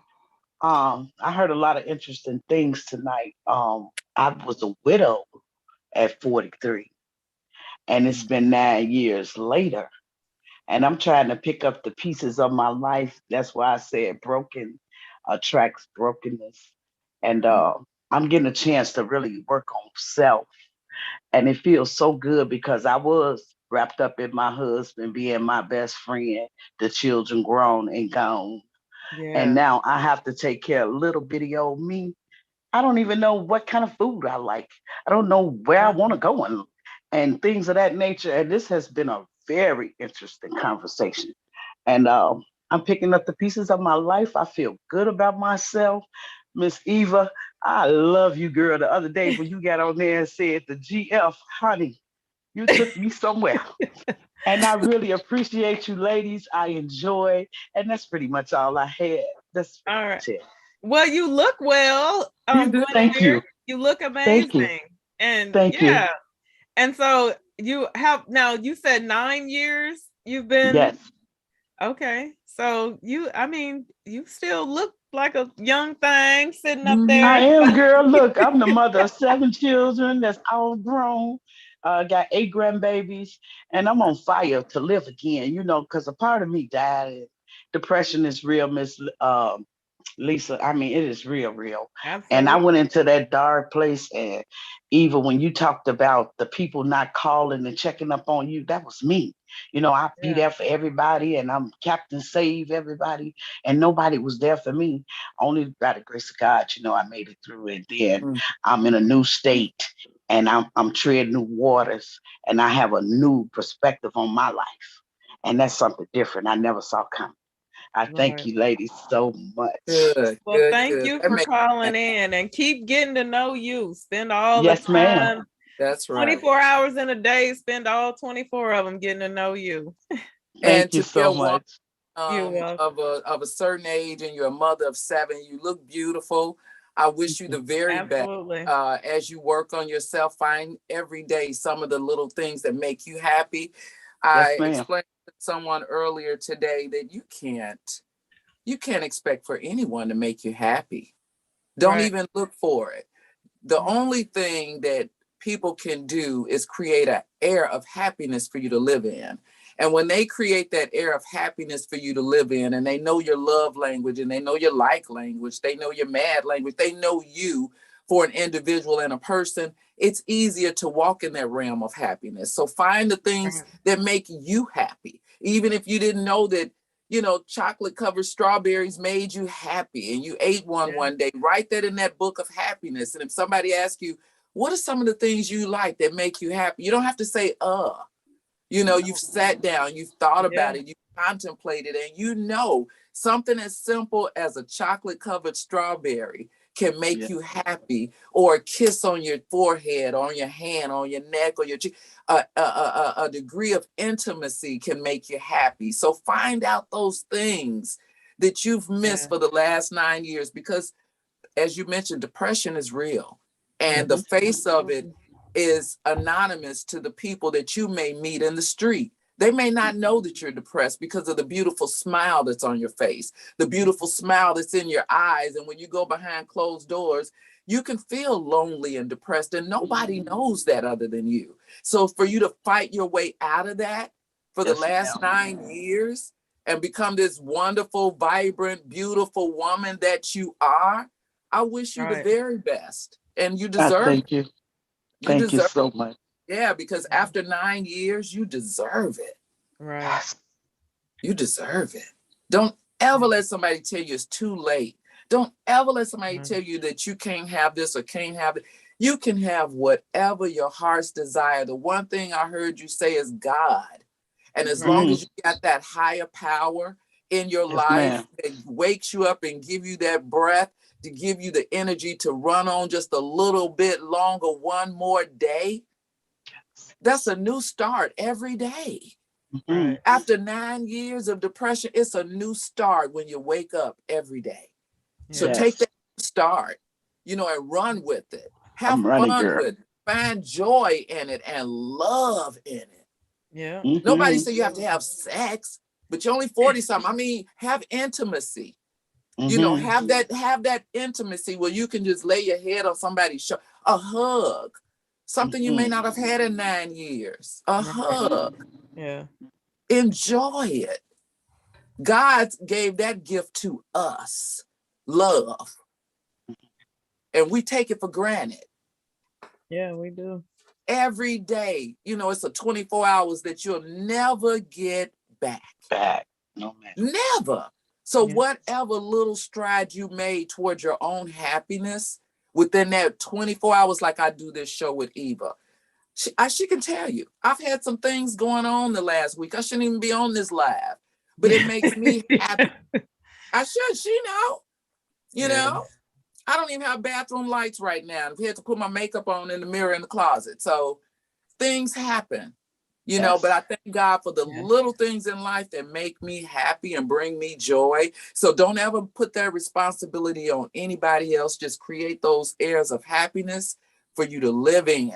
I heard a lot of interesting things tonight. I was a widow at 43, and it's been 9 years later, and I'm trying to pick up the pieces of my life. That's why I said broken attracts brokenness. And I'm getting a chance to really work on self. And it feels so good because I was wrapped up in my husband being my best friend, the children grown and gone. And Yeah. now I have to take care of little bitty old me. I don't even know what kind of food I like. I don't know where I want to go and things of that nature. And this has been a very interesting conversation. And I'm picking up the pieces of my life. I feel good about myself. Miss Eva, I love you, girl. The other day when you got on there and said the GF, honey, you took me somewhere. And I really appreciate you, ladies. I enjoy. And that's pretty much all I had. That's pretty All right. much it. Well, you look well, You do. Thank Guinevere. you. You look Thank you. amazing. And Thank you. yeah. And so you have now you said 9 years you've been Yes. okay. So I mean, you still look like a young thing sitting up Mhm. I there. am, girl. Look, I'm the mother of 7 children that's all grown. Got 8 grandbabies, and I'm on fire to live again. Because a part of me died. And depression is real, Miss Lisa. I mean, it is real, real. And I Absolutely. went into that dark place. And even when you talked about the people not calling and checking up on you, that was me. I'd be Yeah. there for everybody, and I'm Captain Save everybody, and nobody was there for me. Only by the grace of God, I made it through. And then Mm. I'm in a new state, and I'm treading new waters, and I have a new perspective on my life. And that's something different I never saw coming. I thank Right. you, ladies, so much. Good, Well, good, thank good. you That for makes calling in and keep getting to know you. Spend all the Yes, ma'am. time, that's right. 24 hours in a day, spend all 24 of them getting to know you. And Thank you to be a so woman much. You're welcome. of a certain age and you're a mother of 7, you look beautiful. I wish you the very best Absolutely. as you work on yourself. Find every day some of the little things that make you happy. Yes, I ma'am. explained to someone earlier today that you can't expect for anyone to make you happy. Don't Right. even look for it. The only thing that people can do is create an air of happiness for you to live in. And when they create that air of happiness for you to live in, and they know your love language, and they know your like language, they know your mad language, they know you for an individual and a person, it's easier to walk in that realm of happiness. So find the things Right. that make you happy. Even if you didn't know that, chocolate covered strawberries made you happy and you ate Yeah. one day, write that in that book of happiness. And if somebody asks you, what are some of the things you like that make you happy? You don't have to say, you've sat down, you've thought Yeah. about it, you've contemplated, and something as simple as a chocolate covered strawberry can make Yeah. you happy, or a kiss on your forehead, on your hand, on your neck, or your cheek. A degree of intimacy can make you happy. So find out those things that you've missed Yeah. for the last 9 years, because as you mentioned, depression is real. And the Mhm. face of it is anonymous to the people that you may meet in the street. They may not know that you're depressed because of the beautiful smile that's on your face, the beautiful smile that's in your eyes. And when you go behind closed doors, you can feel lonely and depressed, and nobody knows that other than you. So for you to fight your way out of that for the Yes, last ma'am. 9 years and become this wonderful, vibrant, beautiful woman that you are, I wish you the Right. very best. And you I deserve it. thank you. You Thank you deserve so much. it. Yeah, because after 9 years, you deserve it. Right. Yes. You deserve it. Don't ever let somebody tell you it's too late. Don't ever let somebody Right. tell you that you can't have this or can't have it. You can have whatever your heart's desire. The one thing I heard you say is God. And as Right. long Mm. as you got that higher power in your Yes, life ma'am. that wakes you up and give you that breath, to give you the energy to run on just a little bit longer, one more day, That's a new start every day. Mhm. After 9 years of depression, it's a new start when you wake up every day. So Yeah. take that start, you know, and run with it. Have I'm running, fun girl. with it. Find joy in it and love in it. Yeah. Mhm. Nobody said you have to have sex, but you're only 40 something. I mean, have intimacy. You know, Mhm. have that intimacy where you can just lay your head on somebody's shoulder. A hug. Something you may not have had in 9 years. A hug. Yeah. Enjoy it. God gave that gift to us. Love. And we take it for granted. Yeah, we do. Every day, you know, it's a 24 hours that you'll never get back. Back. No man. Never. So Yeah. whatever little stride you made towards your own happiness within that 24 hours, like I do this show with Eva, she can tell you, I've had some things going on the last week. I shouldn't even be on this live, but it makes me happy. I should, she know, you know, I don't even have bathroom lights right now. I've had to put my makeup on in the mirror in the closet. So things happen, you know, but I thank God for the little things in life that make me happy and bring me joy. So don't ever put that responsibility on anybody else. Just create those airs of happiness for you to live in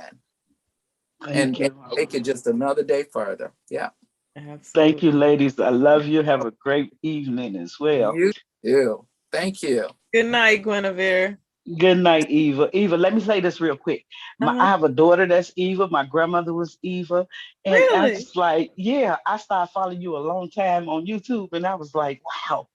and make it just another day further. Yeah. Absolutely. Thank you, ladies. I love you. Have a great evening as well. You too. Thank you. Good night, Guinevere. Good night, Eva. Eva, let me say this real quick. I have a daughter that's Eva. My grandmother was Eva. And I Really? just like, yeah, I started following you a long time on YouTube. And I was like, wow.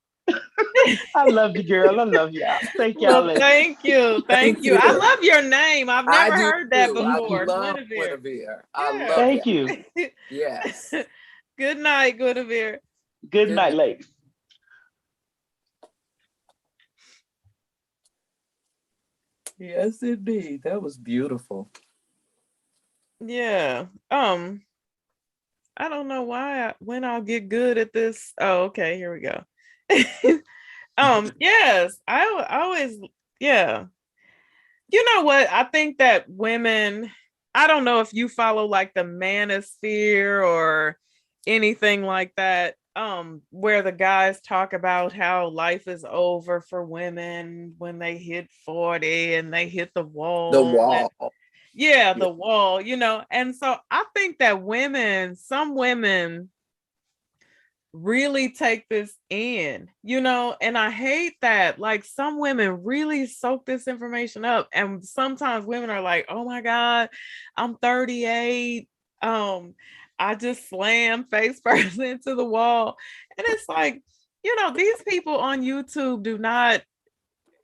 I love you, girl. I love y'all. Thank y'all Well, later. thank you. Thank Thank you. I you. love your name. I've I never do heard that too. I before. love Guinevere. Guinevere. I Yeah. love Thank it. you. Yes. Good night, Guinevere. Good Good night, night. ladies. Yes, indeed. That was beautiful. Yeah. I don't know when I'll get good at this. Oh, okay, here we go. Yes, I always, yeah. You know what? I think that women, I don't know if you follow like the manosphere or anything like that, where the guys talk about how life is over for women when they hit 40 and they hit the wall. The wall. Yeah, the wall, you know. And so I think that some women really take this in, you know, and I hate that. Like some women really soak this information up. And sometimes women are like, oh my God, I'm 38. I just slammed face first into the wall. And it's like, you know, these people on YouTube do not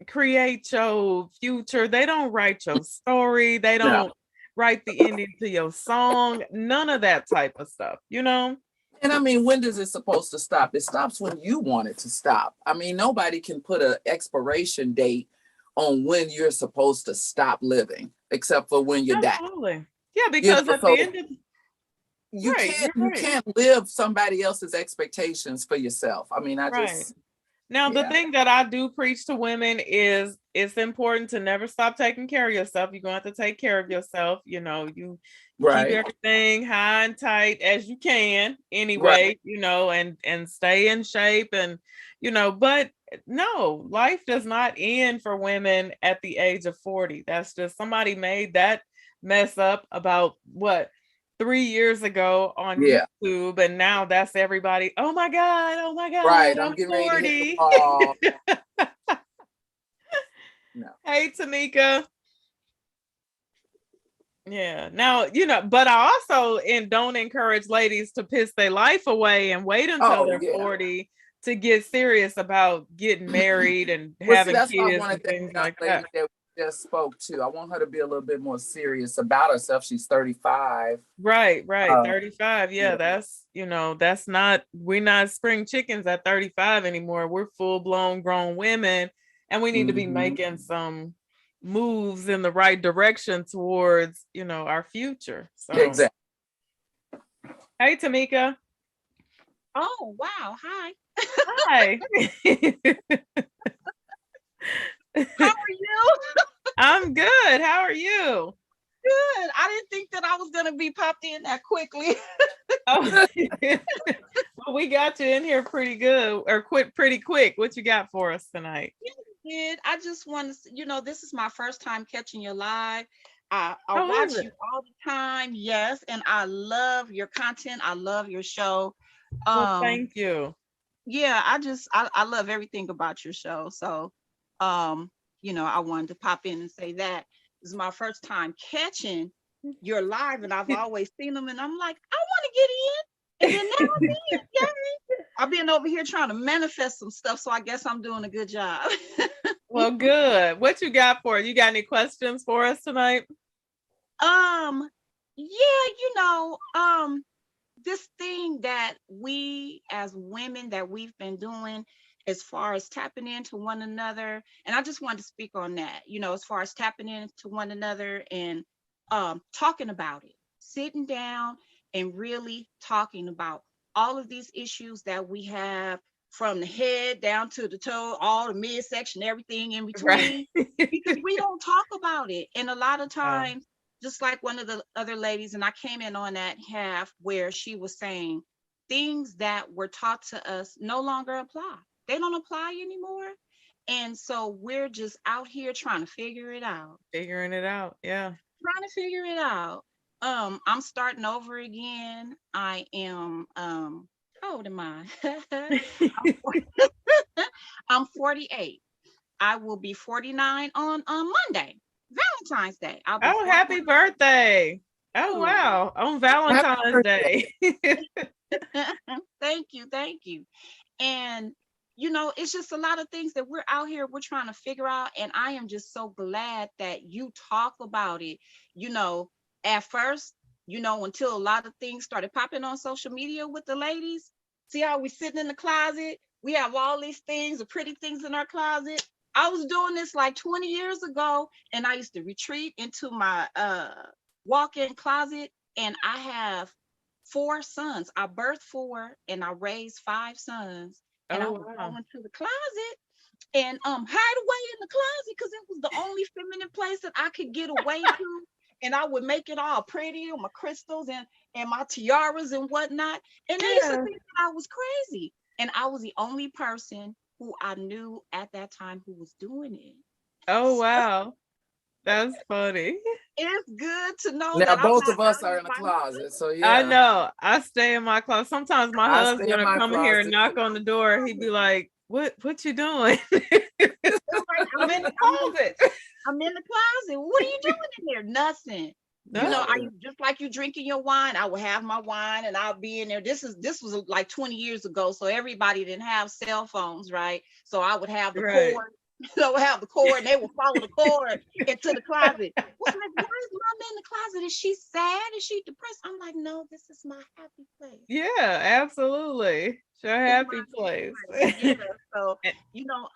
create your future. They don't write your story. They don't write the ending to your song. None of that type of stuff, you know? And I mean, when does it supposed to stop? It stops when you want it to stop. I mean, nobody can put an expiration date on when you're supposed to stop living, except for when you die. Absolutely. Yeah, because at the end of you can't live somebody else's expectations for yourself. I mean, Now, the thing that I do preach to women is it's important to never stop taking care of yourself. You're going to have to take care of yourself. You know, you keep everything high and tight as you can anyway, you know, and stay in shape and, you know, but no, life does not end for women at the age of 40. That's just somebody made that mess up about 3 years ago on YouTube, and now that's everybody. Oh my God, right. I'm getting 40. ready to hit the ball. No. Hey, Tamika. Yeah. Now, you know, but I also don't encourage ladies to piss their life away and wait until they're 40 to get serious about getting married and having that's kids and things like that. Just spoke to. I want her to be a little bit more serious about herself. She's 35. Right. 35. Yeah, that's, you know, that's not, we're not spring chickens at 35 anymore. We're full-blown grown women, and we need to be making some moves in the right direction towards, you know, our future. So exactly. Hey, Tamika. Oh, wow. Hi. Hi. How are you? I'm good. How are you? good. I didn't think that I was gonna be popped in that quickly. Oh, well, we got you in here pretty good, or quit pretty quick. What you got for us tonight? Did I just want to, this is my first time catching you live. I Oh, watch is you it? all the time, yes, and I love your content. I love your show. Well, Um, thank you. yeah, I love everything about your show. So, um, I wanted to pop in and say that this is my first time catching your live, and I've always seen them, and I'm like, I want to get in, and then now I'm in. Yay! I've been over here trying to manifest some stuff, so I guess I'm doing a good job. Well, good. What you got for us? You got any questions for us tonight? Yeah, this thing that we as women that we've been doing as far as tapping into one another, and I just wanted to speak on that, as far as tapping into one another and talking about it, sitting down and really talking about all of these issues that we have from the head down to the toe, all the midsection, everything in Right. between, because we don't talk about it. And a lot of Oh, times, just like one of the other ladies, and I came in on that half where she was saying things that were taught to us no longer apply. They don't apply anymore. And so we're just out here trying to figure it out. figuring it out. Yeah. Trying to figure it out. I'm starting over again. I am how old am I? I'm 48. I will be 49 on Monday, Valentine's Day. I'll be Oh, 49. happy birthday. Oh, Ooh. wow. On Happy Valentine's birthday. Day. Thank you, thank you. And it's just a lot of things that we're out here, we're trying to figure out. And I am just so glad that you talk about it. At first, until a lot of things started popping on social media with the ladies. See how we sitting in the closet? We have all these things, the pretty things in our closet. I was doing this like 20 years ago, and I used to retreat into my walk-in closet, and I have 4 sons. I birthed 4 and I raised 5 sons. And I Oh, would go wow. into the closet and hide away in the closet because it was the only feminine place that I could get away to. And I would make it all pretty with my crystals and my tiaras and whatnot. And they used to Yeah. think that I was crazy. And I was the only person who I knew at that time who was doing it. Oh, wow. That's funny. It's good to know Now that I'm both not of us out are here in the by myself. closet, so I yeah, know. I stay in my closet. Sometimes my I stay husband in will my come in here and closet knock too. on the door. He'd be like, what you doing? Like, I'm in the closet. I'm in the closet. What are you doing in there? Nothing. I Nothing. just like you drinking your wine. I would have my wine and I'll be in there. This was like 20 years ago, so everybody didn't have cell phones, right? So I would have the Right. cord. So I would have the cord, and they would follow the cord into the closet. What's like, why is mom in the closet? Is she sad? Is she depressed? I'm like, no, this is my happy place. Yeah, absolutely. Sure, It's happy my place. happy place. Yeah. So,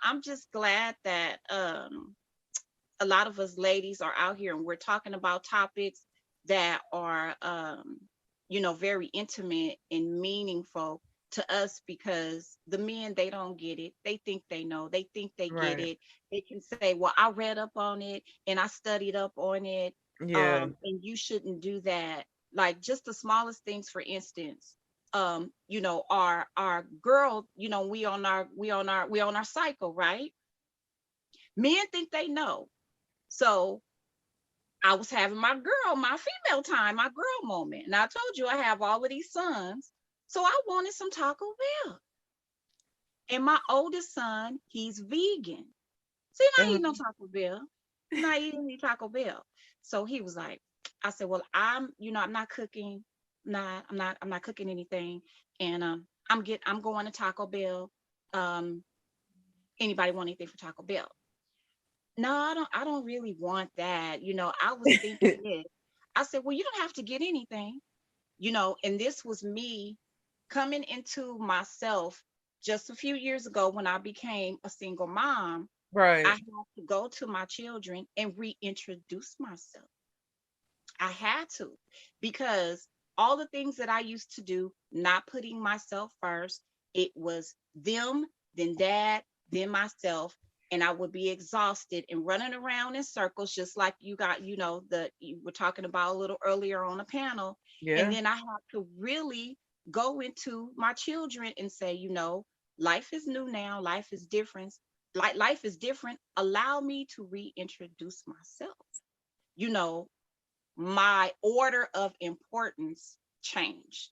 I'm just glad that a lot of us ladies are out here and we're talking about topics that are very intimate and meaningful to us, because the men, they don't get it. They think they know, they think they get Right. it. They can say, well, I read up on it and I studied up on it. Yeah. And you shouldn't do that. Like just the smallest things, for instance, our girl, we on our cycle, right? Men think they know. So I was having my female time, my girl moment. And I told you I have all of these sons. So I wanted some Taco Bell. And my oldest son, he's vegan. So he's not eating no Taco Bell. He's not eating any Taco Bell. So he was like, I said, well, I'm not cooking. I'm not cooking anything. And I'm going to Taco Bell. Anybody want anything for Taco Bell? No, I don't really want that. I was thinking this. I said, well, you don't have to get anything, and this was me coming into myself just a few years ago when I became a single mom. I Right. had to go to my children and reintroduce myself. I had to, because all the things that I used to do, not putting myself first, it was them, then dad, then myself. and I would be exhausted and running around in circles, just like you got, you know, you were talking about a little earlier on the panel. And Yeah. then I have to really go into my children and say, you know, life is new now, life is different. Like life is different. Allow me to reintroduce myself. You know, my order of importance changed.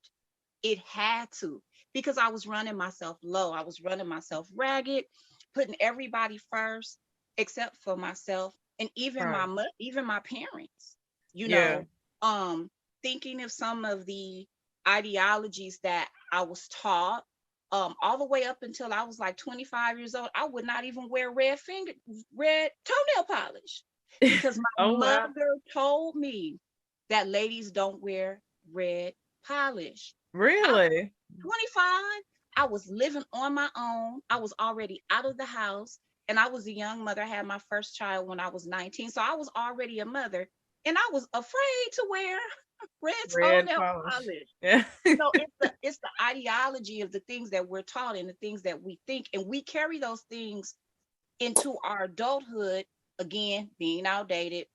It had to, because I was running myself low. I was running myself ragged, putting everybody first except for myself, and even Right. even my parents. You Yeah. know, thinking of some of the ideologies that I was taught, all the way up until I was like 25 years old, I would not even wear red toenail polish because my Oh wow. mother told me that ladies don't wear red polish. I was Really? 25. I was living on my own. I was already out of the house, and I was a young mother. I had my first child when I was 19, so I was already a mother, and I was afraid to wear red Red toenail polish. polish. Yeah. So it's the ideology of the things that we're taught and the things that we think, and we carry those things into our adulthood, again being outdated,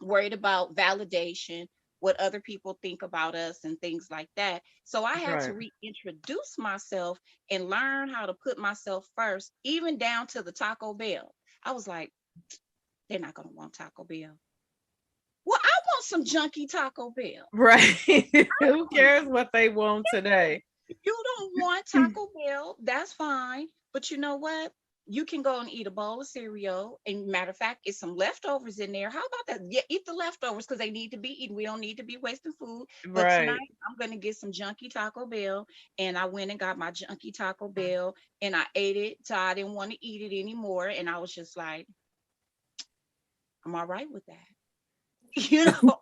worried about validation, what other people think about us and things like that. So I had to Right. reintroduce myself and learn how to put myself first, even down to the Taco Bell. I was like, they're not going to want Taco Bell. Well, I want some junky Taco Bell. Right. Who cares what they want today? You don't want Taco Bell, that's fine. But you know what? You can go and eat a bowl of cereal. And matter of fact, it's some leftovers in there. How about that? Yeah, eat the leftovers because they need to be eaten. We don't need to be wasting food. But Right. tonight, I'm going to get some junky Taco Bell. And I went and got my junky Taco Bell and I ate it till I didn't want to eat it anymore. And I was just like, I'm all right with that. You know,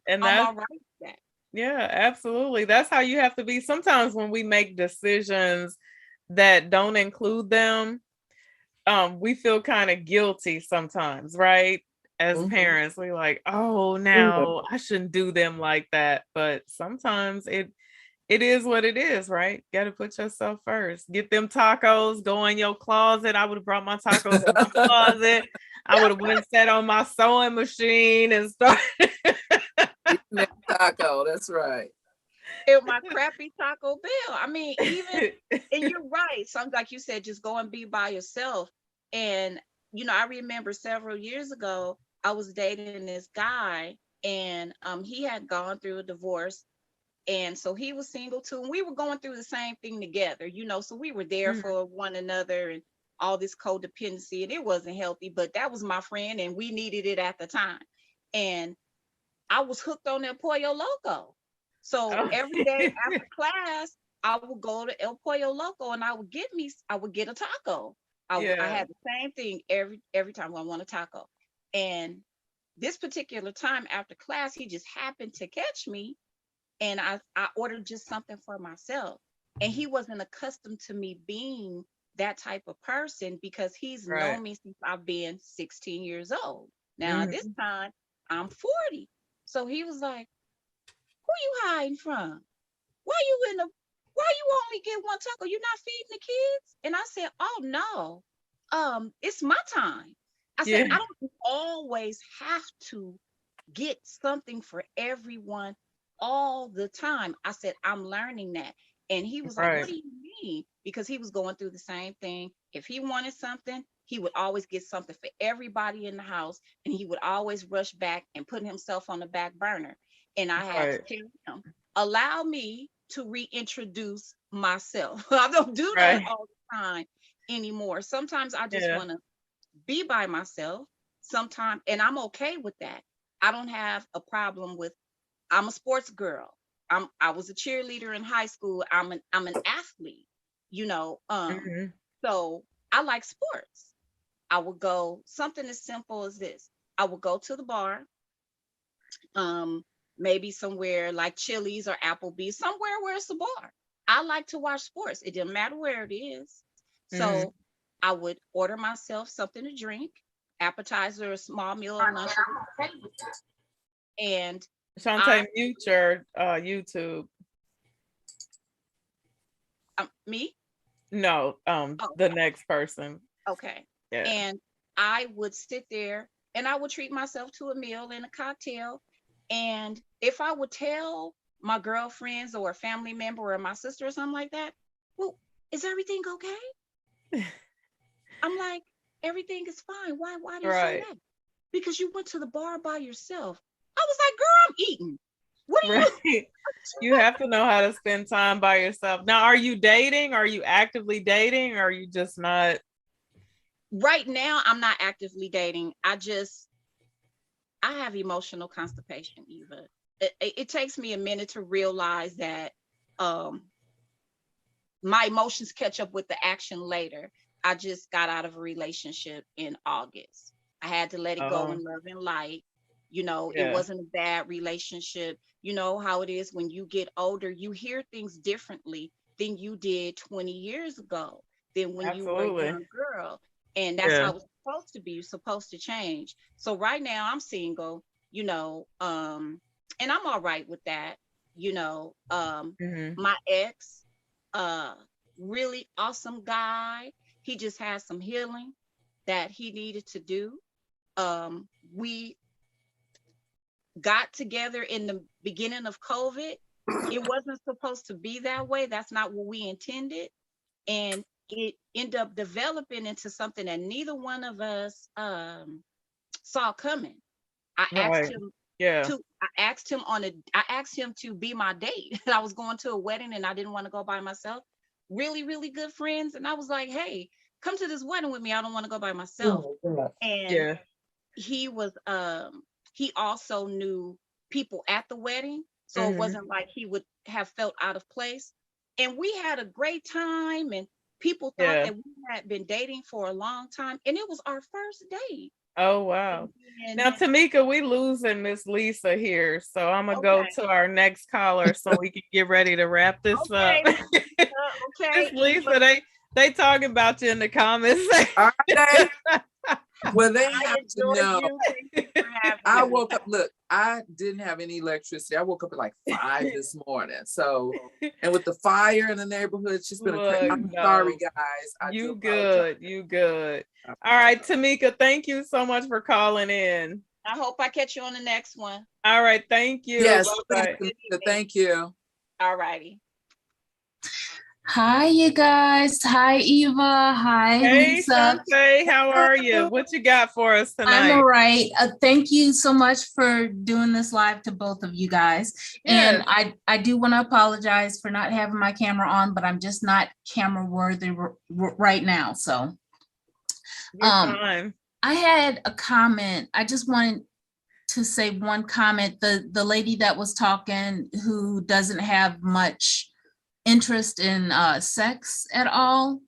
And I'm that's all right with that. yeah, absolutely. That's how you have to be. Sometimes when we make decisions that don't include them, we feel kind of guilty sometimes, right? As Mhm. parents, we like, oh, Yeah. now I shouldn't do them like that. But sometimes it is what it is, right? Got to put yourself first. Get them tacos, go in your closet. I would have brought my tacos in my closet. I would have went and sat on my sewing machine and started. Eating that taco, that's right. It my crappy Taco Bell. I mean, even, and you're right. Some, like you said, just go and be by yourself. And you know, I remember several years ago, I was dating this guy, and he had gone through a divorce, and so he was single too. And we were going through the same thing together, you know. So we were there Mhm. for one another, and all this codependency, and it wasn't healthy. But that was my friend, and we needed it at the time. And I was hooked on El Pollo Loco. So Oh. every day after class, I would go to El Pollo Loco and I would get a taco. I Yeah. had the same thing every time I want a taco. And this particular time after class, he just happened to catch me, and I ordered just something for myself. And he wasn't accustomed to me being that type of person because he's Right. known me since I've been 16 years old. Now at this Mhm. time, I'm 40. So he was like, who you hiding from? Why you only get one taco? You not feeding the kids? And I said, oh no. It's my time. I said, Yeah. I don't always have to get something for everyone all the time. I said, I'm learning that. And he was like, what Right. do you mean? Because he was going through the same thing. If he wanted something, he would always get something for everybody in the house. And he would always rush back and put himself on the back burner. And I had to Right. tell him, allow me to reintroduce myself. I don't do that Right. all the time anymore. Sometimes I just Yeah. want to be by myself sometimes, and I'm okay with that. I don't have a problem with, I'm a sports girl. I was a cheerleader in high school. I'm an athlete, you know. Mhm. So I like sports. I would go something as simple as this. I would go to the bar, um, maybe somewhere like Chili's or Applebee's, somewhere where it's a bar. I like to watch sports. It didn't matter where it is. Mhm. So I would order myself something to drink, appetizer, a small meal, or lunch, and I, Shantae, mute your YouTube. me, No, oh, the next person. okay. Yeah. And I would sit there and I would treat myself to a meal and a cocktail. And if I would tell my girlfriends or a family member or my sister or something like that, well, is everything okay? I'm like, everything is fine. Why do you say Right. that? Because you went to the bar by yourself. I was like, girl, I'm eating. What are you? Right. You have to know how to spend time by yourself. Now, are you dating? Are you actively dating? Or are you just not? Right now, I'm not actively dating. I have emotional constipation, Eva. It takes me a minute to realize that my emotions catch up with the action later. I just got out of a relationship in August. I had to let it go Oh, in love and light. It yeah. wasn't a bad relationship. You know how it is when you get older, you hear things differently than you did 20 years ago, than when you were a Absolutely. young girl. And that's Yeah. how it's supposed to be. You're supposed to change. So right now I'm single, and I'm all right with that. Hmm. My ex, uh, really awesome guy. He just has some healing that he needed to do. We got together in the beginning of COVID. It wasn't supposed to be that way. That's not what we intended. And it ended up developing into something that neither one of us saw coming. I asked Right. him Yeah. I asked him to be my date. I was going to a wedding and I didn't want to go by myself. Really, really good friends. And I was like, hey, come to this wedding with me. I don't want to go by myself. Oh, God. And Yeah. he was he also knew people at the wedding, so it Hmm. wasn't like he would have felt out of place. And we had a great time, and people thought Yeah. that we had been dating for a long time, and it was our first date. Oh, wow. And Now, Tamika, we losing Miss Lisa here. So I'm gonna go okay, to our next caller so we can get ready to wrap this up. okay, Miss okay, Lisa, they talking about you in the comments. Are they? Well, they I have to enjoyed know. you. Thank you for having I me. woke up, look, I didn't have any electricity. I woke up at like 5 this morning. So, and with the fire in the neighborhood, it's just been a crazy. Look, I'm no, sorry, guys. I do you apologize. good. You good. I All right, apologize. Tamika, thank you so much for calling in. I hope I catch you on the next one. All right, thank you. Yes, Bye please, bye. Tamika, thank you. All righty. Hi, you guys. Hi, Eva. Hi, Hey, Lisa. Shantae, how are you? What you got for us I'm tonight? all right. Thank you so much for doing this live to both of you guys. Yes. And I do want to apologize for not having my camera on, but I'm just not camera worthy right now. So You're fine. I had a comment. I just wanted to say one comment. The lady that was talking who doesn't have much interest in sex at all.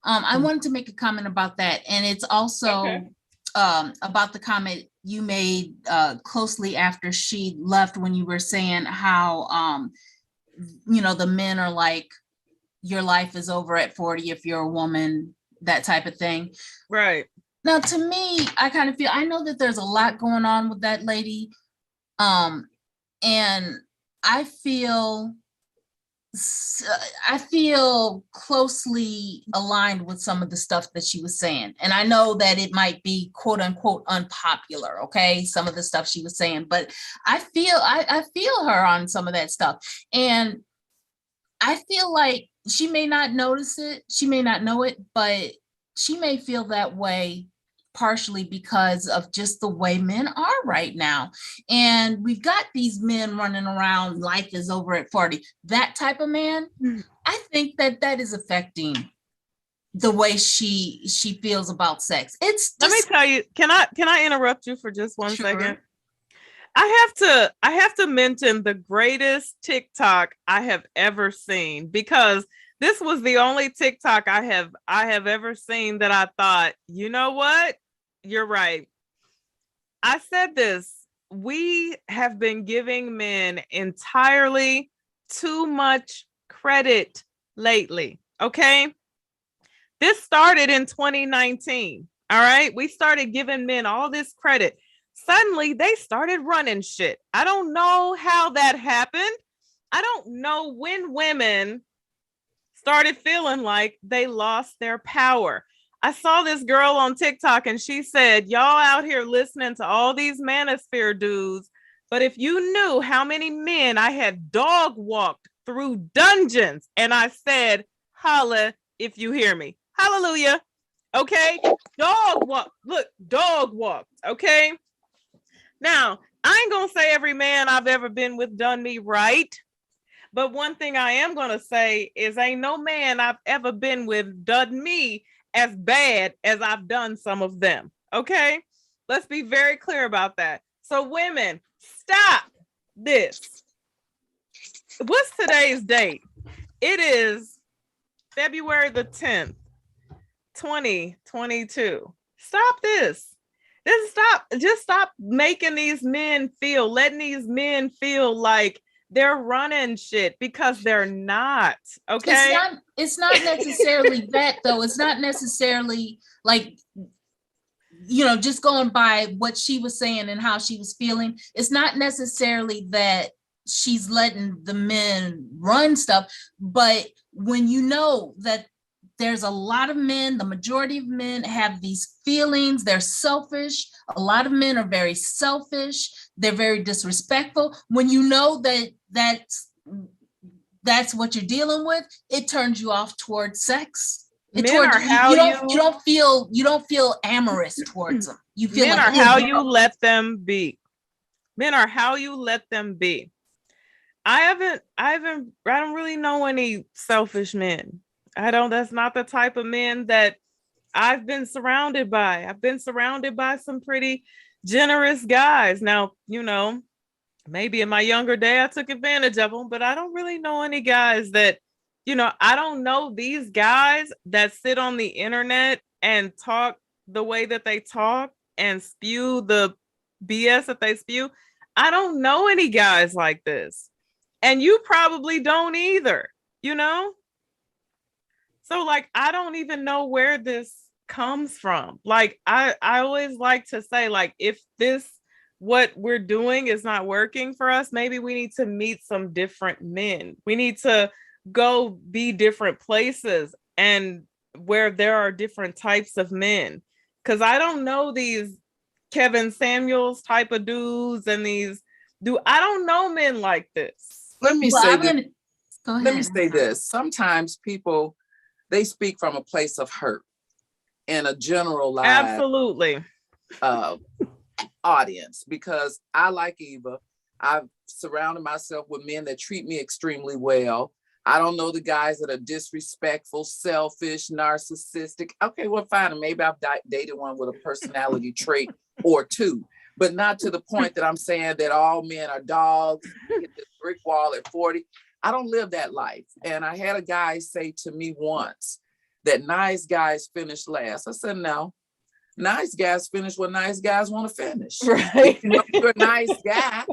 I wanted to make a comment about that. And it's also Okay. About the comment you made closely after she left, when you were saying how, the men are like, your life is over at 40 if you're a woman, that type of thing. Right. Now, to me, I kind of feel, I know that there's a lot going on with that lady. And I feel closely aligned with some of the stuff that she was saying. And I know that it might be quote unquote unpopular, okay, some of the stuff she was saying, but I feel her on some of that stuff. And I feel like she may not notice it, she may not know it, but she may feel that way partially because of just the way men are right now. And we've got these men running around, life is over at 40, that type of man. I think that is affecting the way she feels about sex. It's just, Let me tell you, can I interrupt you for just one Sure. second? I have to mention the greatest TikTok I have ever seen, because this was the only TikTok I have ever seen that I thought, you know what? You're right. I said this. We have been giving men entirely too much credit lately. Okay. This started in 2019. All right. We started giving men all this credit. Suddenly they started running shit. I don't know how that happened. I don't know when women started feeling like they lost their power. I saw this girl on TikTok and she said, y'all out here listening to all these manosphere dudes, but if you knew how many men I had dog walked through dungeons, and I said, holla if you hear me. Hallelujah. Okay. Dog walk. Look, dog walked. Okay. Now, I ain't gonna say every man I've ever been with done me right. But one thing I am gonna say is ain't no man I've ever been with done me as bad as I've done some of them. Okay. Let's be very clear about that. So women, stop this. What's today's date? It is February the 10th, 2022. Stop this. Just stop making these men feel, letting these men feel like they're running shit, because they're not. Okay. It's not necessarily that though. It's not necessarily like, you know, just going by what she was saying and how she was feeling. It's not necessarily that she's letting the men run stuff, but when you know that there's a lot of men, the majority of men have these feelings, they're selfish. A lot of men are very selfish. They're very disrespectful. When you know that that's what you're dealing with, it turns you off towards sex. You don't feel amorous towards them. You feel men like are how you let them be. Men are how you let them be. I don't really know any selfish men. That's not the type of men that I've been surrounded by. I've been surrounded by some pretty generous guys. Now, you know, maybe in my younger day, I took advantage of them, but I don't really know any guys that, you know, I don't know these guys that sit on the internet and talk the way that they talk and spew the BS that they spew. I don't know any guys like this. And you probably don't either, you know? So like, I don't even know where this comes from. Like, I always like to say, like, if what we're doing is not working for us, maybe we need to meet some different men. We need to go be different places and where there are different types of men. Cause I don't know these Kevin Samuels type of dudes and I don't know men like this. Let me say this. Sometimes people, they speak from a place of hurt in a generalized absolutely audience, because I, like Eva, I've surrounded myself with men that treat me extremely well. I don't know the guys that are disrespectful, selfish, narcissistic. Okay, well, fine. Maybe I've dated one with a personality trait or two, but not to the point that I'm saying that all men are dogs, hit this brick wall at 40. I don't live that life. And I had a guy say to me once that nice guys finish last. I said, no, nice guys finish what nice guys want to finish. Right. If you know you're a nice guy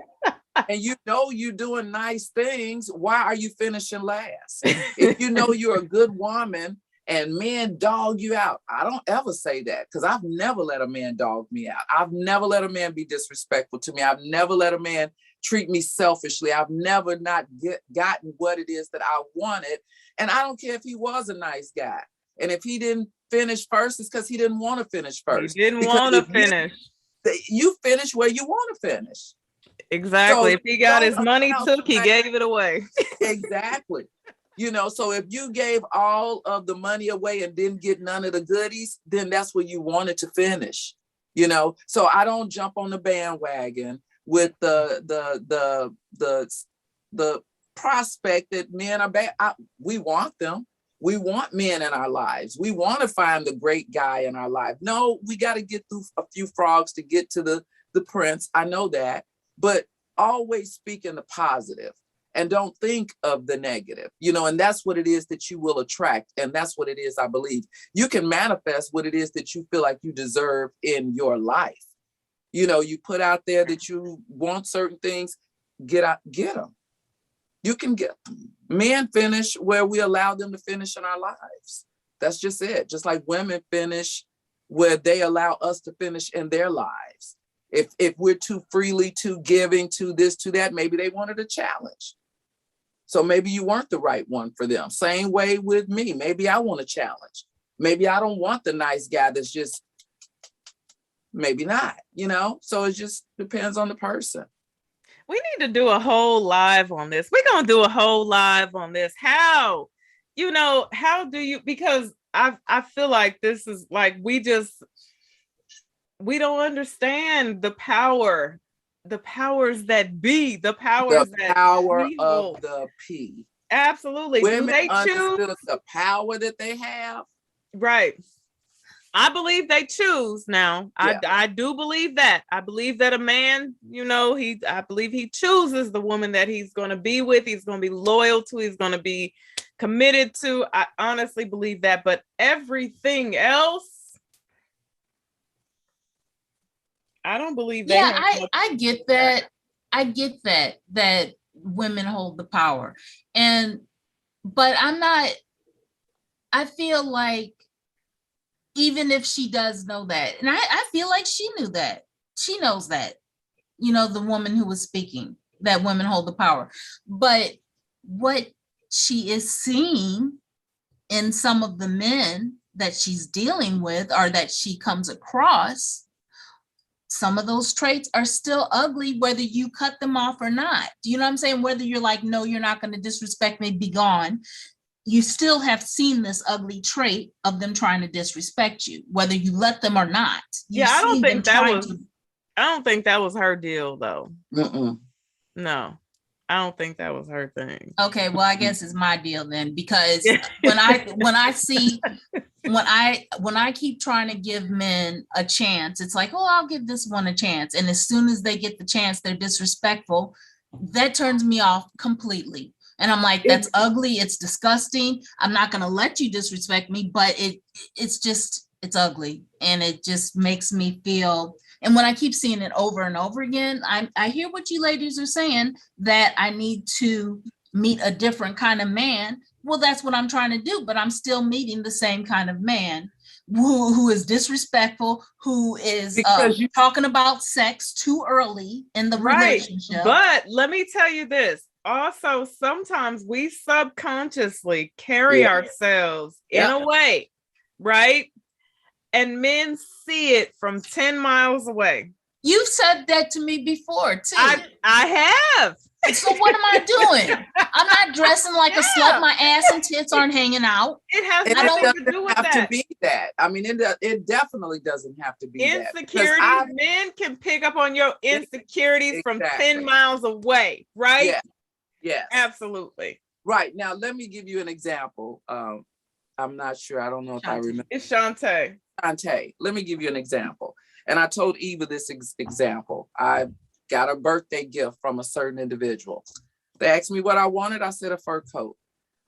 and you know you're doing nice things, why are you finishing last? If you know you're a good woman and men dog you out, I don't ever say that, because I've never let a man dog me out. I've never let a man be disrespectful to me. I've never let a man treat me selfishly. I've never not gotten what it is that I wanted. And I don't care if he was a nice guy. And if he didn't finish first, it's because he didn't want to finish first. He didn't want to finish. You finish where you want to finish. Exactly. So if he got his money took, he gave it away. Exactly. You know, so if you gave all of the money away and didn't get none of the goodies, then that's where you wanted to finish. You know, so I don't jump on the bandwagon with the prospect that men are bad. We want them. We want men in our lives. We want to find the great guy in our life. No, we got to get through a few frogs to get to the prince. I know that, but always speak in the positive and don't think of the negative, you know, and that's what it is that you will attract. And that's what it is, I believe. You can manifest what it is that you feel like you deserve in your life. You know, you put out there that you want certain things, get them. You can get them. Men finish where we allow them to finish in our lives. That's just it. Just like women finish where they allow us to finish in their lives. If we're too freely, too giving, to this, to that, maybe they wanted a challenge. So maybe you weren't the right one for them. Same way with me. Maybe I want a challenge. Maybe I don't want the nice guy that's just, maybe not, So it just depends on the person. We need to do a whole live on this. We're going to do a whole live on this. How do you, because I feel like this is like, we don't understand the powers that be, the power of the P. Absolutely. Women do they understood choose the power that they have? Right. I believe they choose now. Yeah. I do believe that. I believe that a man, I believe he chooses the woman that he's going to be with. He's going to be loyal to. He's going to be committed to. I honestly believe that. But everything else, I don't believe that. Yeah, I get that. I get that women hold the power. But I feel like even if she does know that, and I feel like she knew that, she knows that, the woman who was speaking, that women hold the power. But what she is seeing in some of the men that she's dealing with or that she comes across, some of those traits are still ugly, whether you cut them off or not. Do you know what I'm saying? Whether you're like, no, you're not going to disrespect me, be gone. You still have seen this ugly trait of them trying to disrespect you, whether you let them or not. I don't think that was her deal, though. Mm-mm. No, I don't think that was her thing. Okay, well, I guess it's my deal then, because when I keep trying to give men a chance, it's like, oh, I'll give this one a chance. And as soon as they get the chance, they're disrespectful. That turns me off completely. And I'm like, that's ugly. It's disgusting. I'm not going to let you disrespect me, but it's ugly. And it just makes me feel, and when I keep seeing it over and over again, I hear what you ladies are saying, that I need to meet a different kind of man. Well, that's what I'm trying to do, but I'm still meeting the same kind of man who is disrespectful, who is talking about sex too early in the relationship. But let me tell you this. Also, sometimes we subconsciously carry ourselves in a way, right? And men see it from 10 miles away. You've said that to me before, too. I have. So what am I doing? I'm not dressing like a slut. My ass and tits aren't hanging out. It has nothing to do with that. To be that. I mean, it definitely doesn't have to be insecurities. That. Men can pick up on your insecurities from 10 miles away, right? Yeah. Yes. Absolutely. Right. Now, let me give you an example. I'm not sure. I don't know if I remember. It's Shantae. Let me give you an example. And I told Eva this example. I got a birthday gift from a certain individual. They asked me what I wanted. I said a fur coat.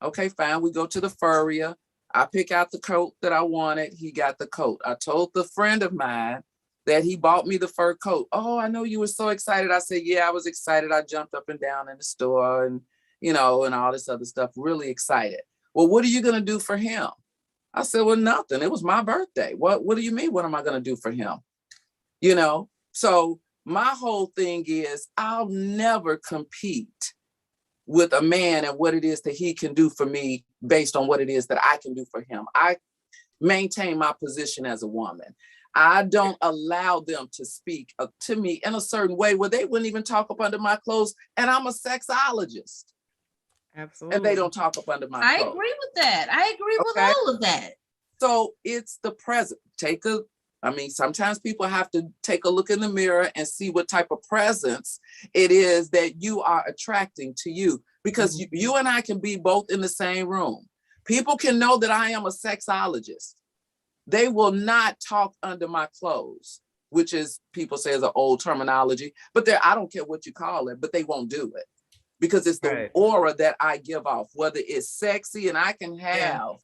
Okay, fine. We go to the furrier. I pick out the coat that I wanted. He got the coat. I told the friend of mine that he bought me the fur coat. Oh, I know you were so excited. I said, yeah, I was excited. I jumped up and down in the store and, and all this other stuff, really excited. Well, what are you going to do for him? I said, well, nothing. It was my birthday. What do you mean? What am I going to do for him? So my whole thing is I'll never compete with a man and what it is that he can do for me based on what it is that I can do for him. I maintain my position as a woman. I don't allow them to speak to me in a certain way where they wouldn't even talk up under my clothes. And I'm a sexologist. Absolutely. And they don't talk up under my clothes. I agree with that. I agree with all of that. So it's the present. Sometimes people have to take a look in the mirror and see what type of presence it is that you are attracting to you. Because you and I can be both in the same room. People can know that I am a sexologist. They will not talk under my clothes, which is, people say is an old terminology, but I don't care what you call it, but they won't do it because it's the aura that I give off, whether it's sexy and I can have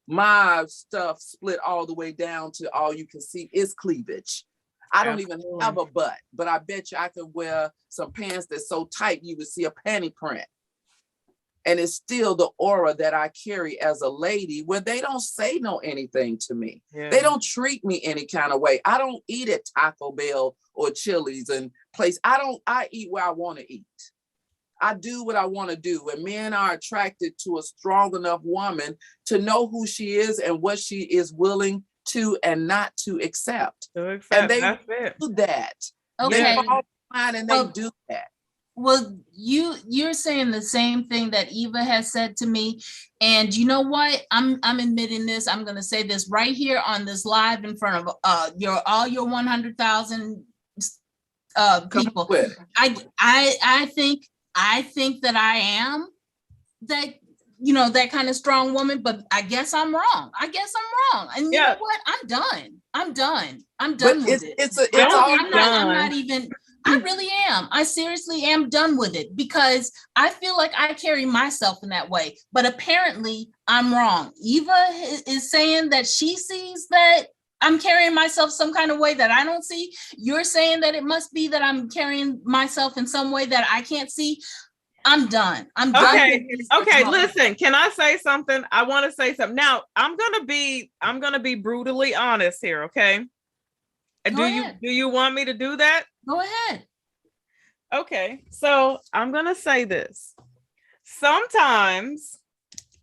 my stuff split all the way down to all you can see is cleavage. I don't even have a butt, but I bet you I could wear some pants that's so tight you would see a panty print. And it's still the aura that I carry as a lady where they don't say anything to me. Yeah. They don't treat me any kind of way. I don't eat at Taco Bell or Chili's and place. I eat where I want to eat. I do what I want to do. And men are attracted to a strong enough woman to know who she is and what she is willing to and not to accept. And they do that. Okay. They fall behind and they do that. Well, you're saying the same thing that Eva has said to me. And you know what? I'm admitting this. I'm going to say this right here on this live in front of all your 100,000 people. I think that I am that, that kind of strong woman, but I guess I'm wrong. And you know what? I'm done with it. I really am. I seriously am done with it because I feel like I carry myself in that way, but apparently I'm wrong. Eva is saying that she sees that I'm carrying myself some kind of way that I don't see. You're saying that it must be that I'm carrying myself in some way that I can't see. I'm done. Okay. Listen, can I say something? I want to say something. Now, I'm gonna be brutally honest here, okay? Do you want me to do that? Go ahead. Okay, so I'm gonna say this. Sometimes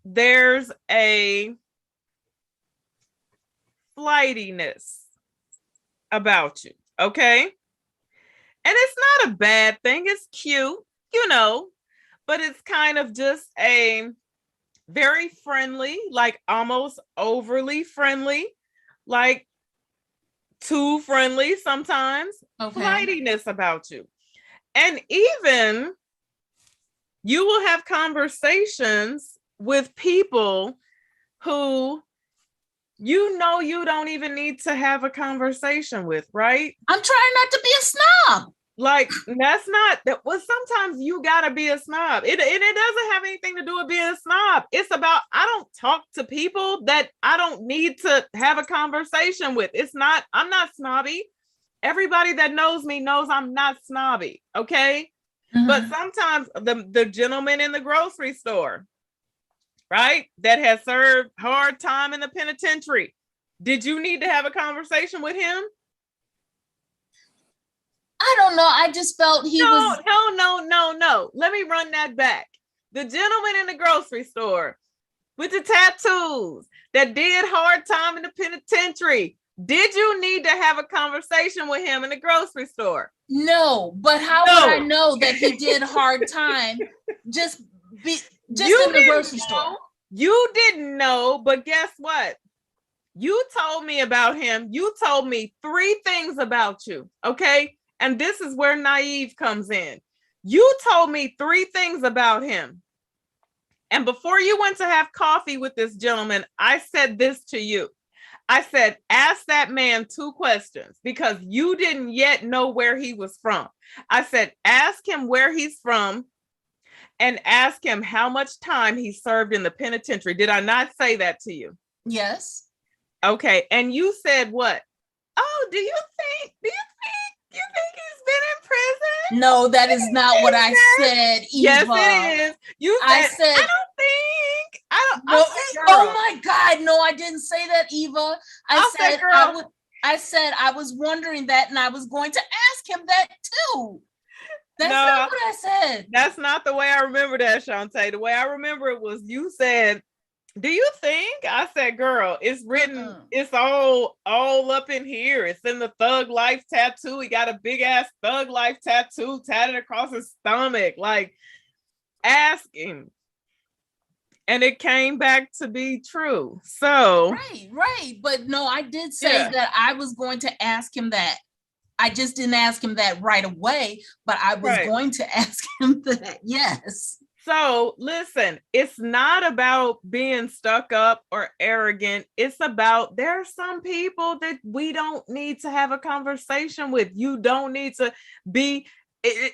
there's a flightiness about you, okay? And it's not a bad thing, it's cute, but it's kind of just a very friendly, like almost overly friendly, like too friendly sometimes, flightiness about you. And even you will have conversations with people who you don't even need to have a conversation with, right? I'm trying not to be a snob. Like, that's not that. Well, sometimes you gotta be a snob. It doesn't have anything to do with being a snob. It's about, I don't talk to people that I don't need to have a conversation with. I'm not snobby. Everybody that knows me knows I'm not snobby. Okay. Mm-hmm. But sometimes the gentleman in the grocery store, right, that has served hard time in the penitentiary, did you need to have a conversation with him? I don't know. I just felt was. No. Let me run that back. The gentleman in the grocery store with the tattoos that did hard time in the penitentiary. Did you need to have a conversation with him in the grocery store? No, but how would I know that he did hard time just in the grocery store? You didn't know, but guess what? You told me about him. You told me 3 things about you, okay? And this is where naive comes in. You told me 3 things about him. And before you went to have coffee with this gentleman, I said this to you. I said, ask that man 2 questions because you didn't yet know where he was from. I said, ask him where he's from and ask him how much time he served in the penitentiary. Did I not say that to you? Yes. Okay. And you said what? Oh, do you think he's been in prison? No, that is not what I said, Eva. Yes, it is. I don't think. Oh my God, no, I didn't say that, Eva. I said I was wondering that, and I was going to ask him that too. That's not what I said. That's not the way I remember that, Shantae. The way I remember it was you said, do you think? I said, girl, it's written, it's all up in here. It's in the Thug Life tattoo. He got a big ass Thug Life tattoo tatted across his stomach. Like, ask him. And it came back to be true. So right. But no, I did say that I was going to ask him that. I just didn't ask him that right away, but I was going to ask him that. Yes. So listen, it's not about being stuck up or arrogant. It's about, there are some people that we don't need to have a conversation with. You don't need to be,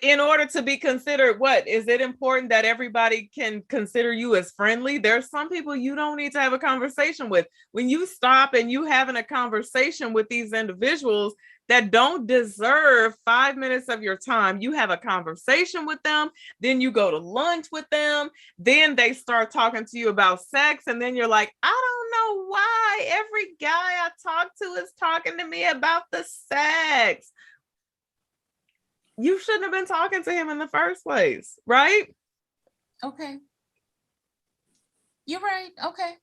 in order to be considered, what? Is it important that everybody can consider you as friendly? There's some people you don't need to have a conversation with. When you stop and you having a conversation with these individuals that don't deserve 5 minutes of your time, you have a conversation with them, then you go to lunch with them, then they start talking to you about sex, and then you're like, I don't know why every guy I talk to is talking to me about the sex. you shouldn't have been talking to him in the first place, right? Okay. You're right. Okay.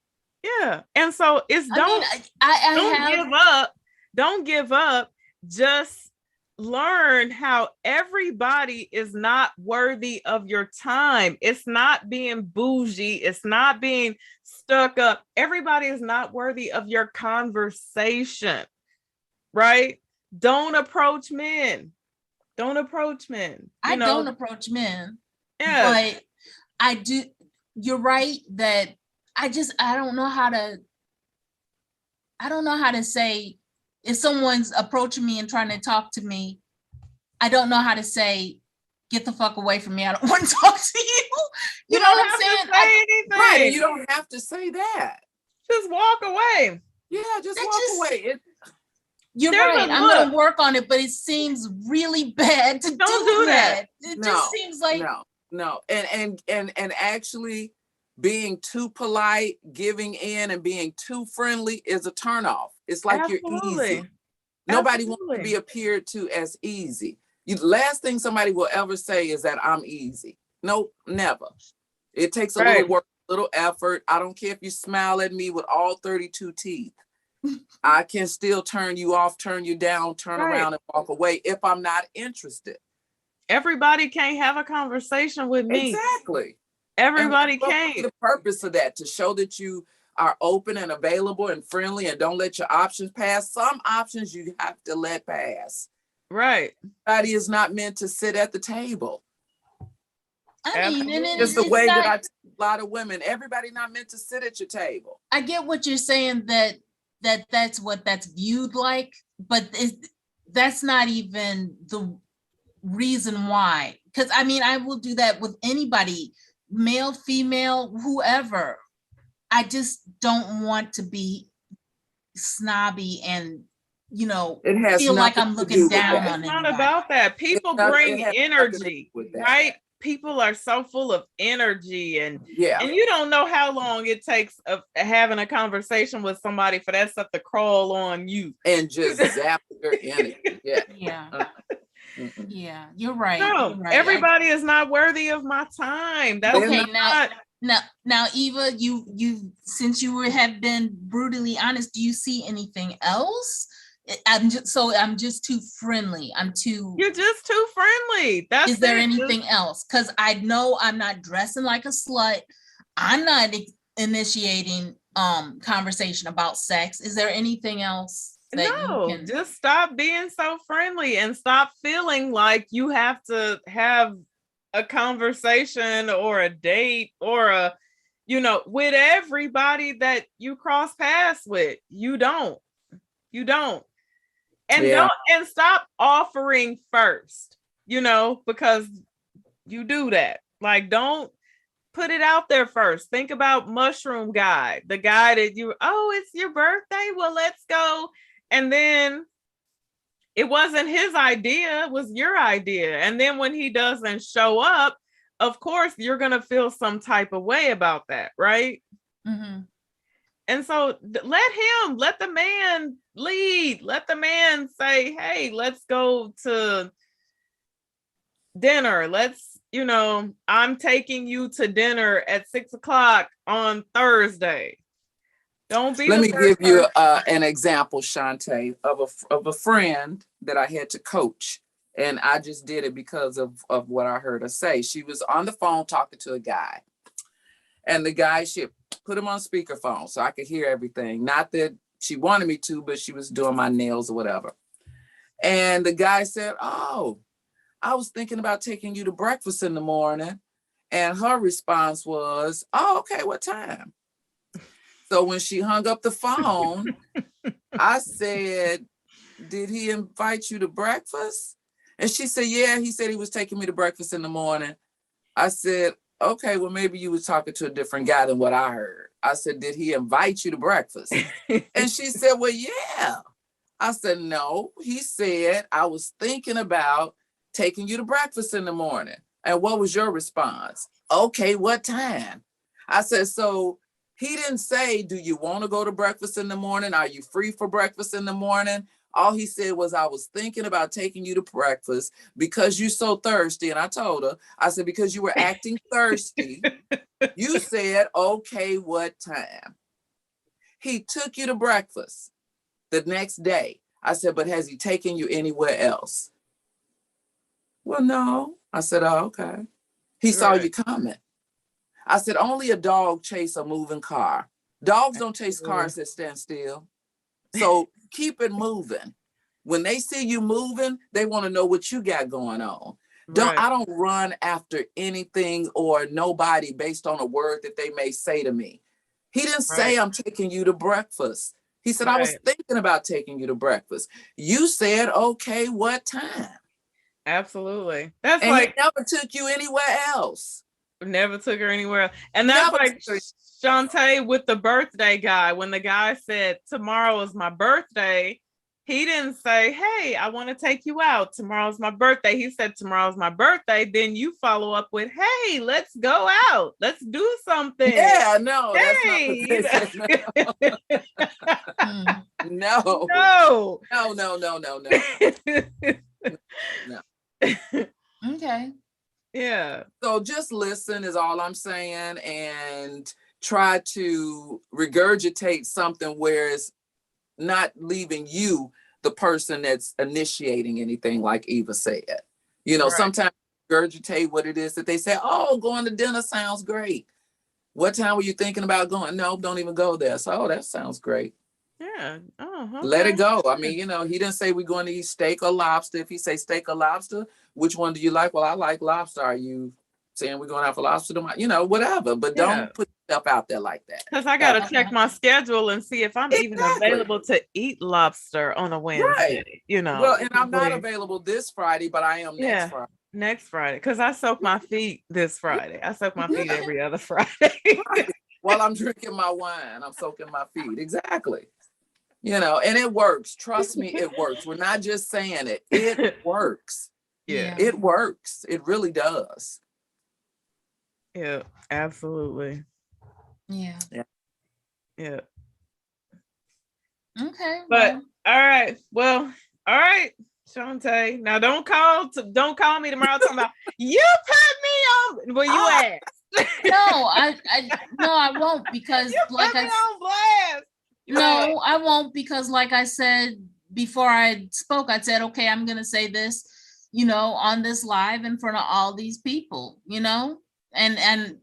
Yeah. And so it's don't give up. Don't give up. Just learn how everybody is not worthy of your time. It's not being bougie. It's not being stuck up. Everybody is not worthy of your conversation, right? Don't approach men. Don't approach men. I don't approach men. Yeah. But I do. You're right that I don't know how to say, if someone's approaching me and trying to talk to me, I don't know how to say, get the fuck away from me. I don't want to talk to you. You know what I'm saying? Right, you don't have to say that. Just walk away. Yeah, just walk away. You're right. I'm going to work on it, but it seems really bad to do that. It just seems like no. And actually being too polite, giving in, and being too friendly is a turnoff. It's like you're easy. Nobody wants to be appeared to as easy. The last thing somebody will ever say is that I'm easy. Nope, never. It takes a little work, a little effort. I don't care if you smile at me with all 32 teeth. I can still turn you off, turn you down, turn around and walk away if I'm not interested. Everybody can't have a conversation with me. Exactly. Everybody can't. The purpose of that, to show that you are open and available and friendly and don't let your options pass. Some options you have to let pass. Right. Everybody is not meant to sit at the table. I mean, it's the way that I teach a lot of women. Everybody not meant to sit at your table. I get what you're saying, that's what that's viewed like, but that's not even the reason why. Because I mean, I will do that with anybody, male, female, whoever. I just don't want to be snobby and, feel like I'm looking down on it. It's not about that. People bring energy, right? People are so full of energy, and you don't know how long it takes of having a conversation with somebody for that stuff to crawl on you and just zap your energy. Yeah, you're right. No, you're right. Everybody is not worthy of my time. That's okay. Now, Eva, you since you have been brutally honest, do you see anything else? I'm just too friendly. You're just too friendly. Is there anything else? Because I know I'm not dressing like a slut. I'm not initiating conversation about sex. Is there anything else that just stop being so friendly and stop feeling like you have to have a conversation or a date or with everybody that you cross paths with. You don't. And stop offering first, because you do that. Like, don't put it out there first. Think about Mushroom Guy, the guy that it's your birthday. Well, let's go. And then it wasn't his idea, it was your idea. And then when he doesn't show up, of course, you're going to feel some type of way about that, right? Mm-hmm. And so let the man lead. Let the man say, hey, let's go to dinner. I'm taking you to dinner at 6:00 on Thursday. Don't be. Let me give you an example, Shantae, of a friend that I had to coach. And I just did it because of what I heard her say. She was on the phone talking to a guy. And the guy, she put him on speakerphone so I could hear everything. Not that she wanted me to, but she was doing my nails or whatever. And the guy said, oh, I was thinking about taking you to breakfast in the morning. And her response was, oh, okay, what time? So when she hung up the phone, I said, did he invite you to breakfast? And she said, yeah, he said he was taking me to breakfast in the morning. I said, okay, well, maybe you were talking to a different guy than what I heard. I said, did he invite you to breakfast? And she said, well, yeah. I said, no, he said, I was thinking about taking you to breakfast in the morning. And what was your response? Okay, what time? I said, so he didn't say, do you want to go to breakfast in the morning? Are you free for breakfast in the morning? All he said was, I was thinking about taking you to breakfast because you're so thirsty. And I told her, I said, because you were acting thirsty, you said, okay, what time? He took you to breakfast the next day. I said, but has he taken you anywhere else? Well, no. I said, oh, okay. He saw you coming. I said, only a dog chase a moving car. Dogs don't chase cars that stand still. So keep it moving. When they see you moving, they want to know what you got going on. I don't run after anything or nobody based on a word that they may say to me. He didn't say, I'm taking you to breakfast. He said, I was thinking about taking you to breakfast. You said, okay, what time? Absolutely. That's and like, he never took you anywhere else. Never took her anywhere else. And that's like Shantae with the birthday guy. When the guy said, tomorrow is my birthday, he didn't say, hey, I want to take you out. Tomorrow's my birthday. He said, tomorrow's my birthday. Then you follow up with, hey, let's go out. Let's do something. Yeah, no, hey. That's not what they said. No. No. No. Okay. Yeah. So just listen is all I'm saying, and try to regurgitate something where it's not leaving you the person that's initiating anything, like Eva said. You know, sometimes regurgitate what it is that they say, oh, going to dinner sounds great. What time were you thinking about going? No, don't even go there. So, oh, that sounds great. Yeah. Oh, okay. Let it go. I mean, you know, he didn't say we're going to eat steak or lobster. If he say steak or lobster, which one do you like? Well, I like lobster. Are you saying we're going to have a lobster tomorrow? You know, whatever. But don't put yourself out there like that. Because I got to check my schedule and see if I'm even available to eat lobster on a Wednesday. You know. Well, and I'm not available this Friday, but I am next Friday. Next Friday. Because I soak my feet this Friday. I soak my feet every other Friday. While I'm drinking my wine, I'm soaking my feet. Exactly. You know, and it works. Trust me, it works. We're not just saying it. It works. Yeah. It works. It really does. Yeah, absolutely. Yeah. Yeah. Okay. But all right. Well, all right, Shantae. Now don't call me tomorrow talking about you put me on. Well, you asked. No, I won't, because you like put me on blast. No, I won't, because like I said before I spoke, I said, okay, I'm going to say this, you know, on this live in front of all these people, you know, and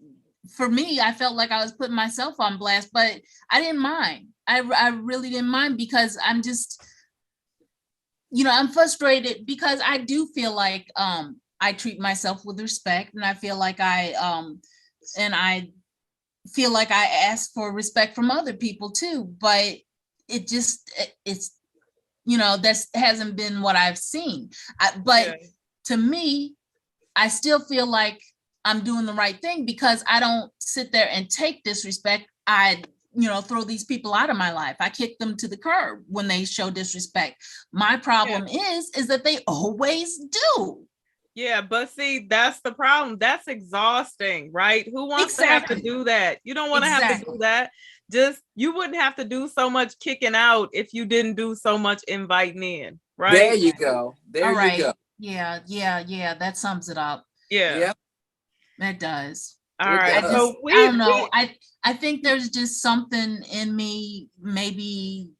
for me, I felt like I was putting myself on blast, but I didn't mind. I really didn't mind, because I'm just, you know, I'm frustrated because I do feel like I treat myself with respect, and I feel like I feel like I ask for respect from other people too, but it's, you know, that hasn't been what I've seen. But to me, I still feel like I'm doing the right thing, because I don't sit there and take disrespect. I, you know, throw these people out of my life. I kick them to the curb when they show disrespect. My problem is that they always do. Yeah, but see, that's the problem. That's exhausting, right? Who wants to have to do that? You don't want to have to do that. You wouldn't have to do so much kicking out if you didn't do so much inviting in, right? There you go. There you go. Yeah. That sums it up. Yeah. That does. All right. So I don't know. I think there's just something in me. Maybe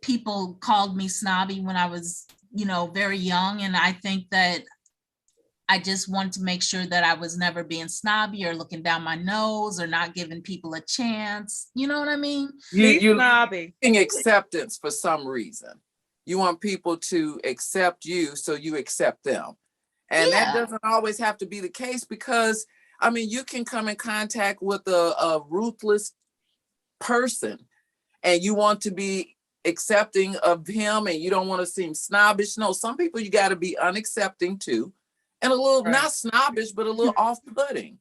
people called me snobby when I was, you know, very young, and I think that I just wanted to make sure that I was never being snobby or looking down my nose or not giving people a chance. You know what I mean? You're snobby. Acceptance for some reason. You want people to accept you, so you accept them. And that doesn't always have to be the case, because, I mean, you can come in contact with a ruthless person and you want to be accepting of him and you don't want to seem snobbish. No, some people you got to be unaccepting too. And a little, not snobbish, but a little off-putting.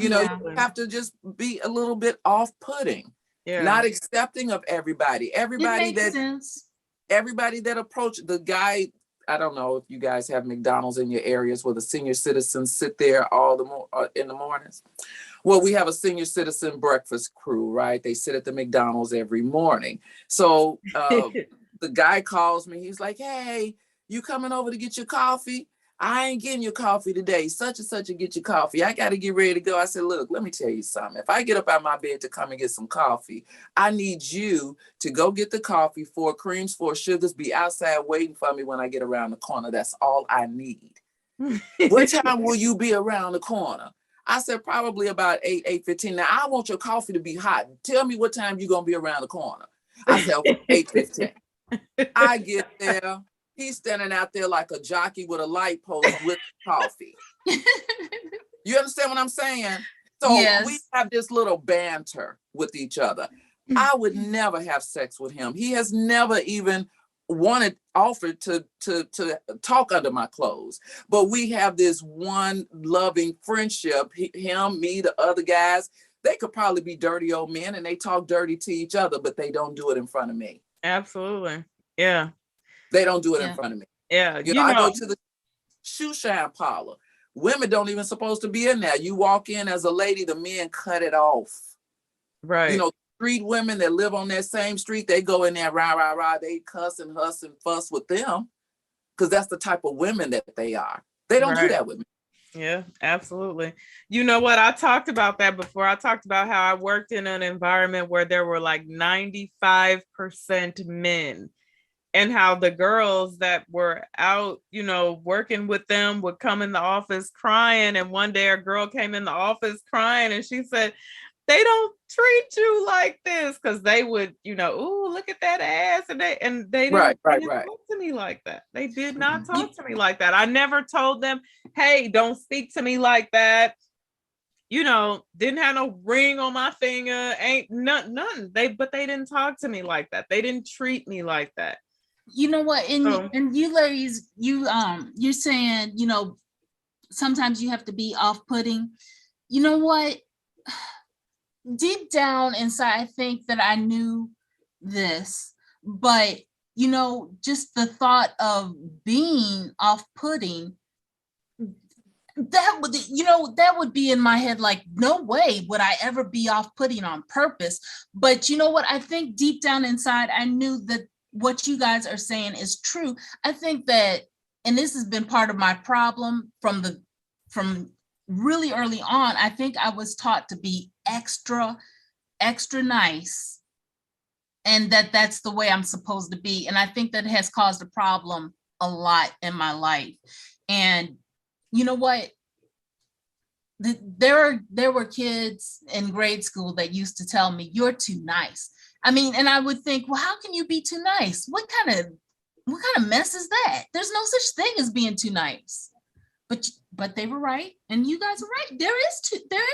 You know, you have to just be a little bit off-putting, not accepting of everybody. Everybody that approached the guy. I don't know if you guys have McDonald's in your areas where the senior citizens sit there in the mornings. Well, we have a senior citizen breakfast crew, right? They sit at the McDonald's every morning. So the guy calls me. He's like, hey, you coming over to get your coffee? I ain't getting your coffee today. Such and such and get your coffee. I got to get ready to go. I said, look, let me tell you something. If I get up out of my bed to come and get some coffee, I need you to go get the coffee, 4 creams, 4 sugars, be outside waiting for me when I get around the corner. That's all I need. What time will you be around the corner? I said, probably about 8:15. Now, I want your coffee to be hot. Tell me what time you're going to be around the corner. I said, okay, 8:15. I get there. He's standing out there like a jockey with a light post with coffee. You understand what I'm saying? So Yes. we have this little banter with each other. I would never have sex with him. He has never even offered to talk under my clothes. But we have this one loving friendship. Him, me, the other guys, they could probably be dirty old men and they talk dirty to each other, but they don't do it in front of me. Absolutely. Yeah. They don't do it in front of me. Yeah. You know, I go to the shoe shine parlor. Women don't even supposed to be in there. You walk in as a lady, the men cut it off. Right. You know, street women that live on that same street, they go in there, rah, rah, rah. They cuss and huss and fuss with them because that's the type of women that they are. They don't do that with me. Yeah, absolutely. You know what? I talked about that before. I talked about how I worked in an environment where there were like 95% men. And how the girls that were out, you know, working with them would come in the office crying. And one day a girl came in the office crying and she said, they don't treat you like this. Cause they would, you know, ooh, look at that ass. And they didn't talk to me like that. They did not talk to me like that. I never told them, hey, don't speak to me like that. You know, didn't have no ring on my finger. Ain't nothing. But they didn't talk to me like that. They didn't treat me like that. You know what? And you ladies, you're saying, you know, sometimes you have to be off-putting. You know what? Deep down inside, I think that I knew this, but you know, just the thought of being off-putting, that would be in my head like, no way would I ever be off-putting on purpose. But you know what? I think deep down inside, I knew that what you guys are saying is true. I think that, and this has been part of my problem from really early on, I think I was taught to be extra nice, and that's the way I'm supposed to be. And I think that has caused a problem a lot in my life. And you know what? There were kids in grade school that used to tell me, you're too nice. I mean, and I would think, well, how can you be too nice? What kind of mess is that? There's no such thing as being too nice. But they were right, and you guys are right. There is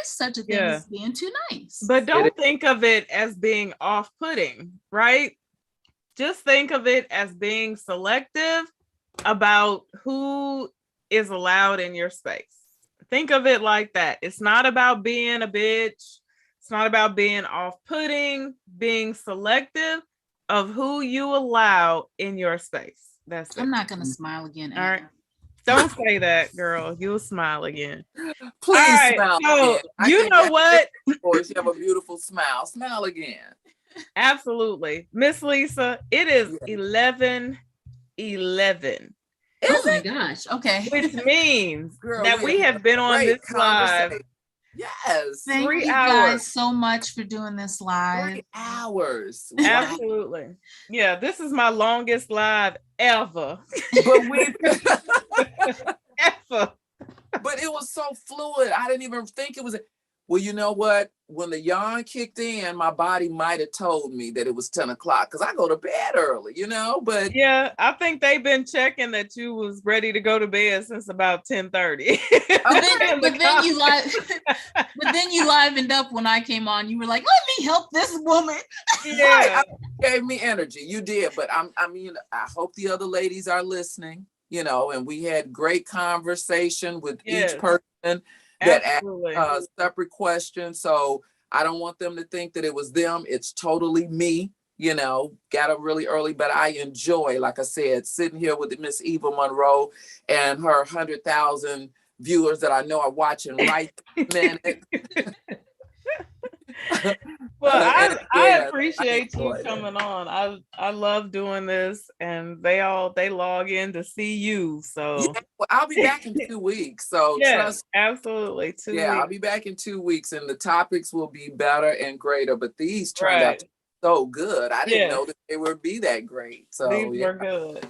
such a thing as being too nice. But don't think of it as being off-putting, right? Just think of it as being selective about who is allowed in your space. Think of it like that. It's not about being a bitch. It's not about being off-putting, being selective of who you allow in your space. That's it. I'm not going to smile again. All right. Don't say that, girl. You'll smile again. Please smile again. You know what? Of course, you have a beautiful smile. Smile again. Absolutely. Miss Lisa, it is 11:11. Oh my gosh. Okay. Which means that we have been on this live. Yes. Thank you guys so much for doing this live. 3 hours. Absolutely. Yeah, this is my longest live ever. But But it was so fluid. I didn't even think it was. Well, you know what? When the yawn kicked in, my body might have told me that it was 10 o'clock because I go to bed early, you know, but. Yeah, I think they've been checking that you was ready to go to bed since about 10:30. But then you livened up when I came on. You were like, let me help this woman. Yeah. Gave me energy. You did. But I mean, I hope the other ladies are listening, you know, and we had great conversation with each person that asked separate questions. So I don't want them to think that it was them. It's totally me, you know, got up really early, but I enjoy, like I said, sitting here with Miss Eva Monroe and her 100,000 viewers that I know are watching right minute. Well, I Yeah, appreciate you enjoyed it. coming on. I love doing this, and they log in to see you. So Yeah, well, I'll be back in 2 weeks. So yes, trust. absolutely. 2 Yeah, I'll weeks. be back in 2 weeks, and the topics will be better and greater. But these turned out Right. to be so good. I didn't Yes. know that they would be that great. So These yeah, were good.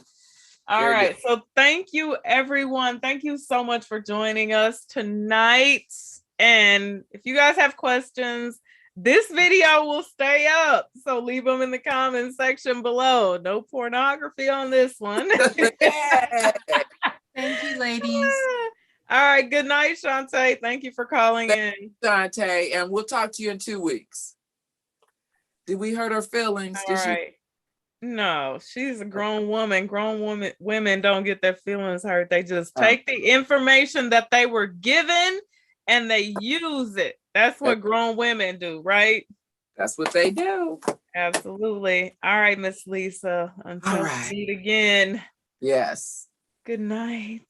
All very right. good. So thank you, everyone. Thank you so much for joining us tonight. And if you guys have questions, this video will stay up. So leave them in the comment section below. No pornography on this one. Yeah. Thank you, ladies. All right. Good night, Shantae. Thank you for calling in. Dante, and we'll talk to you in 2 weeks. Did we hurt her feelings? All Did she? right. No, she's a grown woman. Women don't get their feelings hurt. They just take the information that they were given and they use it. That's what grown women do, right? That's what they do. Absolutely. All right, Miss Lisa. Until All we right. meet again. Yes. Good night.